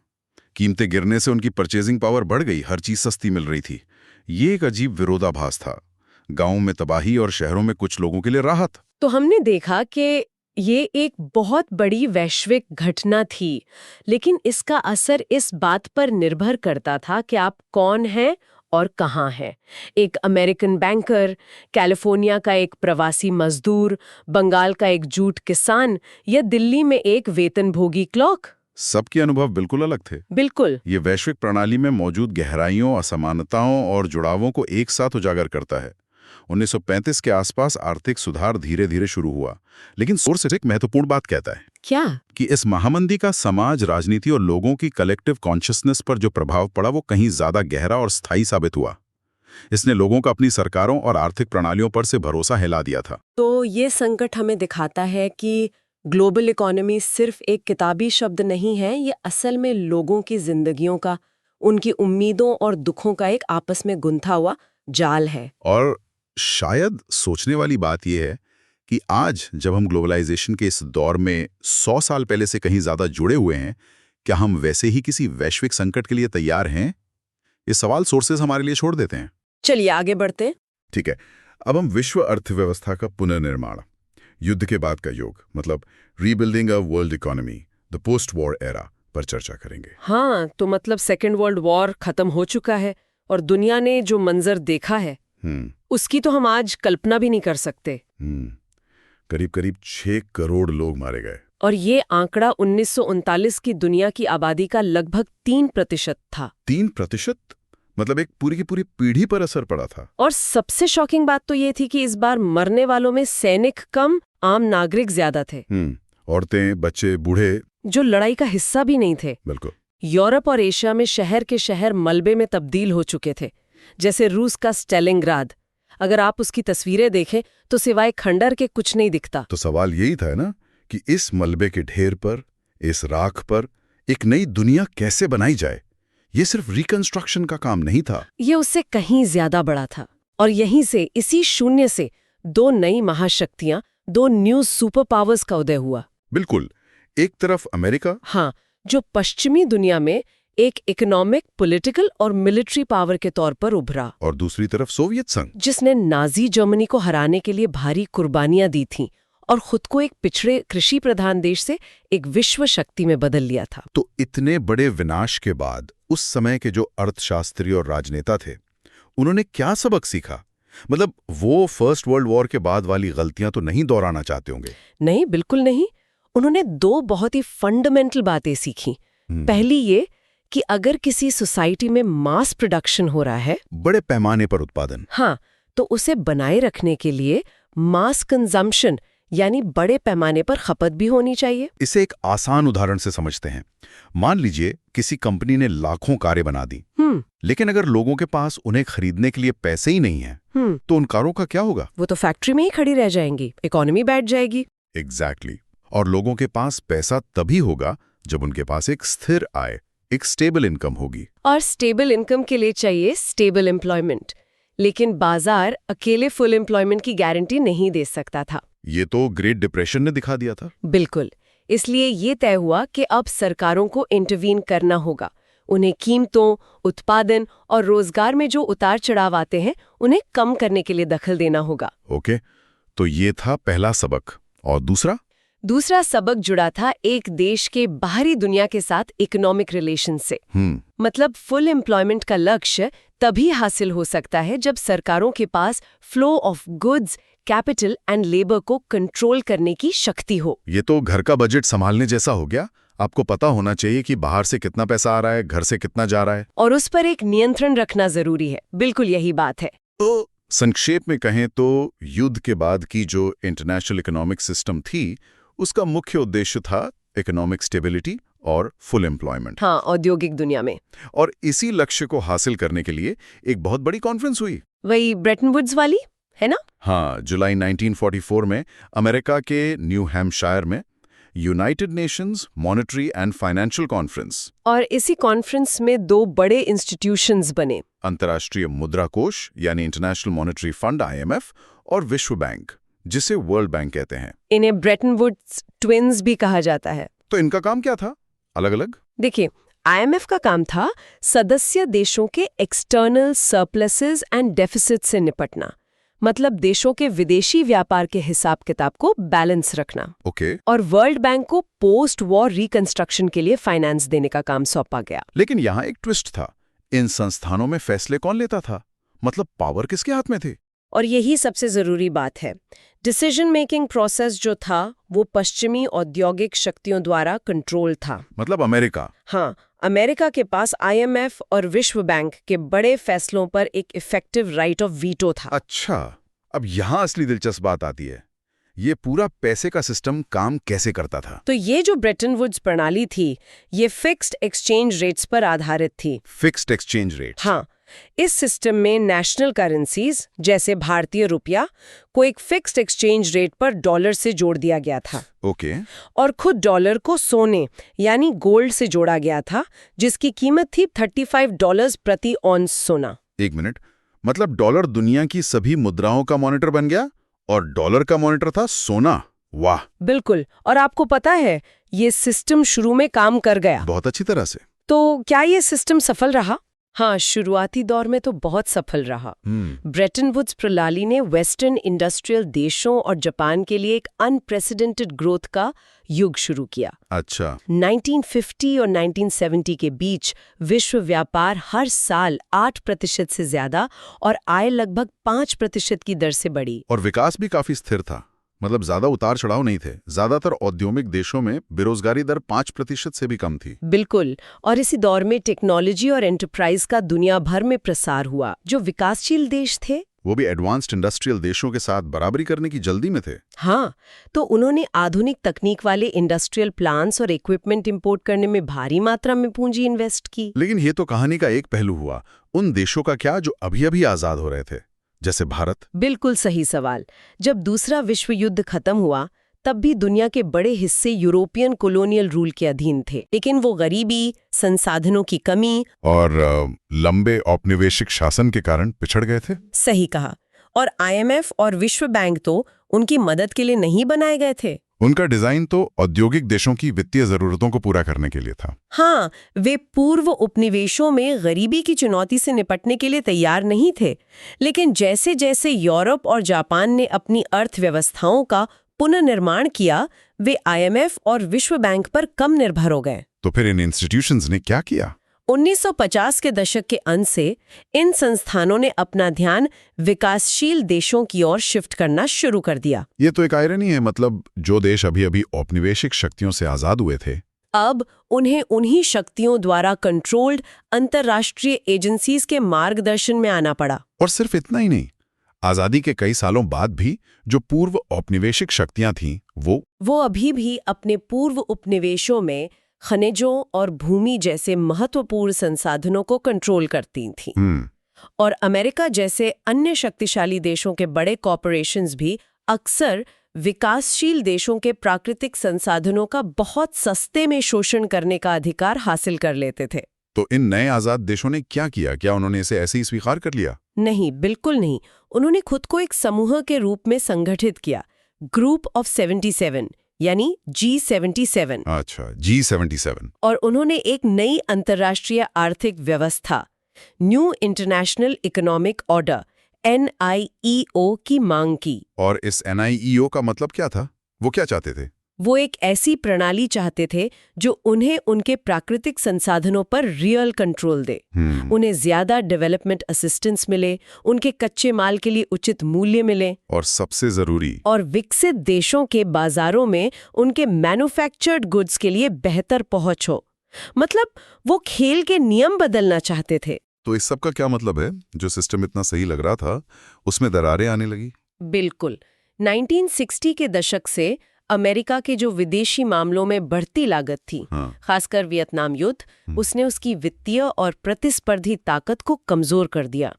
कीमतें गिरने से उनकी परचेजिंग पावर बढ़ गई, हर चीज सस्ती मिल रही थी। ये एक अजीब विरोधाभास था, गांवों में तबाही और शहरों में कुछ लोगों के लिए राहत। तो हमने देखा कि ये एक बहुत बड़ी वैश्विक घटना थी, लेकिन इसका असर इस बात पर निर्भर करता था कि आप कौन हैं और कहाँ हैं। एक अमेरिकन बैंकर, कैलिफोर्निया का एक प्रवासी मजदूर, बंगाल का एक जूट किसान या दिल्ली में एक वेतनभोगी क्लर्क, सबके अनुभव बिल्कुल अलग थे। बिल्कुल। ये वैश्विक प्रणाली में मौजूद गहराइयों, असमानताओं और जुड़ावों को एक साथ उजागर करता है। 1935 के आसपास आर्थिक सुधार धीरे धीरे शुरू हुआ, लेकिन सोर्स एक महत्वपूर्ण बात कहता है क्या कि इस महामंदी का समाज, राजनीति और लोगों की कलेक्टिव कॉन्शियसनेस पर जो प्रभाव पड़ा वो कहीं ज्यादा गहरा और स्थायी साबित हुआ। इसने लोगों का अपनी सरकारों और आर्थिक प्रणालियों पर से भरोसा हिला दिया था। तो ये संकट हमें दिखाता है कि ग्लोबल इकोनॉमी सिर्फ एक किताबी शब्द नहीं है, ये असल में लोगों की जिंदगियों का, उनकी उम्मीदों और दुखों का एक आपस में गुंथा हुआ जाल है। और शायद सोचने वाली बात यह है कि आज जब हम ग्लोबलाइजेशन के इस दौर में 100 साल पहले से कहीं ज्यादा जुड़े हुए हैं, क्या हम वैसे ही किसी वैश्विक संकट के लिए तैयार हैं? ये सवाल सोर्सेज हमारे लिए छोड़ देते हैं। चलिए आगे बढ़ते हैं। ठीक है, अब हम विश्व अर्थव्यवस्था का पुनर्निर्माण, युद्ध के बाद का युग, मतलब rebuilding a world economy, the post war era पर चर्चा करेंगे। हाँ, तो मतलब सेकेंड वर्ल्ड वॉर खत्म हो चुका है और दुनिया ने जो मंजर देखा है उसकी तो हम आज कल्पना भी नहीं कर सकते। करीब करीब 6 करोड़ लोग मारे गए। और ये आंकड़ा 1939 की दुनिया की आबादी का लगभग 3% था। 3%? मतलब एक पूरी की पूरी पीढ़ी पर असर पड़ा था। और सबसे शॉकिंग बात तो ये थी कि इस बार मरने वालों में सैनिक कम, आम नागरिक ज्यादा थे। औरतें, बच्चे, बूढ़े, जो लड़ाई का हिस्सा भी नहीं थे। बिल्कुल। यूरोप और एशिया में शहर के शहर मलबे में तब्दील हो चुके थे, जैसे रूस का स्टेलिनग्राद। अगर आप उसकी तस्वीरें देखें तो सिवाय खंडर के कुछ नहीं दिखता। तो सवाल यही था ना कि इस मलबे के ढेर पर, इस राख पर एक नई दुनिया कैसे बनाई जाए। ये सिर्फ रिकंस्ट्रक्शन का काम नहीं था, ये उससे कहीं ज्यादा बड़ा था। और यहीं से, इसी शून्य से 2 नई महाशक्तियां, 2 न्यू सुपर पावर्स का उदय हुआ। बिल्कुल। एक तरफ अमेरिका, हाँ, जो पश्चिमी दुनिया में एक इकोनॉमिक, पॉलिटिकल और मिलिट्री पावर के तौर पर उभरा, और दूसरी तरफ सोवियत संघ, जिसने नाजी जर्मनी को हराने के लिए भारी कुर्बानियां दी थीं और खुद को एक पिछड़े कृषि प्रधान देश से एक विश्व शक्ति में बदल लिया था। तो इतने बड़े विनाश के बाद उस समय के जो अर्थशास्त्री और राजनेता थे, उन्होंने क्या सबक सीखा? मतलब वो फर्स्ट वर्ल्ड वॉर के बाद वाली गलतियां तो नहीं दोहराना चाहते होंगे। नहीं, बिल्कुल नहीं। उन्होंने 2 बहुत ही फंडामेंटल बातें सीखी। पहली ये कि अगर किसी सोसाइटी में मास प्रोडक्शन हो रहा है, बड़े पैमाने पर उत्पादन, हाँ, तो उसे बनाए रखने के लिए मास कंजम्पशन यानी बड़े पैमाने पर खपत भी होनी चाहिए। इसे एक आसान उदाहरण से समझते हैं। मान लीजिए किसी कंपनी ने लाखों कारें बना दी, लेकिन अगर लोगों के पास उन्हें खरीदने के लिए पैसे ही नहीं हैं, तो उन कारों का क्या होगा? वो तो फैक्ट्री में ही खड़ी रह जाएंगी, इकोनॉमी बैठ जाएगी। एग्जैक्टली। और लोगों के पास पैसा तभी होगा जब उनके पास एक स्थिर आय, एक स्टेबल इनकम होगी। और स्टेबल इनकम के लिए चाहिए स्टेबल एम्प्लॉयमेंट। लेकिन बाजार अकेले फुल एम्प्लॉयमेंट की गारंटी नहीं दे सकता था। ये तो ग्रेट डिप्रेशन ने दिखा दिया था। बिल्कुल। इसलिए ये तय हुआ कि अब सरकारों को इंटरवीन करना होगा। उन्हें कीमतों, उत्पादन और रोजगार में जो उतार चढ़ाव आते हैं, उन्हें कम करने के लिए दखल देना होगा। ओके, तो ये था पहला सबक। और दूसरा सबक जुड़ा था एक देश के बाहरी दुनिया के साथ इकोनॉमिक रिलेशन से। मतलब फुल एम्प्लॉयमेंट का लक्ष्य तभी हासिल हो सकता है जब सरकारों के पास flow of goods, capital and labour को कंट्रोल करने की शक्ति हो। ये तो घर का बजट संभालने जैसा हो गया। आपको पता होना चाहिए कि बाहर से कितना पैसा आ रहा है, घर से कितना जा रहा है, और उस पर एक नियंत्रण रखना जरूरी है। बिल्कुल यही बात है। तो संक्षेप में कहें तो युद्ध के बाद की जो इंटरनेशनल इकोनॉमिक सिस्टम थी, उसका मुख्य उद्देश्य था इकोनॉमिक स्टेबिलिटी और फुल एम्प्लॉयमेंट। हाँ, औद्योगिक दुनिया में। और इसी लक्ष्य को हासिल करने के लिए एक बहुत बड़ी कॉन्फ्रेंस हुई, वही ब्रेटन वुड्स वाली, है ना? हाँ, जुलाई 1944 में अमेरिका के न्यू हैम्पशायर में United Nations monetary and financial conference. और इसी कॉन्फ्रेंस में 2 बड़े इंस्टीट्यूशंस बने, अंतर्राष्ट्रीय मुद्रा कोष यानी इंटरनेशनल मॉनेटरी फंड IMF और विश्व बैंक जिसे वर्ल्ड बैंक कहते हैं। इन्हें ब्रेटन वुड्स ट्विन्स भी कहा जाता है। तो इनका काम क्या था अलग अलग? देखिए, आईएमएफ का काम था सदस्य देशों के एक्सटर्नल सरप्लसेस एंड डेफिसिट से निपटना, मतलब देशों के विदेशी व्यापार के हिसाब किताब को बैलेंस रखना। ओके। और वर्ल्ड बैंक को पोस्ट वॉर रिकंस्ट्रक्शन के लिए फाइनेंस देने का काम सौंपा गया। लेकिन यहाँ एक ट्विस्ट था, इन संस्थानों में फैसले कौन लेता था? मतलब पावर किसके हाथ में थी? और यही सबसे जरूरी बात है, डिसीजन मेकिंग प्रोसेस जो था वो पश्चिमी औद्योगिक शक्तियों द्वारा कंट्रोल था। मतलब अमेरिका? हाँ, अमेरिका के पास आईएमएफ और विश्व बैंक के बड़े फैसलों पर एक इफेक्टिव राइट ऑफ वीटो था। अच्छा, अब यहाँ असली दिलचस्प बात आती है, ये पूरा पैसे का सिस्टम काम कैसे करता था? तो ये जो ब्रेटन वुड्स प्रणाली थी, ये फिक्स्ड एक्सचेंज रेट्स पर आधारित थी। Fixed exchange rate? हाँ, इस सिस्टम में नेशनल करेंसीज जैसे भारतीय रुपया को एक फिक्स्ड एक्सचेंज रेट पर डॉलर से जोड़ दिया गया था। ओके। और खुद डॉलर को सोने यानी गोल्ड से जोड़ा गया था, जिसकी कीमत थी $35 प्रति ऑन्स सोना। एक मिनट, मतलब डॉलर दुनिया की सभी मुद्राओं का मॉनिटर बन गया और डॉलर का मॉनिटर था सोना? वाह! बिल्कुल। और आपको पता है, ये सिस्टम शुरू में काम कर गया। बहुत अच्छी तरह से। तो क्या ये सिस्टम सफल रहा? हाँ, शुरुआती दौर में तो बहुत सफल रहा। ब्रेटन वुड्स प्रणाली ने वेस्टर्न इंडस्ट्रियल देशों और जापान के लिए एक अनप्रेसिडेंटेड ग्रोथ का युग शुरू किया। अच्छा। 1950 और 1970 के बीच विश्व व्यापार हर साल 8% से ज्यादा और आय लगभग 5% की दर से बढ़ी। और विकास भी काफी स्थिर था, मतलब ज्यादा उतार चढ़ाव नहीं थे। ज्यादातर औद्योगिक देशों में बेरोजगारी दर 5% से भी कम थी। बिल्कुल। और इसी दौर में टेक्नोलॉजी और एंटरप्राइज का दुनिया भर में प्रसार हुआ। जो विकासशील देश थे वो भी एडवांस्ड इंडस्ट्रियल देशों के साथ बराबरी करने की जल्दी में थे। हाँ, तो उन्होंने आधुनिक तकनीक वाले इंडस्ट्रियल प्लांट्स और इक्विपमेंट इंपोर्ट करने में भारी मात्रा में पूंजी इन्वेस्ट की। लेकिन ये तो कहानी का एक पहलू हुआ। उन देशों का क्या जो अभी अभी आजाद हो रहे थे, जैसे भारत? बिल्कुल सही सवाल। जब दूसरा विश्व युद्ध खत्म हुआ, तब भी दुनिया के बड़े हिस्से यूरोपियन कॉलोनियल रूल के अधीन थे। लेकिन वो गरीबी, संसाधनों की कमी और लंबे औपनिवेशिक शासन के कारण पिछड़ गए थे। सही कहा। और आईएमएफ और विश्व बैंक तो उनकी मदद के लिए नहीं बनाए गए थे। उनका डिजाइन तो औद्योगिक देशों की वित्तीय जरूरतों को पूरा करने के लिए था। हाँ, वे पूर्व उपनिवेशों में गरीबी की चुनौती से निपटने के लिए तैयार नहीं थे। लेकिन जैसे जैसे यूरोप और जापान ने अपनी अर्थव्यवस्थाओं का पुनर्निर्माण किया, वे आईएमएफ और विश्व बैंक पर कम निर्भर हो गए। तो फिर इन इंस्टीट्यूशंस ने क्या किया? 1950 के दशक के अंत से इन संस्थानों ने अपना ध्यान विकासशील देशों की ओर शिफ्ट करना शुरू कर दिया। ये तो एक आयरनी है, मतलब जो देश अभी अभी औपनिवेशिक शक्तियों से आजाद हुए थे, अब उन्हें उन्हीं शक्तियों द्वारा कंट्रोल्ड अंतर्राष्ट्रीय एजेंसीज के मार्गदर्शन में आना पड़ा। और सिर्फ इतना ही नहीं, आजादी के कई सालों बाद भी जो पूर्व औपनिवेशिक शक्तियां थीं, वो अभी भी अपने पूर्व उपनिवेशों में खनिजों और भूमि जैसे महत्वपूर्ण संसाधनों को कंट्रोल करती थीं। और अमेरिका जैसे अन्य शक्तिशाली देशों के बड़े कॉर्पोरेशंस भी अक्सर विकासशील देशों के प्राकृतिक संसाधनों का बहुत सस्ते में शोषण करने का अधिकार हासिल कर लेते थे। तो इन नए आजाद देशों ने क्या किया? क्या उन्होंने इसे ऐसे ही स्वीकार कर लिया? नहीं, बिल्कुल नहीं। उन्होंने खुद को एक समूह के रूप में संगठित किया, ग्रुप ऑफ 77 यानी G77। अच्छा, G77। और उन्होंने एक नई अंतर्राष्ट्रीय आर्थिक व्यवस्था, new international economic order NIEO की मांग की। और इस NIEO का मतलब क्या था? वो क्या चाहते थे? वो एक ऐसी प्रणाली चाहते थे जो उन्हें उनके प्राकृतिक संसाधनों पर रियल कंट्रोल दे। उन्हें ज्यादा डेवलपमेंट असिस्टेंस मिले, उनके कच्चे माल के लिए उचित मूल्य मिले, और सबसे जरूरी, और विकसित देशों के बाजारों में उनके मैन्युफैक्चर्ड गुड्स के लिए बेहतर पहुंच हो। मतलब वो खेल के नियम बदलना चाहते थे। तो इस सब का क्या मतलब है? जो सिस्टम इतना सही लग रहा था, उसमें दरारें आने लगी। बिल्कुल। 1960 के दशक से अमेरिका के जो विदेशी मामलों में बढ़ती लागत थी, खासकर वियतनाम युद्ध, उसने उसकी वित्तीय और प्रतिस्पर्धी ताकत को कमजोर कर दिया।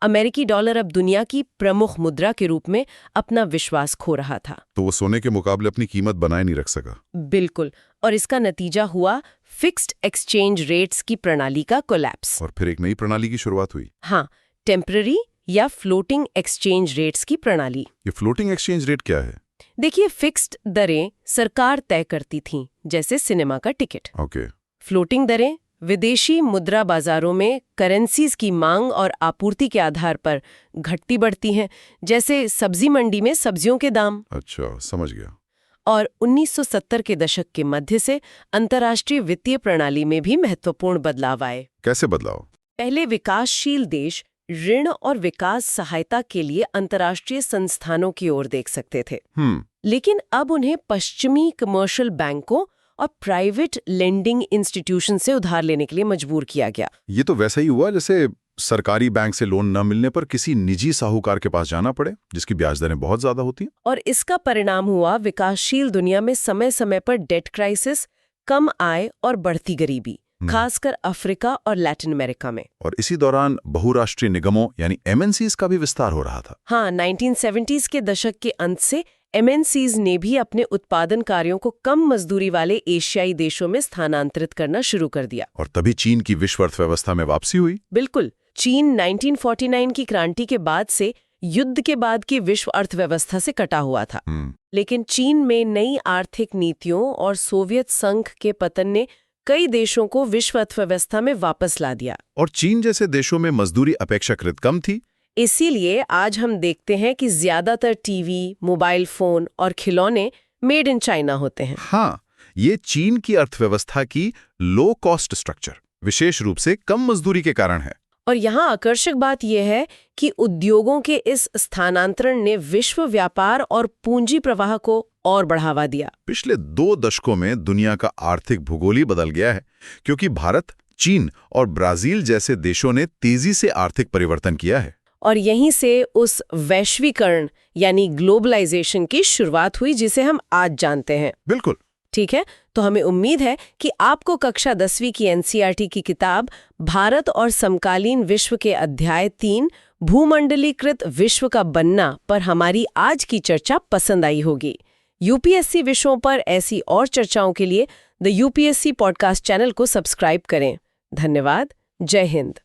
अमेरिकी डॉलर अब दुनिया की प्रमुख मुद्रा के रूप में अपना विश्वास खो रहा था। तो वो सोने के मुकाबले अपनी कीमत बनाए नहीं रख सका। बिल्कुल। और इसका नतीजा हुआ फिक्स्ड एक्सचेंज रेट्स की प्रणाली का कोलैप्स। और फिर एक नई प्रणाली की शुरुआत हुई। हाँ, टेम्पररी या फ्लोटिंग एक्सचेंज रेट्स की प्रणाली। ये फ्लोटिंग एक्सचेंज रेट क्या है? देखिए, फिक्स्ड दरें सरकार तय करती थीं, जैसे सिनेमा का टिकट। ओके। फ्लोटिंग दरें विदेशी मुद्रा बाजारों में करेंसीज की मांग और आपूर्ति के आधार पर घटती बढ़ती हैं, जैसे सब्जी मंडी में सब्जियों के दाम। अच्छा, समझ गया। और 1970 के दशक के मध्य से अंतर्राष्ट्रीय वित्तीय प्रणाली में भी महत्वपूर्ण बदलाव आए। कैसे बदलाव? पहले विकासशील देश ऋण और विकास सहायता के लिए अंतर्राष्ट्रीय संस्थानों की ओर देख सकते थे, लेकिन अब उन्हें पश्चिमी कमर्शियल बैंकों और प्राइवेट लेंडिंग इंस्टीट्यूशन से उधार लेने के लिए मजबूर किया गया। ये तो वैसा ही हुआ जैसे सरकारी बैंक से लोन न मिलने पर किसी निजी साहूकार के पास जाना पड़े, जिसकी ब्याज दरें बहुत ज्यादा होती हैं। और इसका परिणाम हुआ विकासशील दुनिया में समय समय पर डेट क्राइसिस, कम आय और बढ़ती गरीबी, खासकर अफ्रीका और लैटिन अमेरिका में। और इसी दौरान बहुराष्ट्रीय निगमों यानी एमएनसीज का भी विस्तार हो रहा था। हाँ, 1970s के दशक के अंत से एमएनसीज ने भी अपने उत्पादन कार्यों को कम मजदूरी वाले एशियाई देशों में स्थानांतरित करना शुरू कर दिया। और तभी चीन की विश्व अर्थव्यवस्था में वापसी हुई। बिल्कुल। चीन 1949 की क्रांति के बाद से युद्ध के बाद की विश्व अर्थव्यवस्था से कटा हुआ था। लेकिन चीन में नई आर्थिक नीतियों और सोवियत संघ के पतन ने कई देशों को विश्व अर्थव्यवस्था में वापस ला दिया। और चीन जैसे देशों में मजदूरी अपेक्षाकृत कम थी। इसीलिए आज हम देखते हैं कि ज्यादातर टीवी, मोबाइल फोन और खिलौने मेड इन चाइना होते हैं। हाँ, ये चीन की अर्थव्यवस्था की लो कॉस्ट स्ट्रक्चर, विशेष रूप से कम मजदूरी के कारण है। और यहाँ आकर्षक बात यह है कि उद्योगों के इस स्थानांतरण ने विश्व व्यापार और पूंजी प्रवाह को और बढ़ावा दिया। पिछले 2 दशकों में दुनिया का आर्थिक भूगोल ही बदल गया है, क्योंकि भारत, चीन और ब्राजील जैसे देशों ने तेजी से आर्थिक परिवर्तन किया है। और यहीं से उस वैश्वीकरण यानी ग्लोबलाइजेशन की शुरुआत हुई जिसे हम आज जानते हैं। बिल्कुल। ठीक है, तो हमें उम्मीद है कि आपको कक्षा 10वीं की एनसीईआरटी की किताब भारत और समकालीन विश्व के अध्याय 3 भूमंडलीकृत विश्व का बनना पर हमारी आज की चर्चा पसंद आई होगी। यूपीएससी विषयों पर ऐसी और चर्चाओं के लिए द यूपीएससी पॉडकास्ट चैनल को सब्सक्राइब करें। धन्यवाद। जय हिंद।